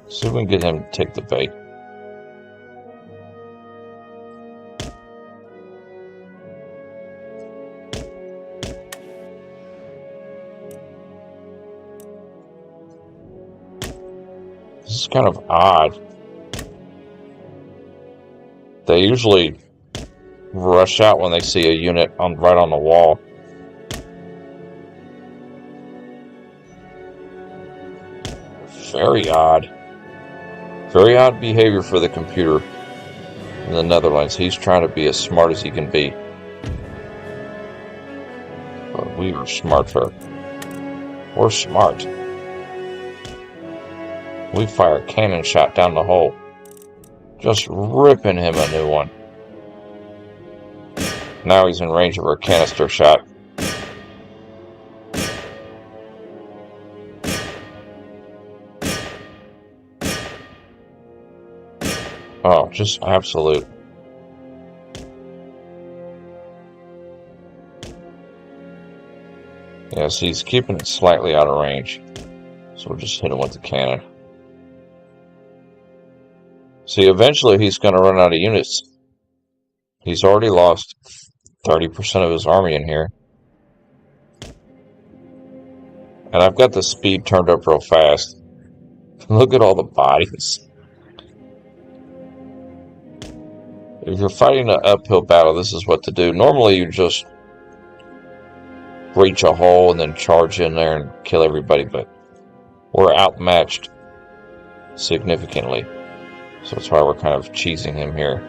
S1: See if we can get him to take the bait. This is kind of odd. They usually rush out when they see a unit right on the wall. Very odd. Very odd behavior for the computer in the Netherlands. He's trying to be as smart as he can be. But we are smarter. We're smart. We fire a cannon shot down the hole. Just ripping him a new one. Now he's in range of our canister shot. Oh, just absolute. Yes, he's keeping it slightly out of range. So we'll just hit him with the cannon. See, eventually he's going to run out of units. He's already lost 30% of his army in here. And I've got the speed turned up real fast. Look at all the bodies. If you're fighting an uphill battle, this is what to do. Normally you just breach a hole and then charge in there and kill everybody, but we're outmatched significantly. So that's why we're kind of cheesing him here.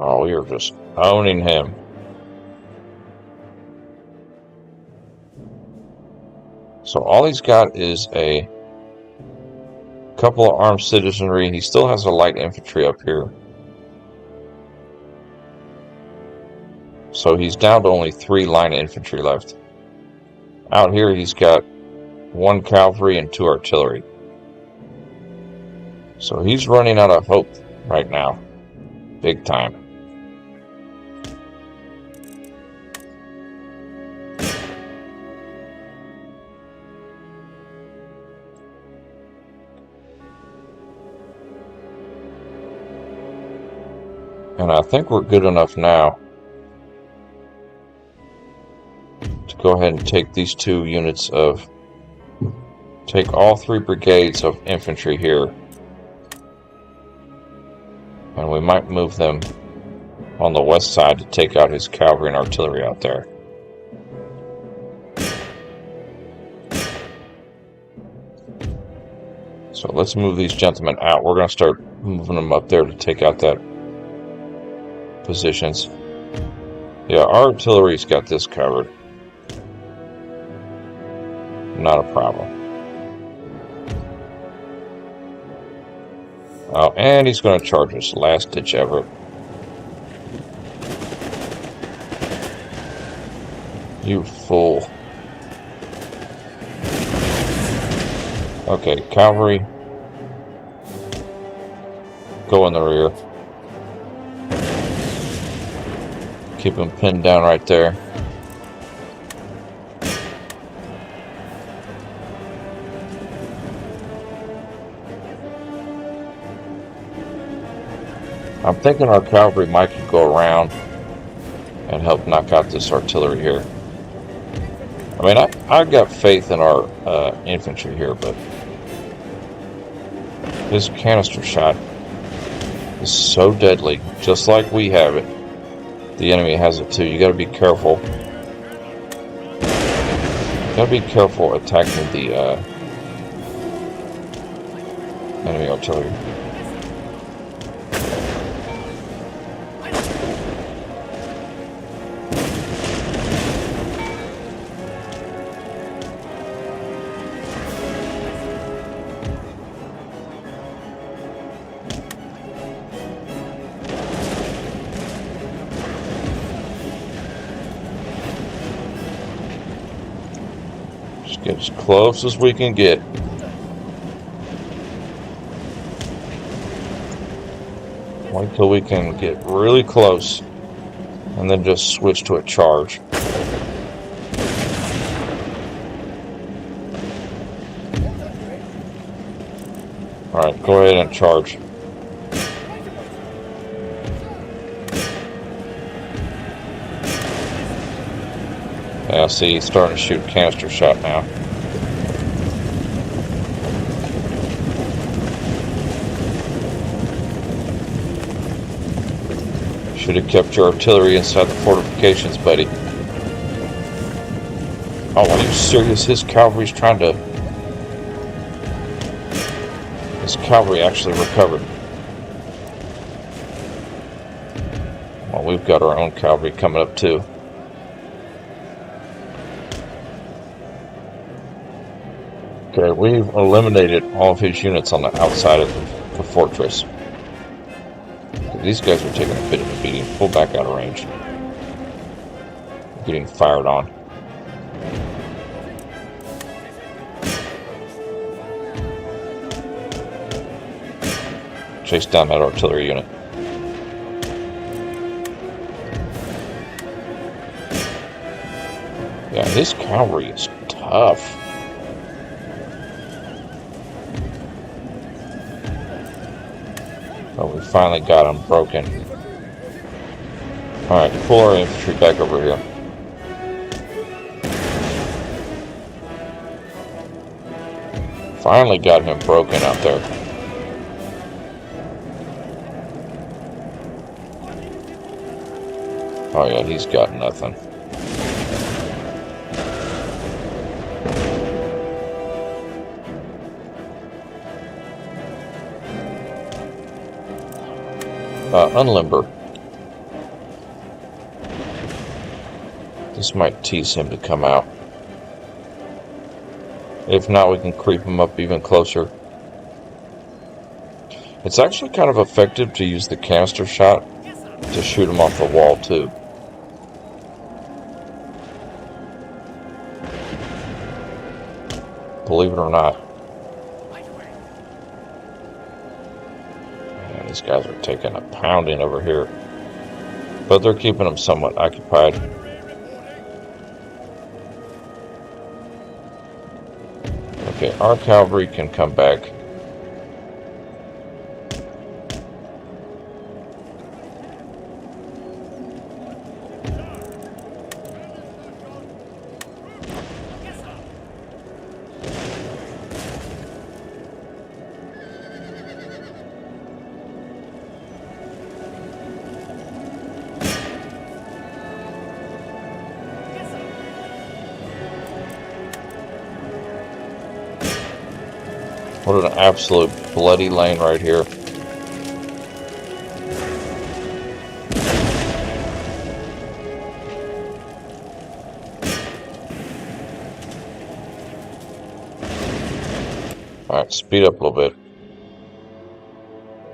S1: Oh, you're just owning him. So all he's got is a couple of armed citizenry. He still has a light infantry up here. So he's down to only 3 line infantry left. Out here he's got 1 cavalry and 2 artillery. So he's running out of hope right now. Big time. And I think we're good enough now to go ahead and take these 2 units of... Take all 3 brigades of infantry here. And we might move them on the west side to take out his cavalry and artillery out there. So let's move these gentlemen out. We're going to start moving them up there to take out that positions. Yeah, our artillery's got this covered. Not a problem. Oh, and he's going to charge us. Last ditch effort. You fool. Okay, cavalry. Go in the rear. Keep him pinned down right there. I'm thinking our cavalry might could go around and help knock out this artillery here. I mean, I've got faith in our infantry here, but this canister shot is so deadly, just like we have it. The enemy has it too. You got to be careful. Gotta be careful attacking the enemy artillery. Just get as close as we can get. Wait till we can get really close and then just switch to a charge. Alright, go ahead and charge. Yeah, see, he's starting to shoot canister shot now. Should have kept your artillery inside the fortifications, buddy. Oh, are you serious? His cavalry's trying to... His cavalry actually recovered. Well, we've got our own cavalry coming up too. Okay, we've eliminated all of his units on the outside of the fortress. These guys are taking a bit of a beating. Pull back out of range. Getting fired on. Chase down that artillery unit. Yeah, his cavalry is tough. Oh, we finally got him broken. Alright, pull our infantry back over here. Finally got him broken out there. Oh yeah, he's got nothing. Unlimber. This might tease him to come out. If not, we can creep him up even closer. It's actually kind of effective to use the canister shot to shoot him off the wall too. Believe it or not. These guys are taking a pounding over here, but they're keeping them somewhat occupied. Okay, our cavalry can come back. What an absolute bloody lane right here. Alright, speed up a little bit.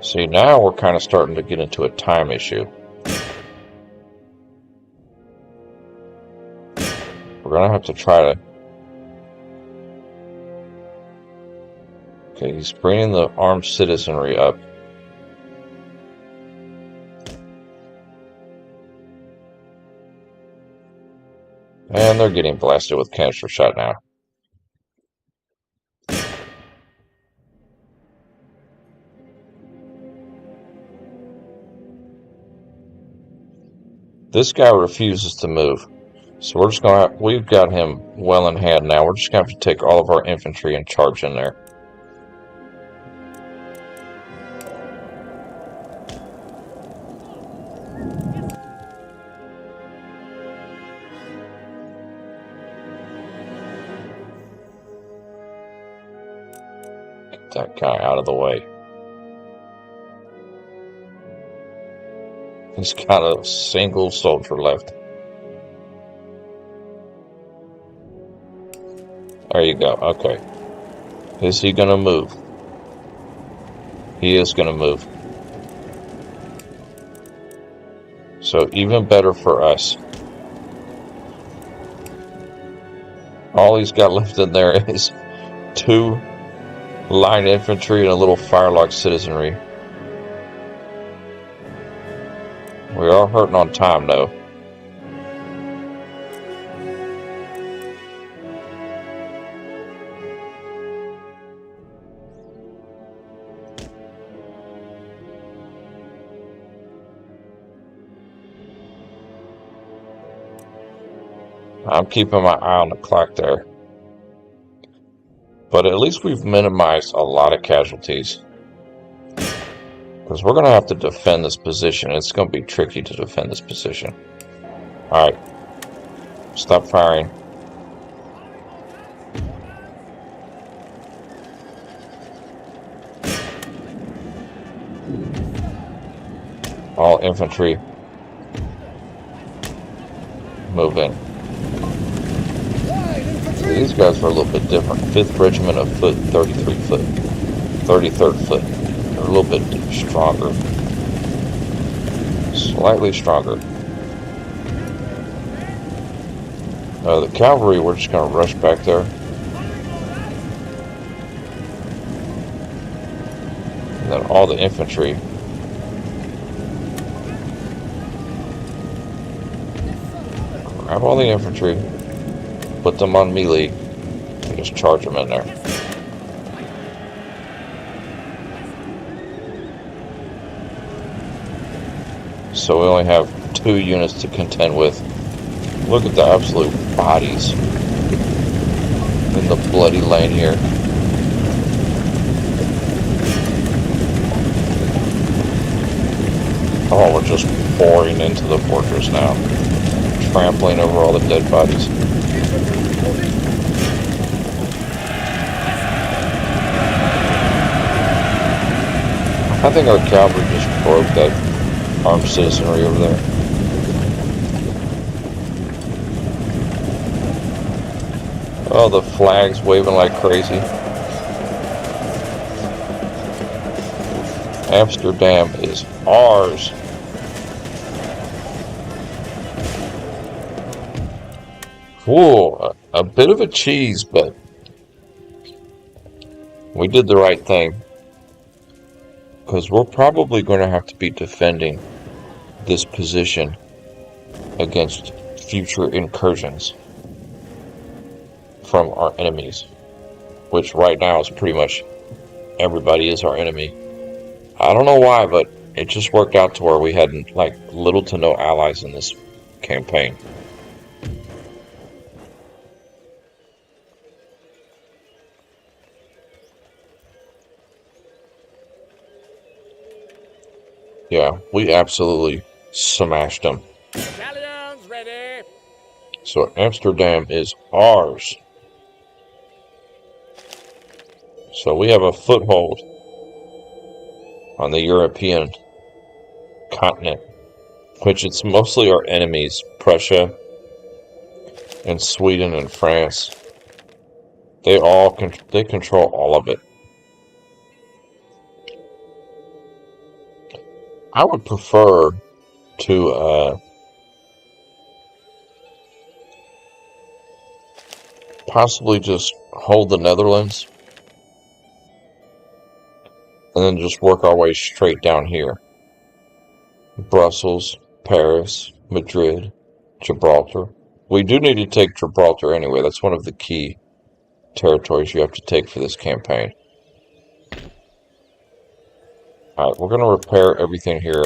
S1: See, now we're kind of starting to get into a time issue. We're going to have to try to... Okay, he's bringing the armed citizenry up. And they're getting blasted with canister shot now. This guy refuses to move. So we're just going to... We've got him well in hand now. We're just going to have to take all of our infantry and charge in there. that guy out of the way. He's got a single soldier left. There you go. Okay. Is he gonna move? He is gonna move. So even better for us. All he's got left in there is 2 line infantry and a little firelock citizenry. We are hurting on time, though. I'm keeping my eye on the clock there. But at least we've minimized a lot of casualties. Because we're going to have to defend this position. It's going to be tricky to defend this position. Alright. Stop firing. All infantry. Move in. These guys are a little bit different. 5th Regiment of Foot, 33 Foot, 33rd Foot. They're a little bit stronger. Slightly stronger. The cavalry, we're just going to rush back there. And then all the infantry. Grab all the infantry. Put them on melee and just charge them in there. So we only have 2 units to contend with. Look at the absolute bodies in the bloody lane here. Oh, we're just pouring into the fortress now. Trampling over all the dead bodies. I think our cavalry just broke that armed citizenry over there. Oh, the flag's waving like crazy. Amsterdam is ours. Whoa, a bit of a cheese, but we did the right thing. Because we're probably going to have to be defending this position against future incursions from our enemies. Which right now is pretty much everybody is our enemy. I don't know why, but it just worked out to where we had like little to no allies in this campaign. Yeah, we absolutely smashed them.
S2: Galleons ready.
S1: So Amsterdam is ours. So we have a foothold on the European continent, which it's mostly our enemies, Prussia and Sweden and France. They control all of it. I would prefer to possibly just hold the Netherlands and then just work our way straight down here. Brussels, Paris, Madrid, Gibraltar. We do need to take Gibraltar anyway. That's one of the key territories you have to take for this campaign. Alright, we're going to repair everything here.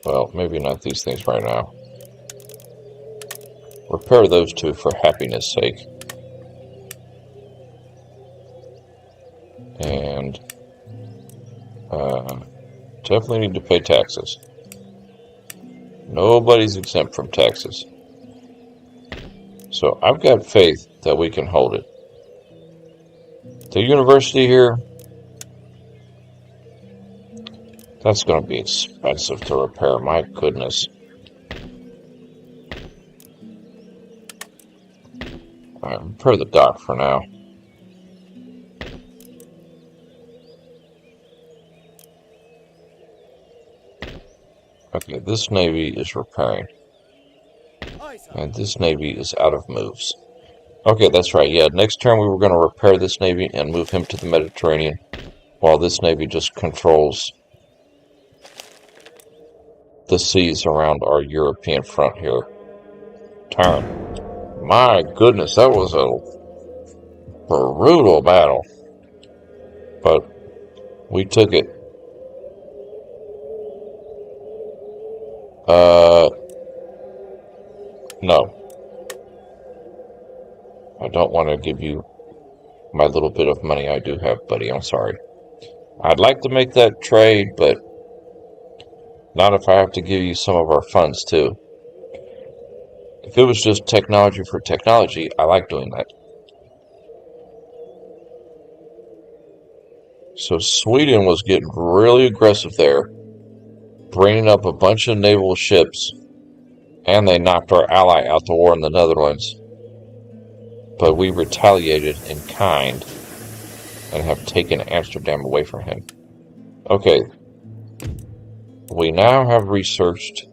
S1: Well, maybe not these things right now. Repair those 2 for happiness' sake. And definitely need to pay taxes. Nobody's exempt from taxes. So I've got faith that we can hold it. The university here, that's going to be expensive to repair. My goodness. Alright, repair the dock for now. Okay, this navy is repairing. And this navy is out of moves. Okay, that's right. Yeah, next turn we were going to repair this navy and move him to the Mediterranean, while this navy just controls the seas around our European front here. Turn. My goodness, that was a brutal battle. But we took it. No. I don't want to give you my little bit of money I do have, buddy. I'm sorry. I'd like to make that trade, but not if I have to give you some of our funds, too. If it was just technology for technology, I like doing that. So Sweden was getting really aggressive there, bringing up a bunch of naval ships, and they knocked our ally out the war in the Netherlands. But we retaliated in kind and have taken Amsterdam away from him. Okay. We now have researched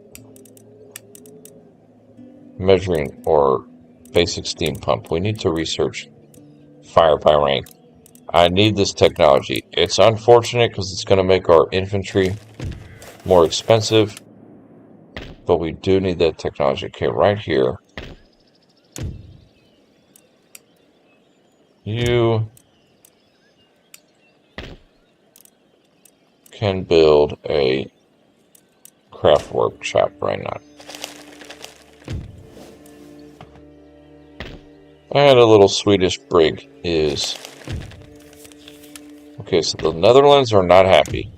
S1: measuring or basic steam pump. We need to research fire by rank. I need this technology. It's unfortunate because it's going to make our infantry more expensive, but we do need that technology. Okay, right here. You can build a craft workshop right now. And a little Swedish brig is... Okay, so the Netherlands are not happy.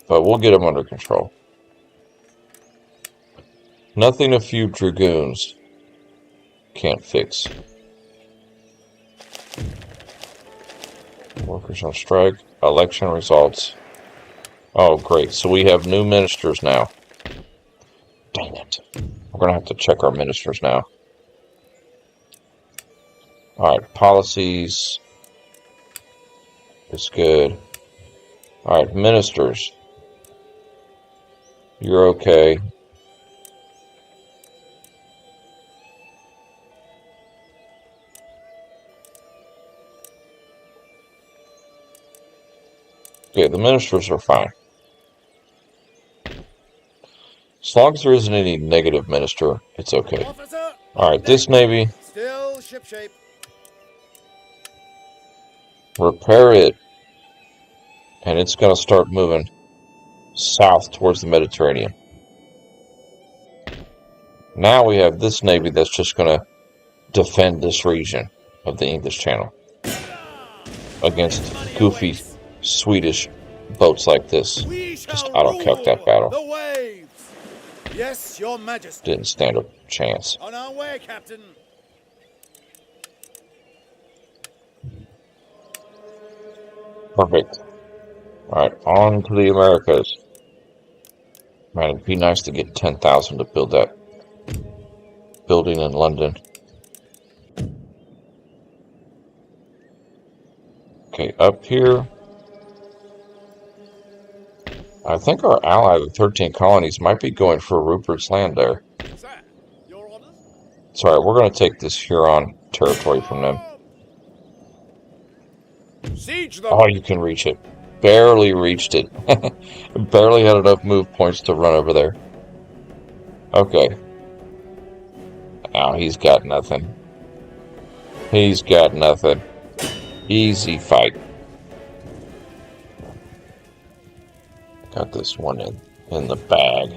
S1: But we'll get them under control. Nothing a few dragoons can't fix. Workers on strike. Election results. Oh, great. So we have new ministers now. Dang it. We're going to have to check our ministers now. Alright, policies. It's good. Alright, ministers. You're okay. Okay, the ministers are fine. As long as there isn't any negative minister, it's okay. Alright, this navy.
S2: Still shipshape.
S1: Repair it. And it's going to start moving south towards the Mediterranean. Now we have this navy that's just going to defend this region of the English Channel against goofy Swedish boats like this. Just auto-calc that battle.
S2: The waves. Yes, Your Majesty.
S1: Didn't stand a chance.
S2: On our way, Captain.
S1: Perfect. Alright, on to the Americas. Man, it'd be nice to get 10,000 to build that building in London. Okay, up here. I think our ally, the 13 colonies, might be going for Rupert's Land there.
S2: Sir, your orders?
S1: Sorry, we're going to take this Huron territory from them.
S2: Siege them.
S1: Oh, you can reach it. Barely reached it. Barely had enough move points to run over there. Okay. Now he's got nothing. He's got nothing. Easy fight. Got this one in the bag.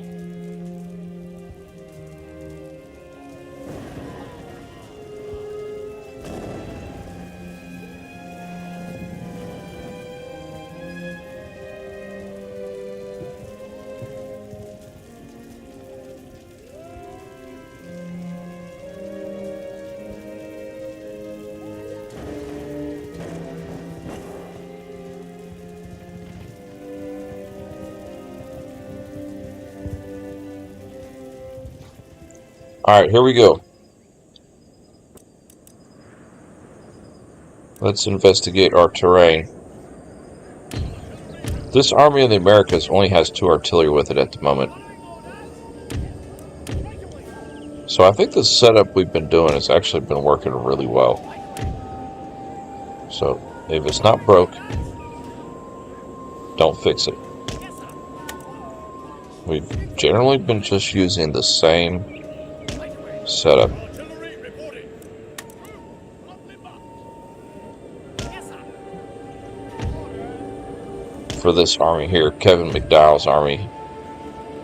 S1: Alright, here we go. Let's investigate our terrain. This Army of the Americas only has 2 artillery with it at the moment. So I think the setup we've been doing has actually been working really well. So if it's not broke, don't fix it. We've generally been just using the same setup. For this army here, Kevin McDowell's army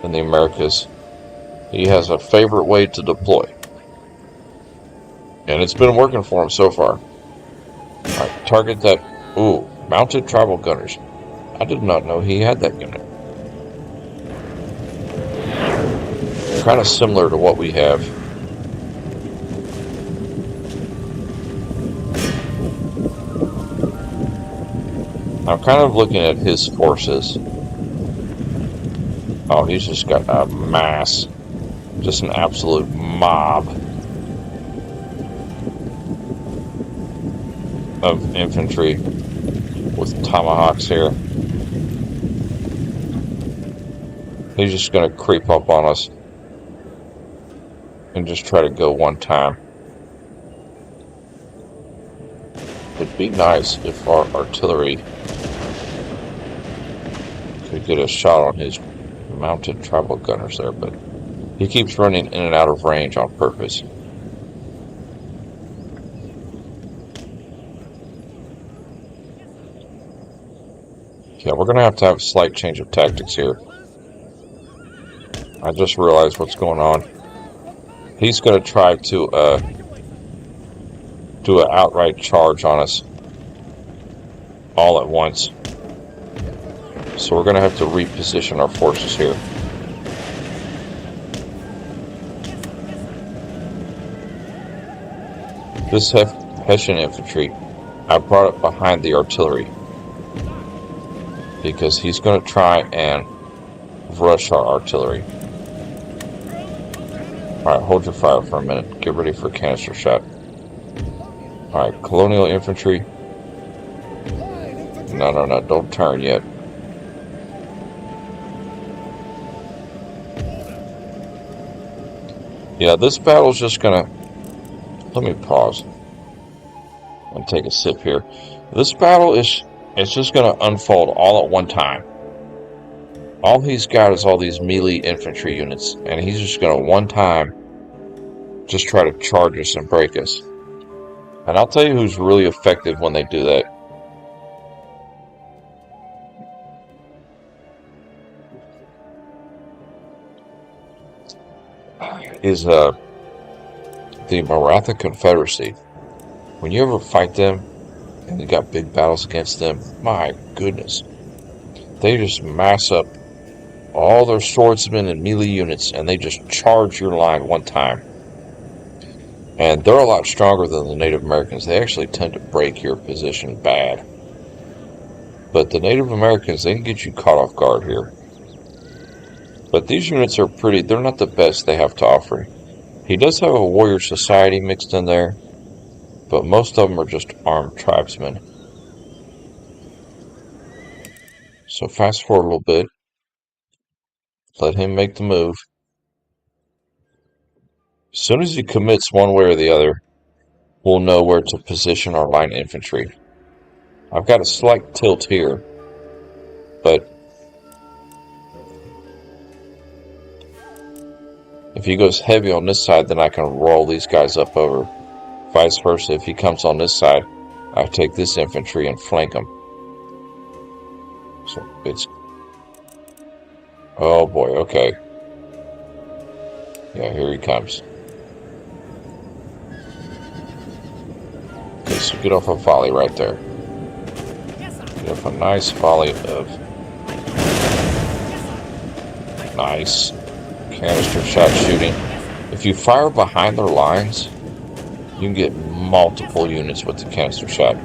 S1: in the Americas, he has a favorite way to deploy. And it's been working for him so far. Alright, target that. Ooh, mounted tribal gunners. I did not know he had that unit. Kind of similar to what we have. I'm kind of looking at his forces. Oh, he's just got a mass. Just an absolute mob of infantry with tomahawks here. He's just going to creep up on us and just try to go one time. It'd be nice if our artillery could get a shot on his mounted tribal gunners there, but he keeps running in and out of range on purpose. Yeah, we're going to have a slight change of tactics here. I just realized what's going on. He's going to try to do an outright charge on us all at once. So we're going to have to reposition our forces here. This Hessian infantry, I brought it behind the artillery because he's going to try and rush our artillery. Alright, hold your fire for a minute. Get ready for canister shot. Alright, colonial infantry. No, don't turn yet. Yeah, this battle's just gonna... Let me pause and take a sip here. This battle it's just gonna unfold all at one time. All he's got is all these melee infantry units, and he's just gonna one time just try to charge us and break us. And I'll tell you who's really effective when they do that. Is the Maratha Confederacy. When you ever fight them and you got big battles against them, my goodness, they just mass up all their swordsmen and melee units and they just charge your line one time. And they're a lot stronger than the Native Americans. They actually tend to break your position bad. But the Native Americans, they can get you caught off guard here. But these units are pretty, they're not the best they have to offer. He does have a warrior society mixed in there, but most of them are just armed tribesmen. So fast forward a little bit. Let him make the move. As soon as he commits one way or the other, we'll know where to position our line infantry. I've got a slight tilt here, but if he goes heavy on this side, then I can roll these guys up over. Vice versa, if he comes on this side, I take this infantry and flank him. So it's... Oh boy, okay. Yeah, here he comes. Okay, so get off a volley right there. Get off a nice volley of... Nice canister shot shooting. If you fire behind their lines, you can get multiple units with the canister shot.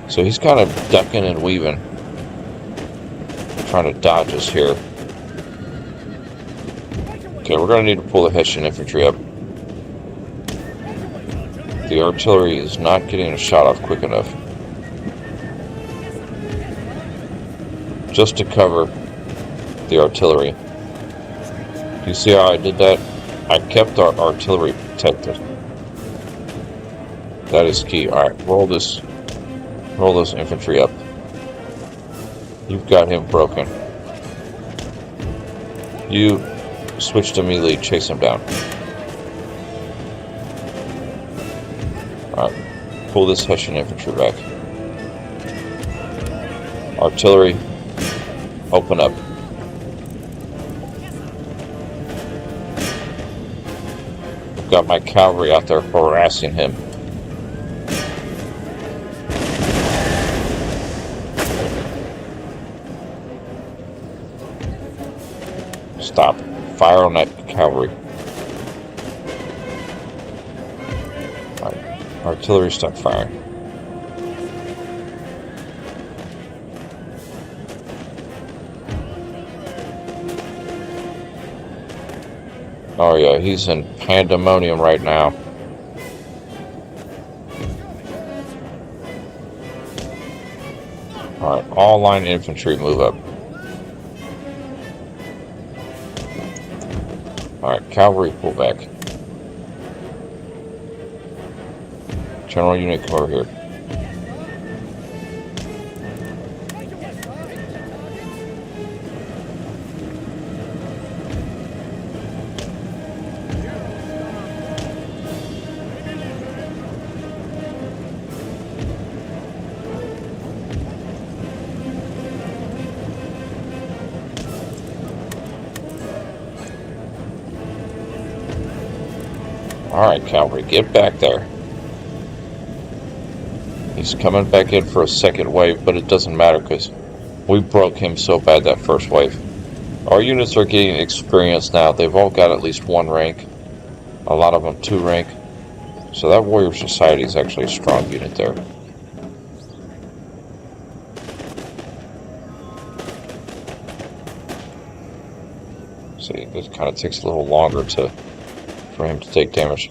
S1: So he's kind of ducking and weaving, trying to dodge us here. Okay, we're going to need to pull the Hessian infantry up. The artillery is not getting a shot off quick enough. Just to cover the artillery. You see how I did that? I kept our artillery protected. That is key. Alright, roll this infantry up. You've got him broken. You switch to melee, chase him down. Alright, pull this Hessian infantry back. Artillery, open up. I've got my cavalry out there harassing him. Stop. Fire on that cavalry. Right. Artillery, stop firing. Oh yeah, he's in pandemonium right now. Alright, all line infantry move up. Alright, cavalry pull back. General unit, come over here. Alright, cavalry, get back there. He's coming back in for a second wave, but it doesn't matter because we broke him so bad that first wave. Our units are getting experience now. They've all got at least 1 rank. A lot of them 2 rank. So that Warrior Society is actually a strong unit there. See, it kind of takes a little longer for him to take damage.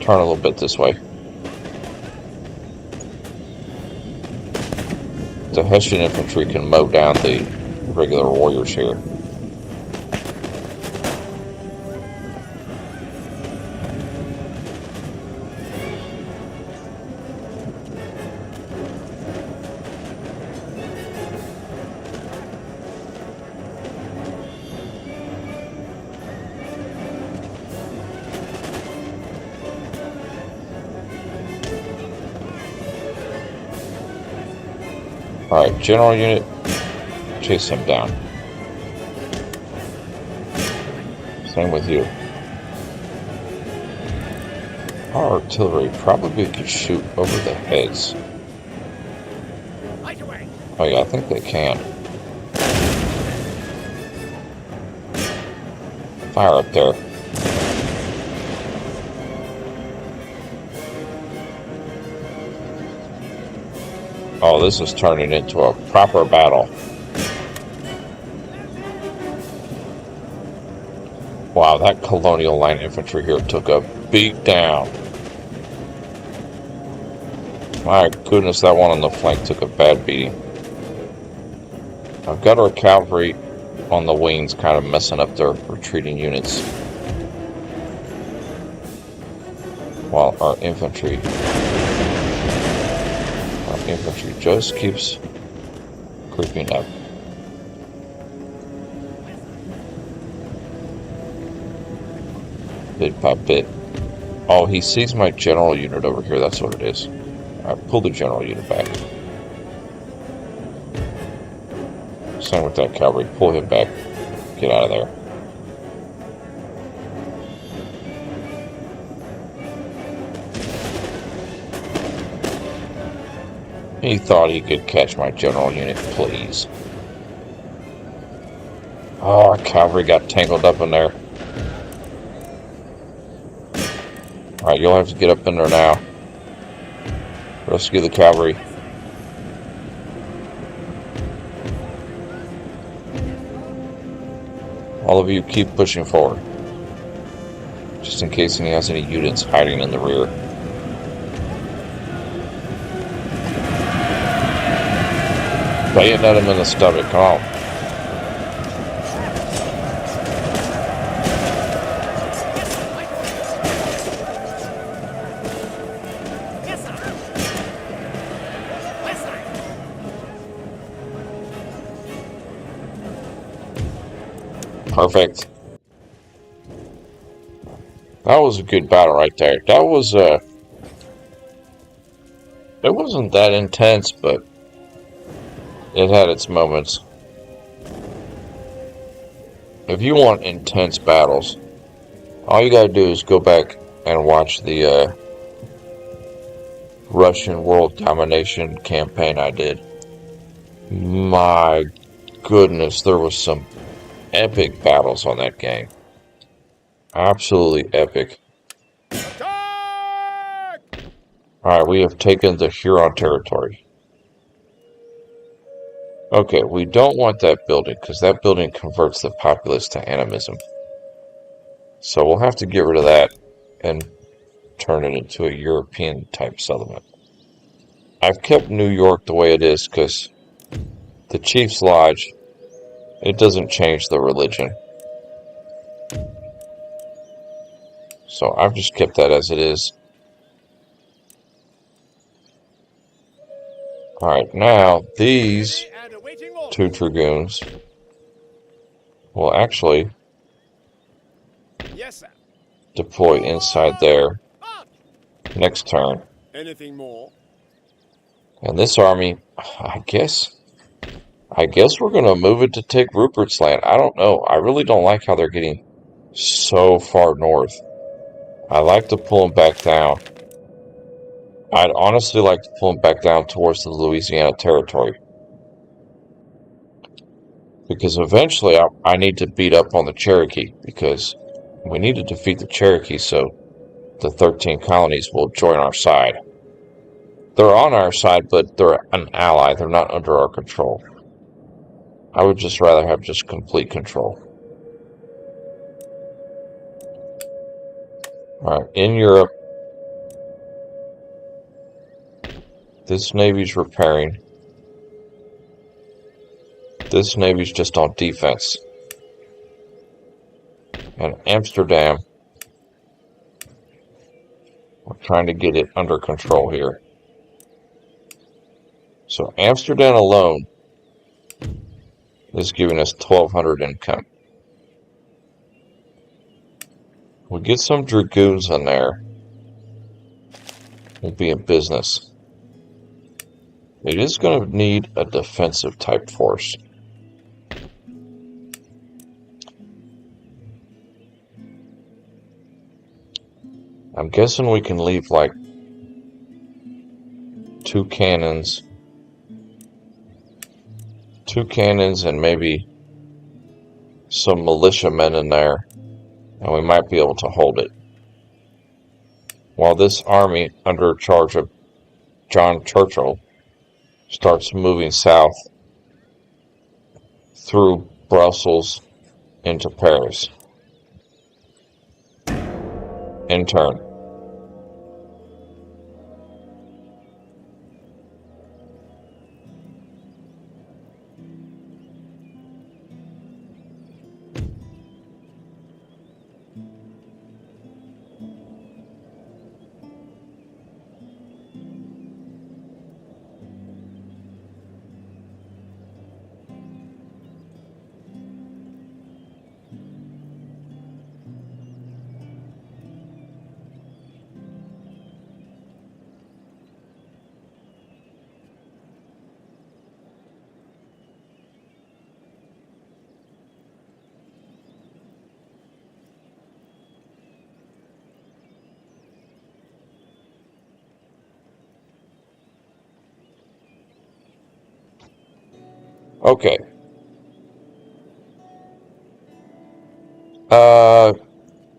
S1: Turn a little bit this way. The Hessian infantry can mow down the regular warriors here. Alright, general unit, chase him down. Same with you. Our artillery probably could shoot over the heads. Oh yeah, I think they can. Fire up there. Oh, this is turning into a proper battle. Wow, that colonial line infantry here took a beat down. My goodness, that one on the flank took a bad beating. I've got our cavalry on the wings kind of messing up their retreating units. While our infantry just keeps creeping up. Bit by bit. Oh, he sees my general unit over here. That's what it is. Alright, pull the general unit back. Same with that cavalry. Pull him back. Get out of there. He thought he could catch my general unit, please. Oh, our cavalry got tangled up in there. Alright, you'll have to get up in there now. Rescue the cavalry. All of you keep pushing forward. Just in case he has any units hiding in the rear. Bayonet him in the stomach. Come on.
S2: Yes, sir. Yes, sir.
S1: Perfect. That was a good battle right there. That was it wasn't that intense, but it had its moments. If you want intense battles, all you gotta do is go back and watch the Russian world domination campaign I did. My goodness, there was some epic battles on that game. Absolutely epic.
S2: Attack!
S1: Alright, we have taken the Huron territory. Okay, we don't want that building because that building converts the populace to animism. So we'll have to get rid of that and turn it into a European type settlement. I've kept New York the way it is because the Chief's Lodge, it doesn't change the religion. So I've just kept that as it is. Alright, now these
S2: And awaiting orders.
S1: two dragoons will actually
S2: Yes, sir.
S1: deploy inside there
S2: March.
S1: next turn.
S2: Anything more?
S1: And this army, I guess we're going to move it to take Rupert's Land. I don't know. I really don't like how they're getting so far north. I like to pull them back down. I'd honestly like to pull them back down towards the Louisiana Territory. Because eventually I need to beat up on the Cherokee. Because we need to defeat the Cherokee so the 13 colonies will join our side. They're on our side, but they're an ally. They're not under our control. I would just rather have just complete control. Alright, in Europe, this navy's repairing. This navy's just on defense. And Amsterdam, we're trying to get it under control here. So Amsterdam alone is giving us 1,200 income. We get some dragoons in there, we'll be in business. It is going to need a defensive type force. I'm guessing we can leave like 2 cannons and maybe some militiamen in there, and we might be able to hold it. While this army, under charge of John Churchill, starts moving south through Brussels into Paris. In turn. Okay.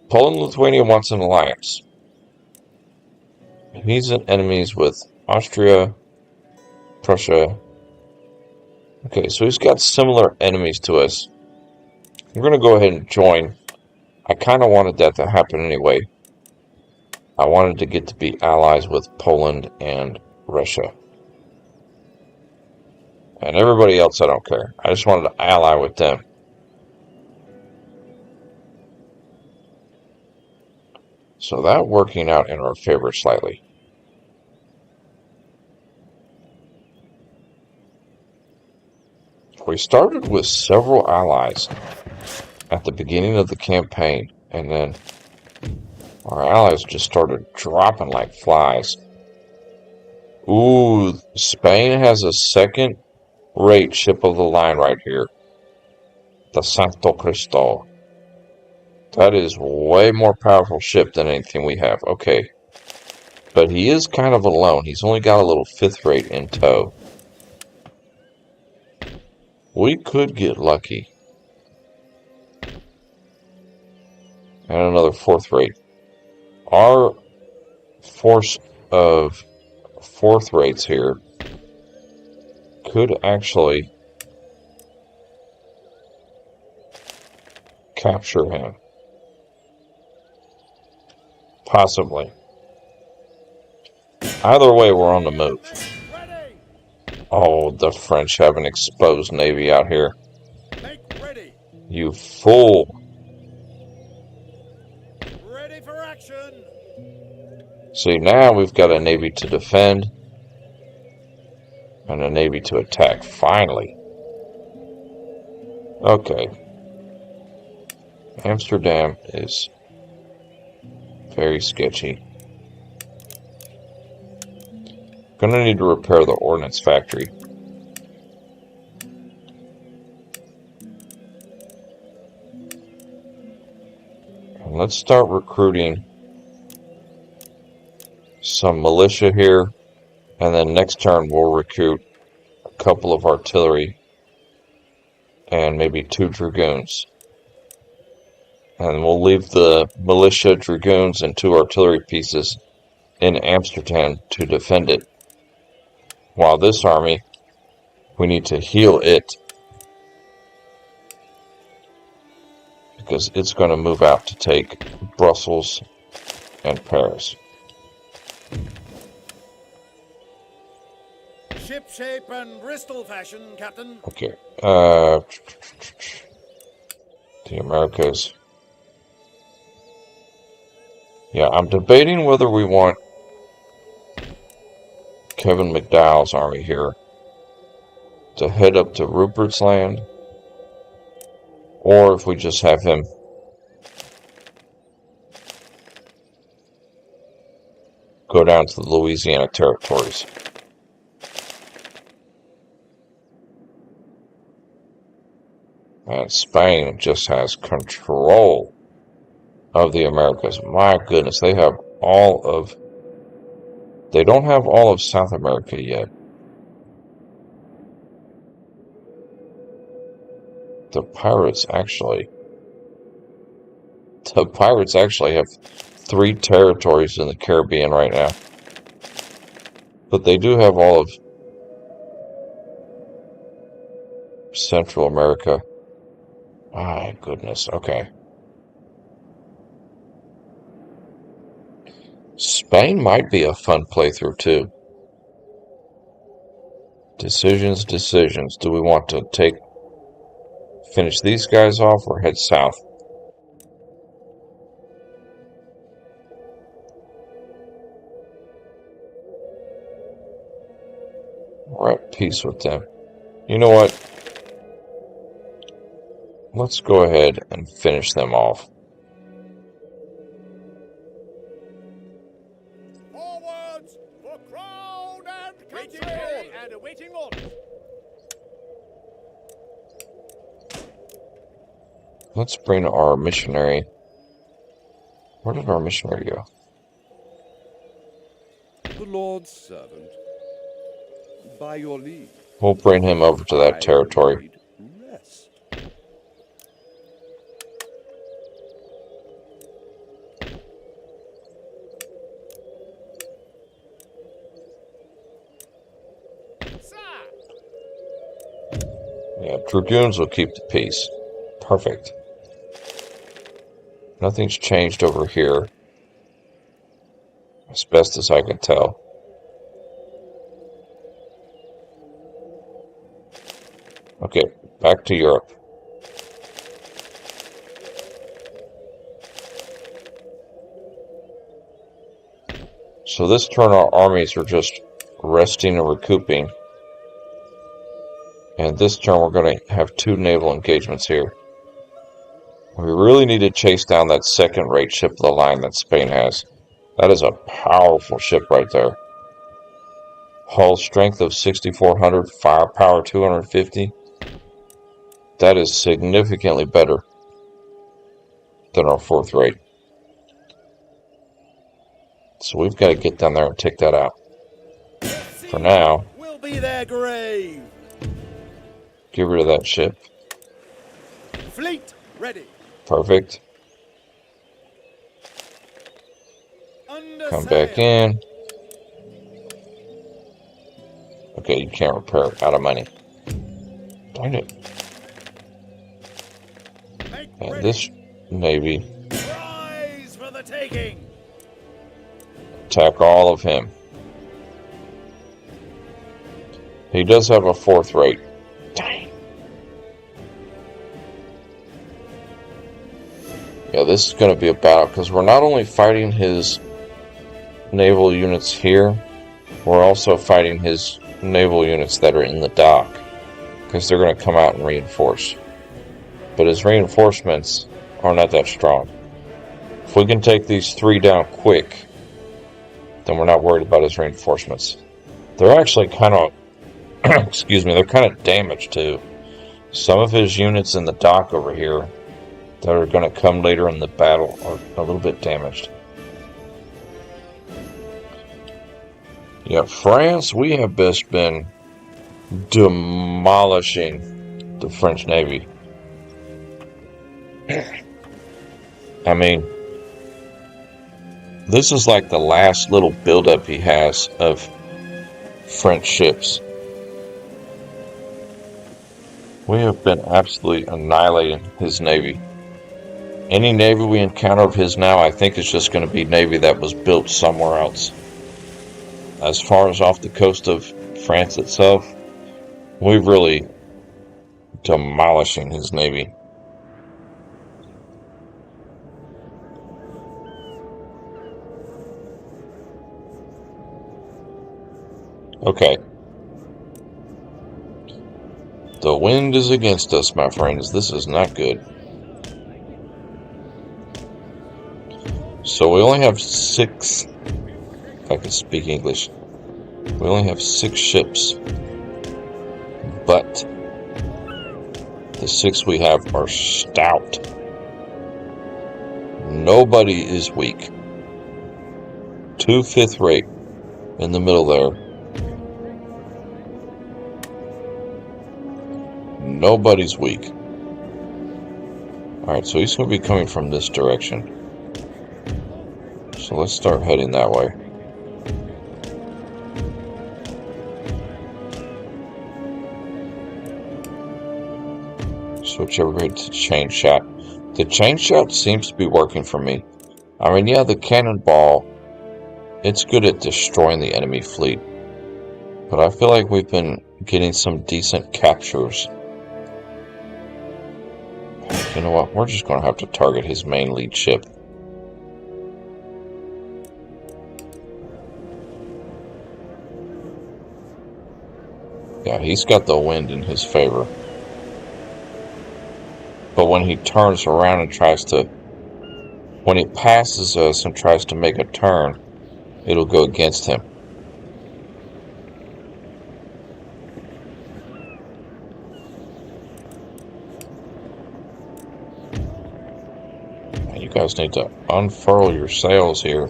S1: Poland Lithuania wants an alliance. He's in enemies with Austria, Prussia. Okay, so he's got similar enemies to us. I'm going to go ahead and join. I kind of wanted that to happen anyway. I wanted to get to be allies with Poland and Russia. And everybody else, I don't care. I just wanted to ally with them. So that working out in our favor slightly. We started with several allies at the beginning of the campaign, and then our allies just started dropping like flies. Ooh, Spain has a second-rate ship of the line right here. The Santo Cristo. That is way more powerful ship than anything we have. Okay. But he is kind of alone. He's only got a little 5th rate in tow. We could get lucky. And another 4th rate. Our force of 4th rates here could actually capture him. Possibly. Either way, we're on the move. Oh, the French have an exposed navy out here.
S2: Make ready.
S1: You fool.
S2: Ready for action.
S1: See, now we've got a navy to defend and a navy to attack. Finally. Okay. Amsterdam is very sketchy. Gonna need to repair the ordnance factory. And let's start recruiting some militia here, and then next turn we'll recruit a couple of artillery and maybe 2 dragoons. And we'll leave the militia, dragoons, and 2 artillery pieces in Amsterdam to defend it. While this army, we need to heal it, because it's going to move out to take Brussels and Paris.
S2: Ship shape and Bristol fashion, Captain.
S1: Okay. The Americas. Yeah, I'm debating whether we want Kevin McDowell's army here to head up to Rupert's Land, or if we just have him go down to the Louisiana territories. And Spain just has control of the Americas. My goodness, they have all of... They don't have all of South America yet. The pirates actually have 3 territories in the Caribbean right now. But they do have all of Central America. My goodness, okay. Spain might be a fun playthrough too. Decisions. Do we want to finish these guys off or head south? We're at peace with them. You know what? Let's go ahead and finish them off.
S2: Forwards for crown and country. And awaiting orders.
S1: Let's bring our missionary. Where did our missionary go?
S4: The Lord's servant. By your leave.
S1: We'll bring him over to that territory.
S4: Rest.
S1: Yeah, dragoons will keep the peace. Perfect. Nothing's changed over here, as best as I can tell. Okay, back to Europe. So this turn our armies are just resting and recouping. And this turn we're going to have 2 naval engagements here. We really need to chase down that second-rate ship of the line that Spain has. That is a powerful ship right there. Hull strength of 6,400, firepower 250. That is significantly better than our 4th rate. So we've got to get down there and take that out. For now,
S2: We'll be their grave.
S1: get rid of that ship.
S2: Fleet ready.
S1: Perfect.
S2: Under
S1: Come
S2: sail.
S1: back in. Okay, you can't repair it. Out of money. Darn it.
S2: Make
S1: And
S2: ready.
S1: this Navy,
S2: Prize for the taking.
S1: attack all of him. He does have a 4th rate. Dang. Yeah, this is going to be a battle because we're not only fighting his naval units here, we're also fighting his naval units that are in the dock because they're going to come out and reinforce. But his reinforcements are not that strong. If we can take these 3 down quick, then we're not worried about his reinforcements. They're actually kind of, excuse me, they're kind of damaged too. Some of his units in the dock over here that are going to come later in the battle are a little bit damaged. Yeah, France, we have just been demolishing the French Navy. I mean, this is like the last little buildup he has of French ships. We have been absolutely annihilating his navy. Any navy we encounter of his now, I think it's just going to be navy that was built somewhere else. As far as off the coast of France itself, we're really demolishing his navy. Okay. The wind is against us, my friends. This is not good. So we only have 6, if I can speak English, we only have 6 ships. But the 6 we have are stout. Nobody is weak. 2 5th rate in the middle there. Nobody's weak. Alright, so he's going to be coming from this direction. So let's start heading that way. Switch everybody to chain shot. The chain shot seems to be working for me. I mean, yeah, the cannonball, it's good at destroying the enemy fleet. But I feel like we've been getting some decent captures. You know what? We're just going to have to target his main lead ship. Yeah, he's got the wind in his favor. But when he turns around and tries to... When he passes us and tries to make a turn, it'll go against him. You guys need to unfurl your sails here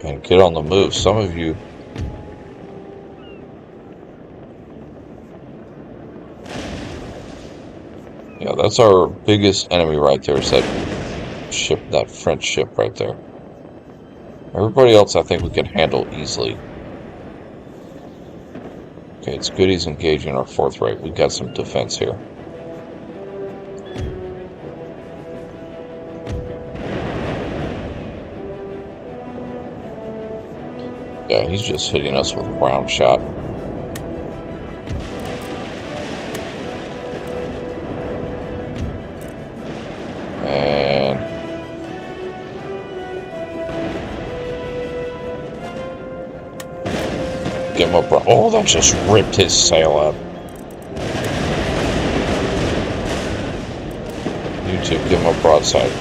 S1: and get on the move. Some of you yeah, that's our biggest enemy right there, is that ship, that French ship right there. Everybody else I think we can handle easily. Okay, it's good he's engaging our 4th rate. We've got some defense here. Yeah, he's just hitting us with a round shot. Give him a oh, that just ripped his sail up. You two, give him a broadside.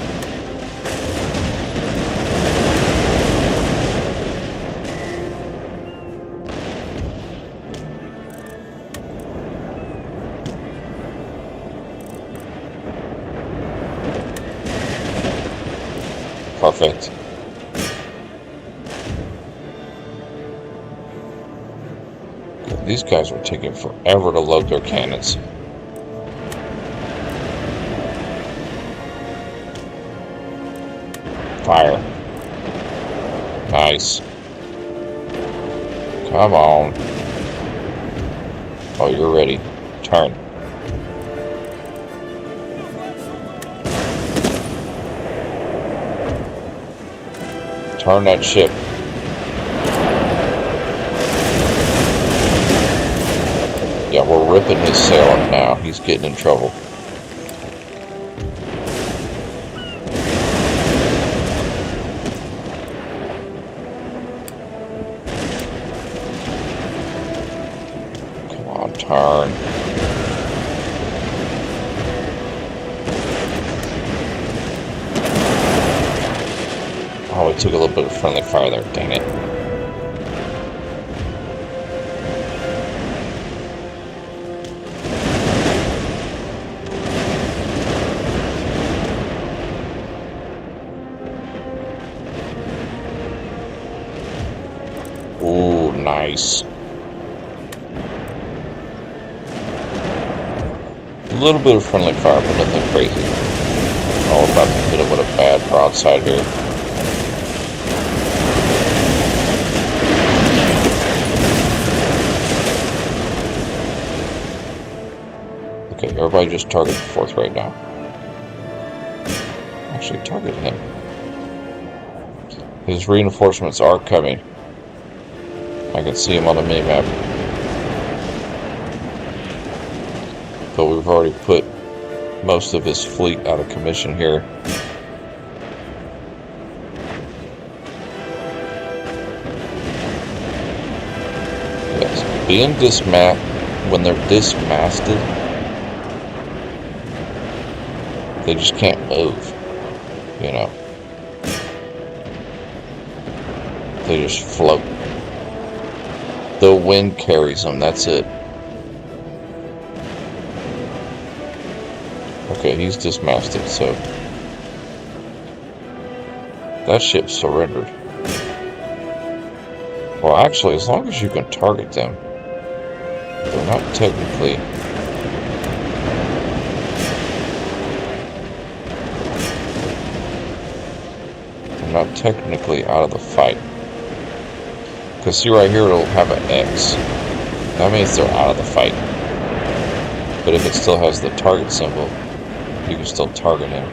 S1: Perfect. These guys are taking forever to load their cannons. Fire. Nice. Come on. Oh, you're ready. Turn. Turn that ship. Yeah, we're ripping his sail up now. He's getting in trouble. Come on, turn. Oh, we took a little bit of friendly fire there. Dang it. Ooh, nice. A little bit of friendly fire, but nothing crazy. Oh, about to hit it with a bad broadside here. Okay, everybody just target the fourth right now. Actually, target him. His reinforcements are coming. I can see him on the minimap. But we've already put most of his fleet out of commission here. Yes, being when they're dismasted, they just can't move, you know. They just float. The wind carries them, that's it. Okay, he's dismasted, so that ship surrendered. Well, actually, as long as you can target them, they're not technically... They're not technically out of the fight. Because see right here, it'll have an X. That means they're out of the fight. But if it still has the target symbol, you can still target him.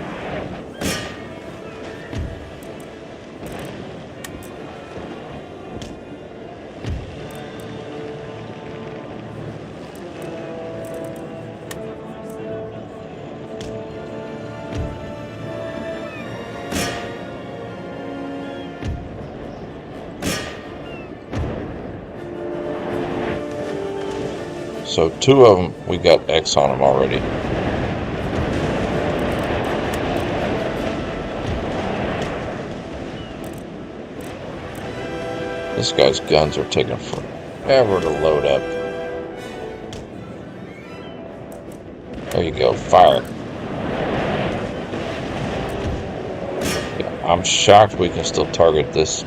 S1: So 2 of them, we got X on them already. This guy's guns are taking forever to load up. There you go, fire. Yeah, I'm shocked we can still target this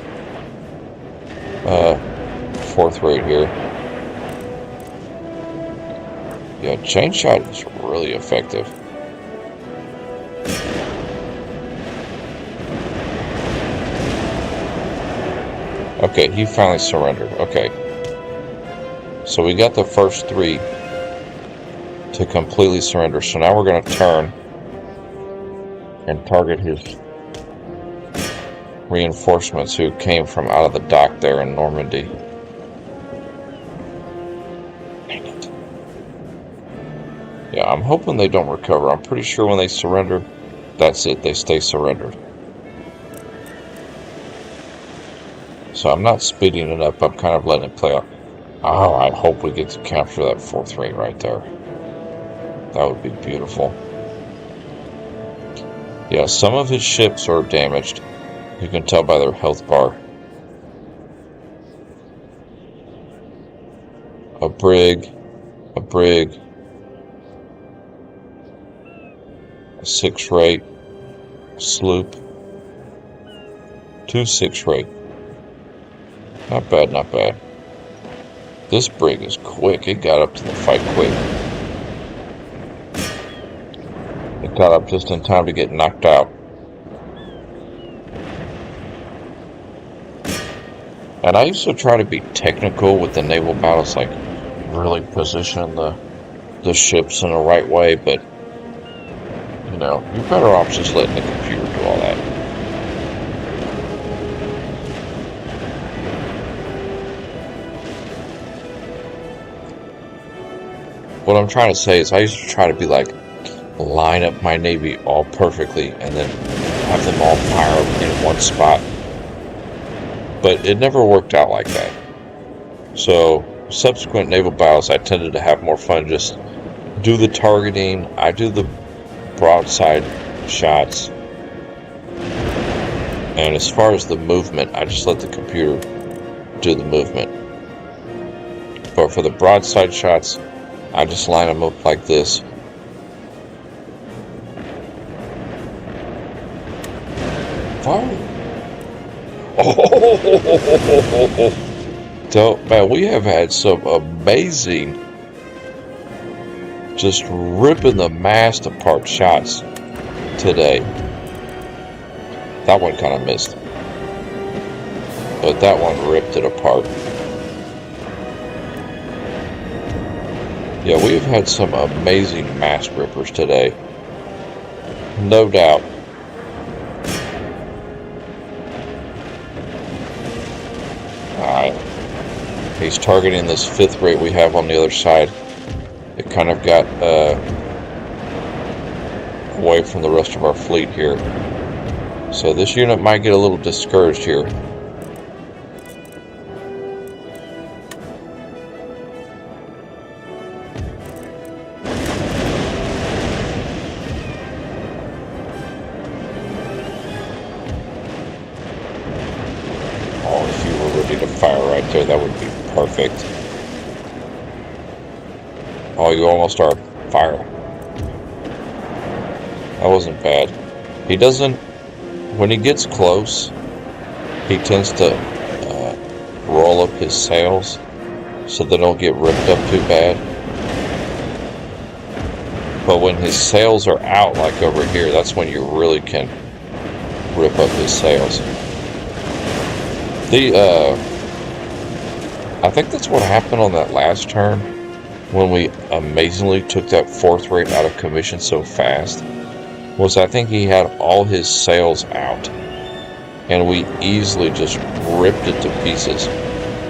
S1: fourth right here. Yeah, chain shot is really effective. Okay, he finally surrendered. Okay. So we got the first 3 to completely surrender. So now we're going to turn and target his reinforcements who came from out of the dock there in Normandy. Yeah, I'm hoping they don't recover. I'm pretty sure when they surrender, that's it. They stay surrendered. So I'm not speeding it up. I'm kind of letting it play out. Oh, I hope we get to capture that 4th rate right there. That would be beautiful. Yeah, some of his ships are damaged. You can tell by their health bar. A brig, a 6 rate, sloop, 2 6 rate. Not bad, not bad. This brig is quick. It got up to the fight quick. It got up just in time to get knocked out. And I used to try to be technical with the naval battles, like really position the ships in the right way, but you know, you're better off just letting the computer do all that. What I'm trying to say is I used to try to be like, line up my Navy all perfectly and then have them all fire in one spot. But it never worked out like that. So subsequent naval battles, I tended to have more fun. Just do the targeting. I do the broadside shots. And as far as the movement, I just let the computer do the movement. But for the broadside shots, I just line them up like this. Fire! Oh! So, man, we have had some amazing, just ripping the mast apart shots today. That one kind of missed, but that one ripped it apart. Yeah, we've had some amazing mast rippers today, no doubt. Alright, he's targeting this 5th rate we have on the other side. It kind of got away from the rest of our fleet here. So this unit might get a little discouraged here. Fire right there, that would be perfect. Oh, you almost are. Fire. That wasn't bad. He doesn't, when he gets close, he tends to roll up his sails so they don't get ripped up too bad. But when his sails are out, like over here, that's when you really can rip up his sails. I think that's what happened on that last turn when we amazingly took that 4th rate out of commission so fast. Was I think he had all his sails out and we easily just ripped it to pieces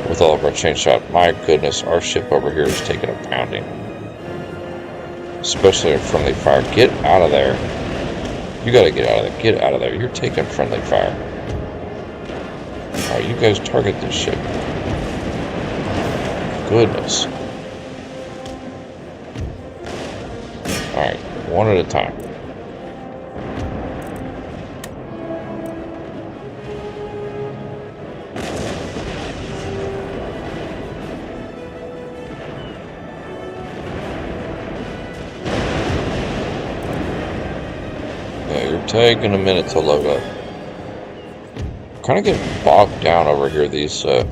S1: with all of our chain shot. My goodness, our ship over here is taking a pounding, especially in friendly fire. Get out of there. You gotta get out of there. Get out of there. You're taking friendly fire. Alright, you guys target this ship. Goodness. Alright, one at a time. Yeah, you're taking a minute to load up. Kind of getting bogged down over here, these our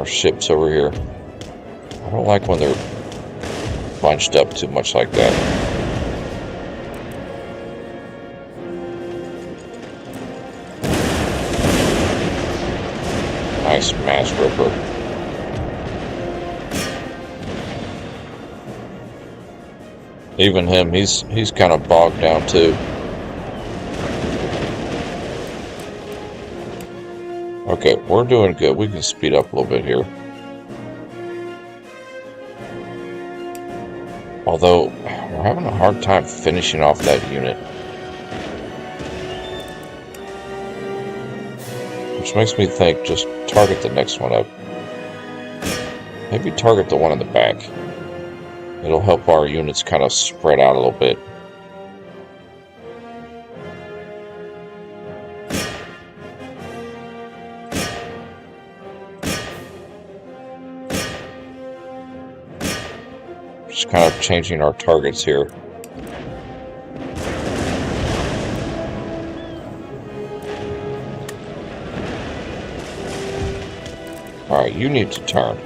S1: ships over here. I don't like when they're bunched up too much like that. Nice mast ripper. Even him, he's kind of bogged down too. Okay, we're doing good. We can speed up a little bit here. Although, we're having a hard time finishing off that unit. Which makes me think, just target the next one up. Maybe target the one in the back. It'll help our units kind of spread out a little bit. Just kind of changing our targets here. Alright, you need to turn.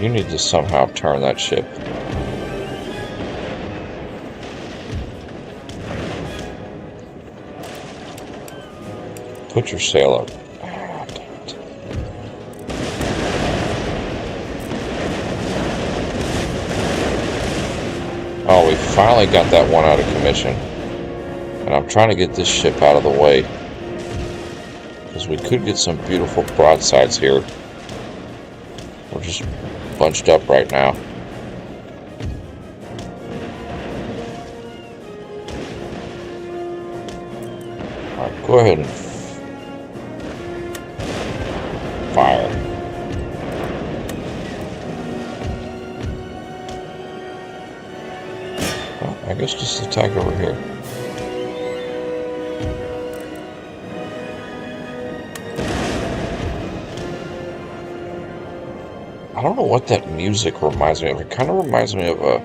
S1: You need to somehow turn that ship. Put your sail up. Ah, damn it. Oh, we finally got that one out of commission. And I'm trying to get this ship out of the way. Because we could get some beautiful broadsides here. We're just bunched up right now. Alright, go ahead and fire. Well, I guess just attack over here. I don't know what that music reminds me of. It kind of reminds me of a...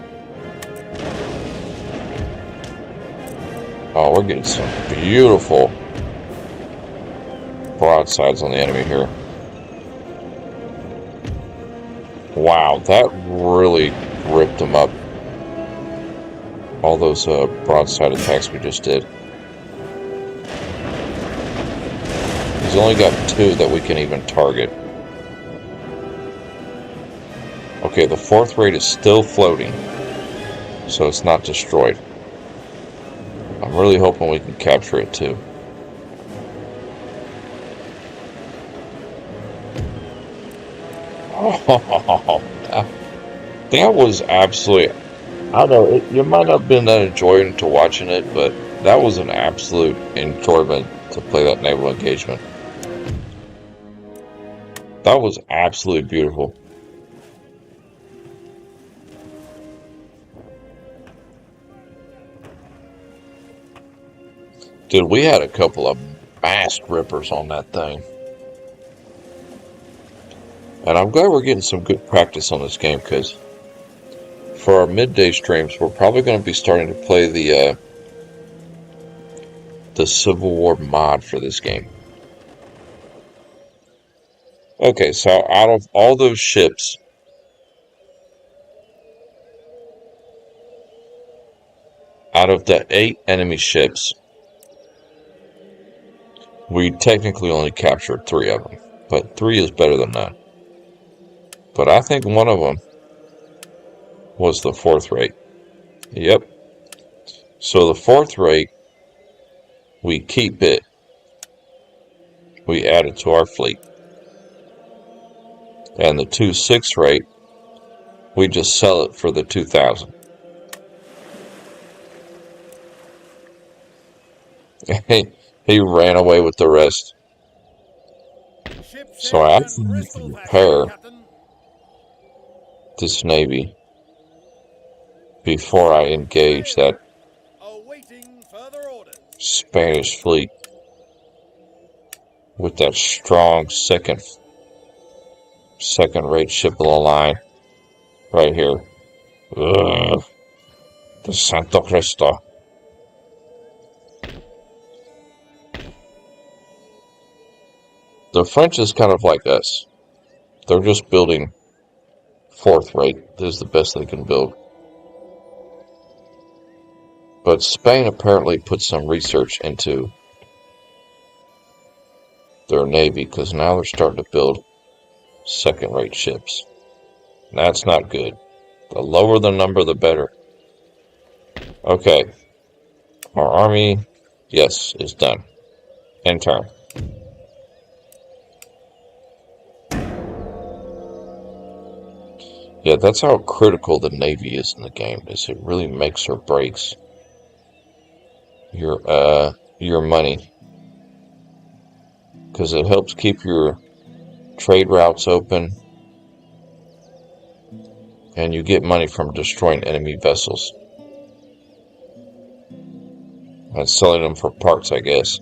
S1: Oh, we're getting some beautiful broadsides on the enemy here. Wow, that really ripped them up. All those broadside attacks we just did. He's only got 2 that we can even target. Okay, the 4th rate is still floating, so it's not destroyed. I'm really hoping we can capture it too. Oh, that was absolutely... I don't know, you might not have been that enjoying to watching it, but that was an absolute enjoyment to play that naval engagement. That was absolutely beautiful. Dude, we had a couple of mast rippers on that thing. And I'm glad we're getting some good practice on this game, because for our midday streams, we're probably going to be starting to play the Civil War mod for this game. Okay, so out of all those ships, out of the 8 enemy ships, we technically only captured 3 of them, but 3 is better than none. But I think one of them was the 4th rate. Yep. So the 4th rate, we keep it. We add it to our fleet. And the 2 6th rate, we just sell it for the 2,000. He ran away with the rest. So I actually need to repair this navy before I engage that Spanish fleet with that strong second-rate ship of the line right here. Ugh. The Santo Cristo. The French is kind of like us. They're just building 4th rate. This is the best they can build. But Spain apparently put some research into their navy, because now they're starting to build second-rate ships. And that's not good. The lower the number, the better. Okay. Our army, yes, is done. End turn. Yeah, that's how critical the Navy is in the game. Is it really makes or breaks your money. because it helps keep your trade routes open, and you get money from destroying enemy vessels and selling them for parts, I guess.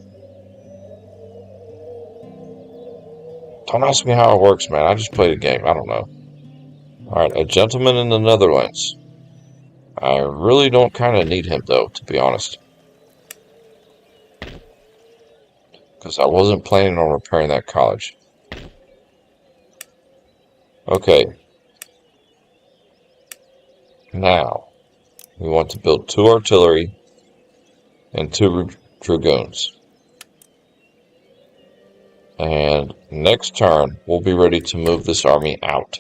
S1: Don't ask me how it works, man. I just played a game. I don't know. Alright, a gentleman in the Netherlands. I really don't kind of need him, though, to be honest. Because I wasn't planning on repairing that college. Okay. Now, we want to build 2 artillery and 2 dragoons. And next turn, we'll be ready to move this army out.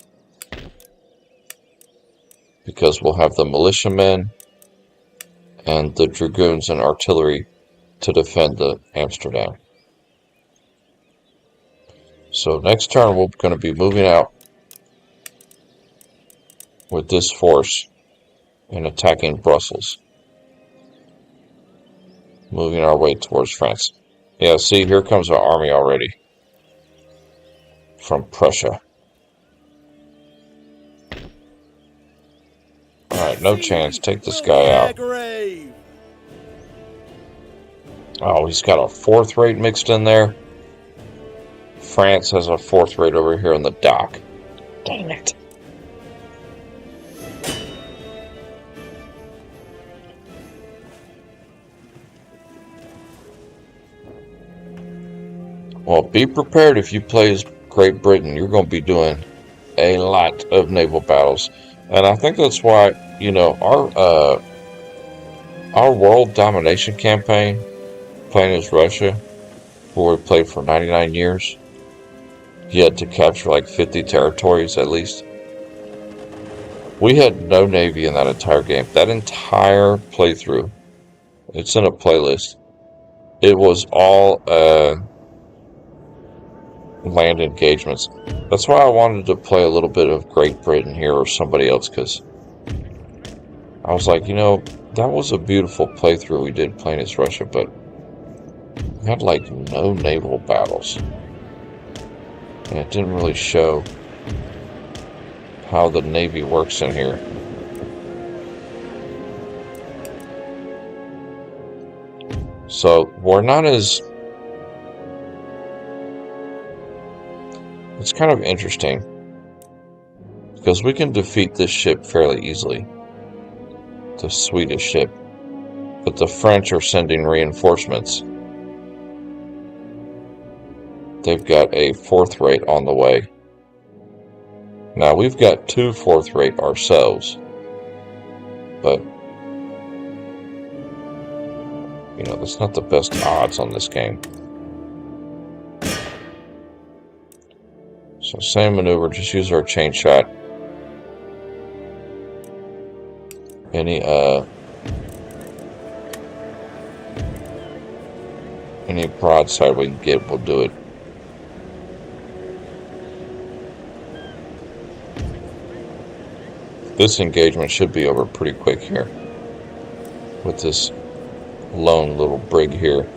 S1: Because we'll have the militiamen and the dragoons and artillery to defend the Amsterdam. So next turn, we're going to be moving out with this force and attacking Brussels. Moving our way towards France. Yeah, see, here comes our army already. From Prussia. Alright, no chance. Take this guy out. Oh, he's got a 4th rate mixed in there. France has a 4th rate over here in the dock. Dang it. Well, be prepared if you play as Great Britain. You're going to be doing a lot of naval battles. And I think that's why, you know, our world domination campaign, playing as Russia, where we played for 99 years, you had to capture like 50 territories at least. We had no navy in that entire game. That entire playthrough, it's in a playlist. It was all land engagements. That's why I wanted to play a little bit of Great Britain here or somebody else, because I was like, you know, that was a beautiful playthrough we did playing as Russia, but we had like no naval battles. And it didn't really show how the Navy works in here. So we're not as... It's kind of interesting, because we can defeat this ship fairly easily, the Swedish ship, but the French are sending reinforcements. They've got a 4th rate on the way. Now, we've got 2 4th rate ourselves, but, you know, that's not the best odds on this game. So same maneuver, just use our chain shot. Any broadside we can get, we'll do it. This engagement should be over pretty quick here with this lone little brig here.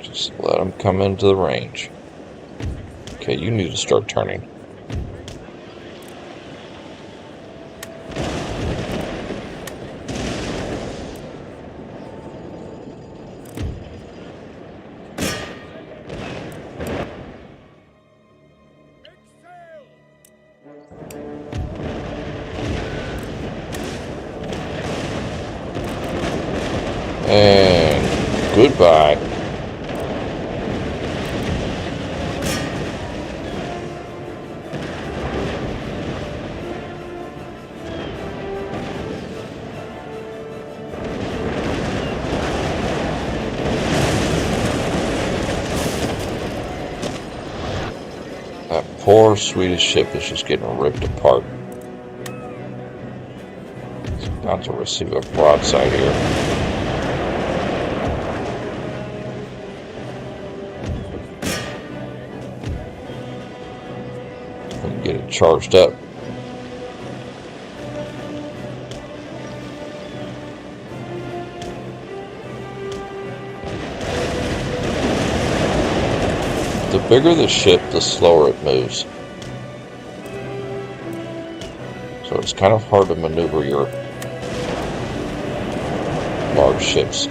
S1: Just let them come into the range. Okay, you need to start turning. And goodbye. That poor Swedish ship is just getting ripped apart. It's about to receive a broadside here. Get it charged up. bigger the ship, the slower it moves. So it's kind of hard to maneuver your large ships.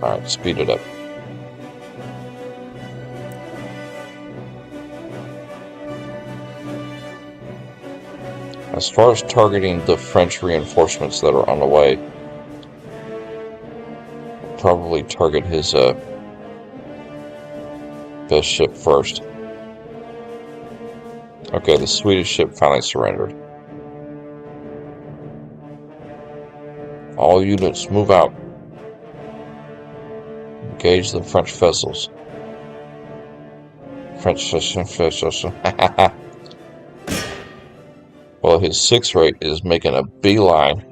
S1: Alright, speed it up. As far as targeting the French reinforcements that are on the way, probably target his best ship first. Okay, the Swedish ship finally surrendered. All units, move out. Engage the French vessels. French vessels. Well, his 6th rate is making a beeline.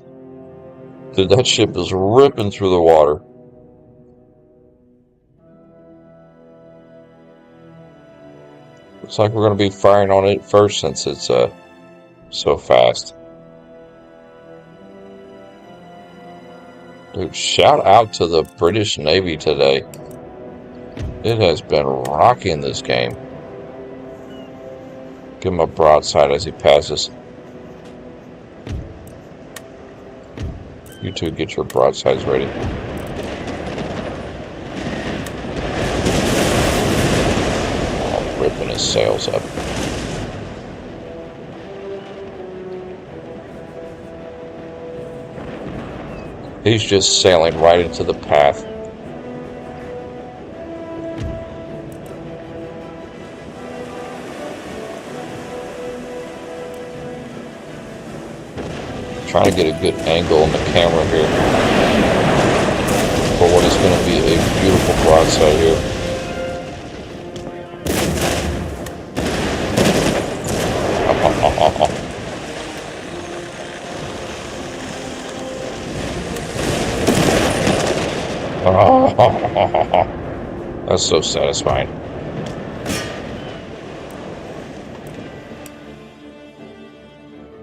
S1: Dude, that ship is ripping through the water. Looks like we're going to be firing on it first since it's so fast. Dude, shout out to the British Navy today. It has been rocking this game. Give him a broadside as he passes. You two get your broadsides ready. Oh, ripping his sails up. He's just sailing right into the path. Trying to get a good angle on the camera here for what is going to be a beautiful broadside here. That's so satisfying.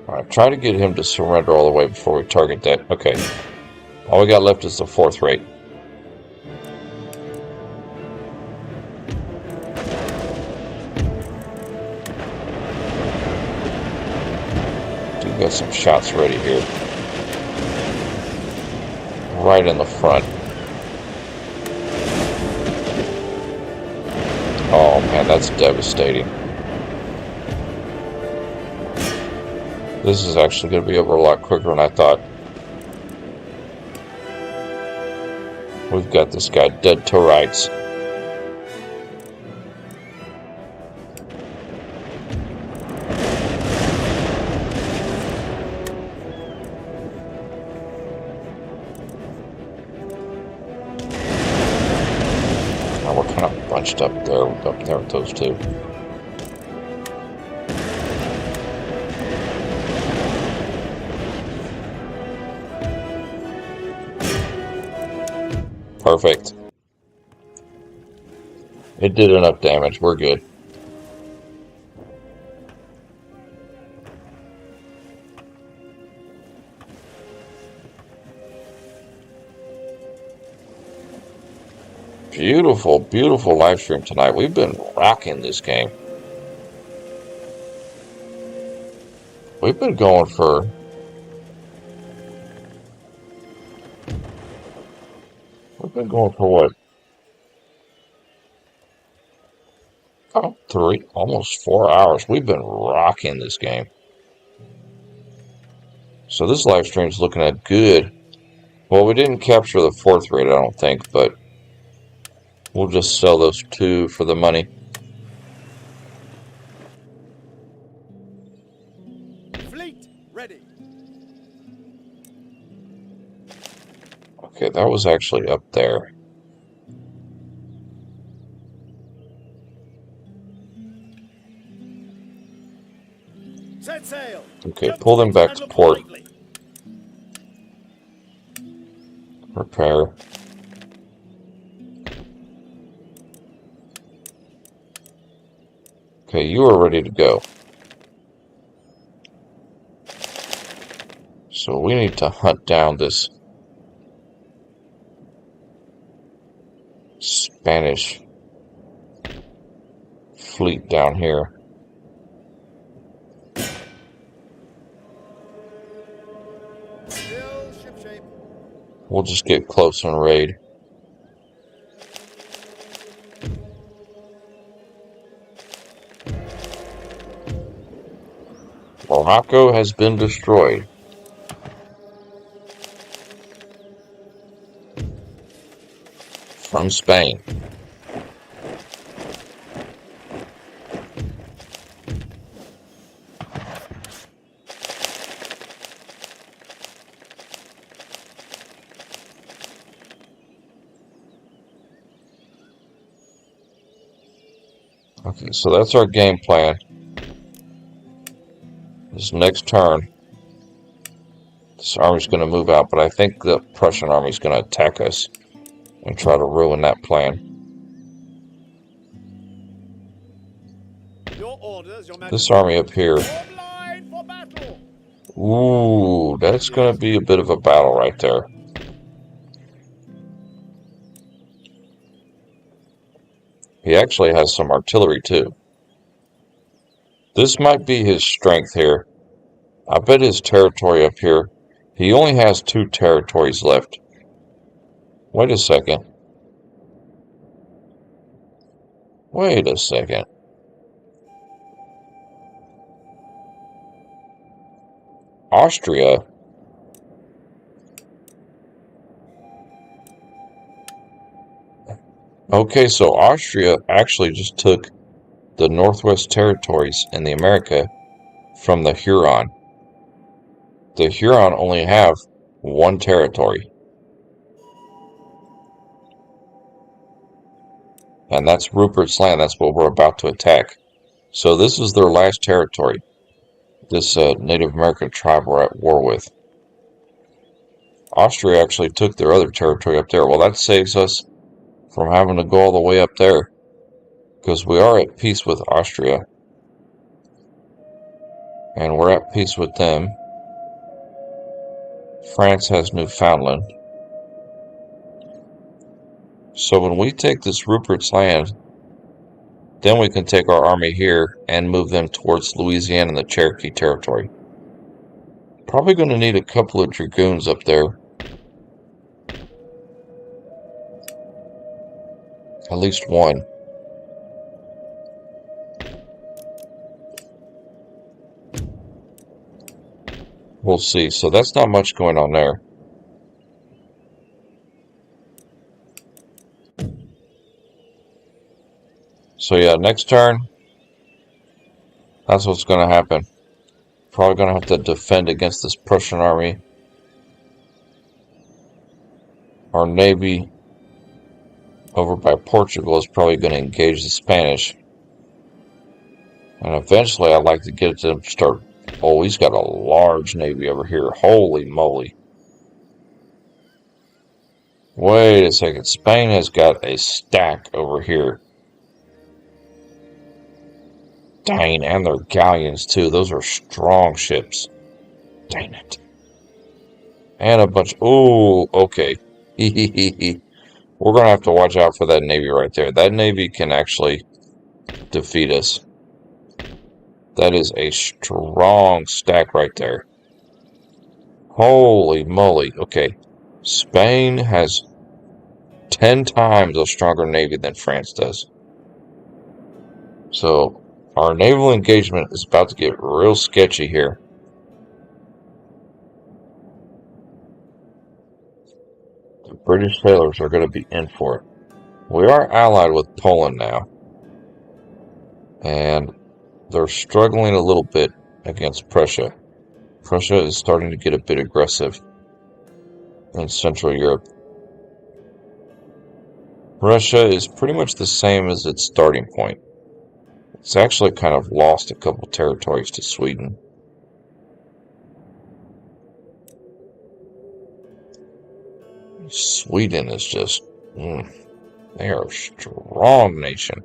S1: Alright, try to get him to surrender all the way before we target that. Okay. All we got left is the 4th rate. Dude, got some shots ready here. Right in the front. Oh man, that's devastating. This is actually going to be over a lot quicker than I thought. We've got this guy dead to rights. Now we're kind of bunched up there with those two. Perfect. It did enough damage. We're good. Beautiful, beautiful live stream tonight. We've been rocking this game. We've been going for... We've been going for what? Oh, 3, almost 4 hours. We've been rocking this game. So this live stream is looking at good. Well, we didn't capture the 4th rate, I don't think, but we'll just sell those 2 for the money.
S2: Fleet ready.
S1: Okay, that was actually up there.
S2: Set sail.
S1: Okay,
S2: Jump
S1: pull
S2: to
S1: them
S2: it
S1: back
S2: and
S1: to
S2: look
S1: port.
S2: lively.
S1: Repair. Okay, you are ready to go. So we need to hunt down this Spanish fleet down here.
S2: Still shipshape.
S1: We'll just get close and raid. Morocco has been destroyed. From Spain. Okay, so that's our game plan. This next turn, this army's going to move out, but I think the Prussian army's going to attack us and try to ruin that plan.
S2: Your orders, Your
S1: This
S2: Majesty.
S1: army up here,
S2: Form line for battle.
S1: ooh, that's going to be a bit of a battle right there. He actually has some artillery too. This might be his strength here. I bet his territory up here, he only has 2 territories left. Wait a second. Wait a second. Austria. Okay, so Austria actually just took the Northwest Territories in the America from the Huron. The Huron only have 1 territory. And that's Rupert's Land. That's what we're about to attack. So this is their last territory. This Native American tribe we're at war with. Austria actually took their other territory up there. Well, that saves us from having to go all the way up there. Because we are at peace with Austria. And we're at peace with them. France has Newfoundland. So when we take this Rupert's Land, then we can take our army here and move them towards Louisiana and the Cherokee Territory. Probably going to need a couple of dragoons up there. At least 1. We'll see. So that's not much going on there. So yeah, next turn, that's what's going to happen. Probably going to have to defend against this Prussian army. Our navy over by Portugal is probably going to engage the Spanish. And eventually I'd like to get them to start. Oh, he's got a large navy over here. Holy moly. Wait a second. Spain has got a stack over here. Dang, and their galleons too. Those are strong ships. Dang it. And a bunch. Oh, okay. We're going to have to watch out for that navy right there. That navy can actually defeat us. That is a strong stack right there. Holy moly. Okay. Spain has 10 times a stronger navy than France does. So our naval engagement is about to get real sketchy here. The British sailors are going to be in for it. We are allied with Poland now. And they're struggling a little bit against Prussia. Prussia is starting to get a bit aggressive in Central Europe. Russia is pretty much the same as its starting point. It's actually kind of lost a couple territories to Sweden. Sweden is just, they are a strong nation.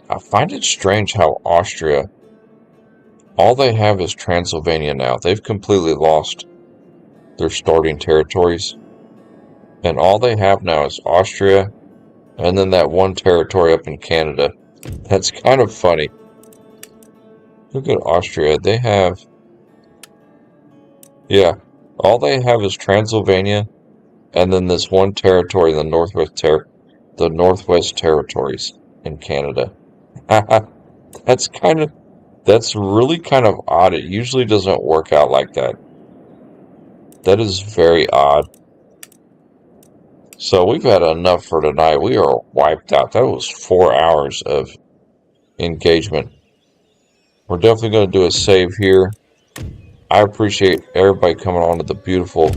S1: I find it strange how Austria, all they have is Transylvania now. They've completely lost their starting territories. And all they have now is Austria And then that one territory up in Canada. That's kind of funny. Look at Austria. They have... Yeah. All they have is Transylvania. And then this one territory in the Northwest Territories in Canada. That's really kind of odd. It usually doesn't work out like that. That is very odd. So we've had enough for tonight. We are wiped out. That was 4 hours of engagement. We're definitely going to do a save here. I appreciate everybody coming on to the beautiful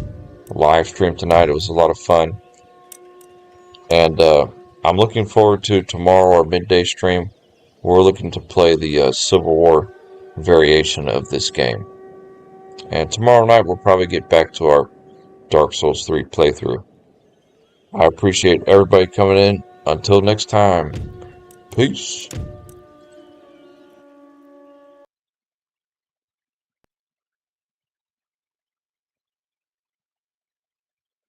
S1: live stream tonight. It was a lot of fun. And I'm looking forward to tomorrow, our midday stream. We're looking to play the Civil War variation of this game. And tomorrow night we'll probably get back to our Dark Souls 3 playthrough. I appreciate everybody coming in. Until next time, peace.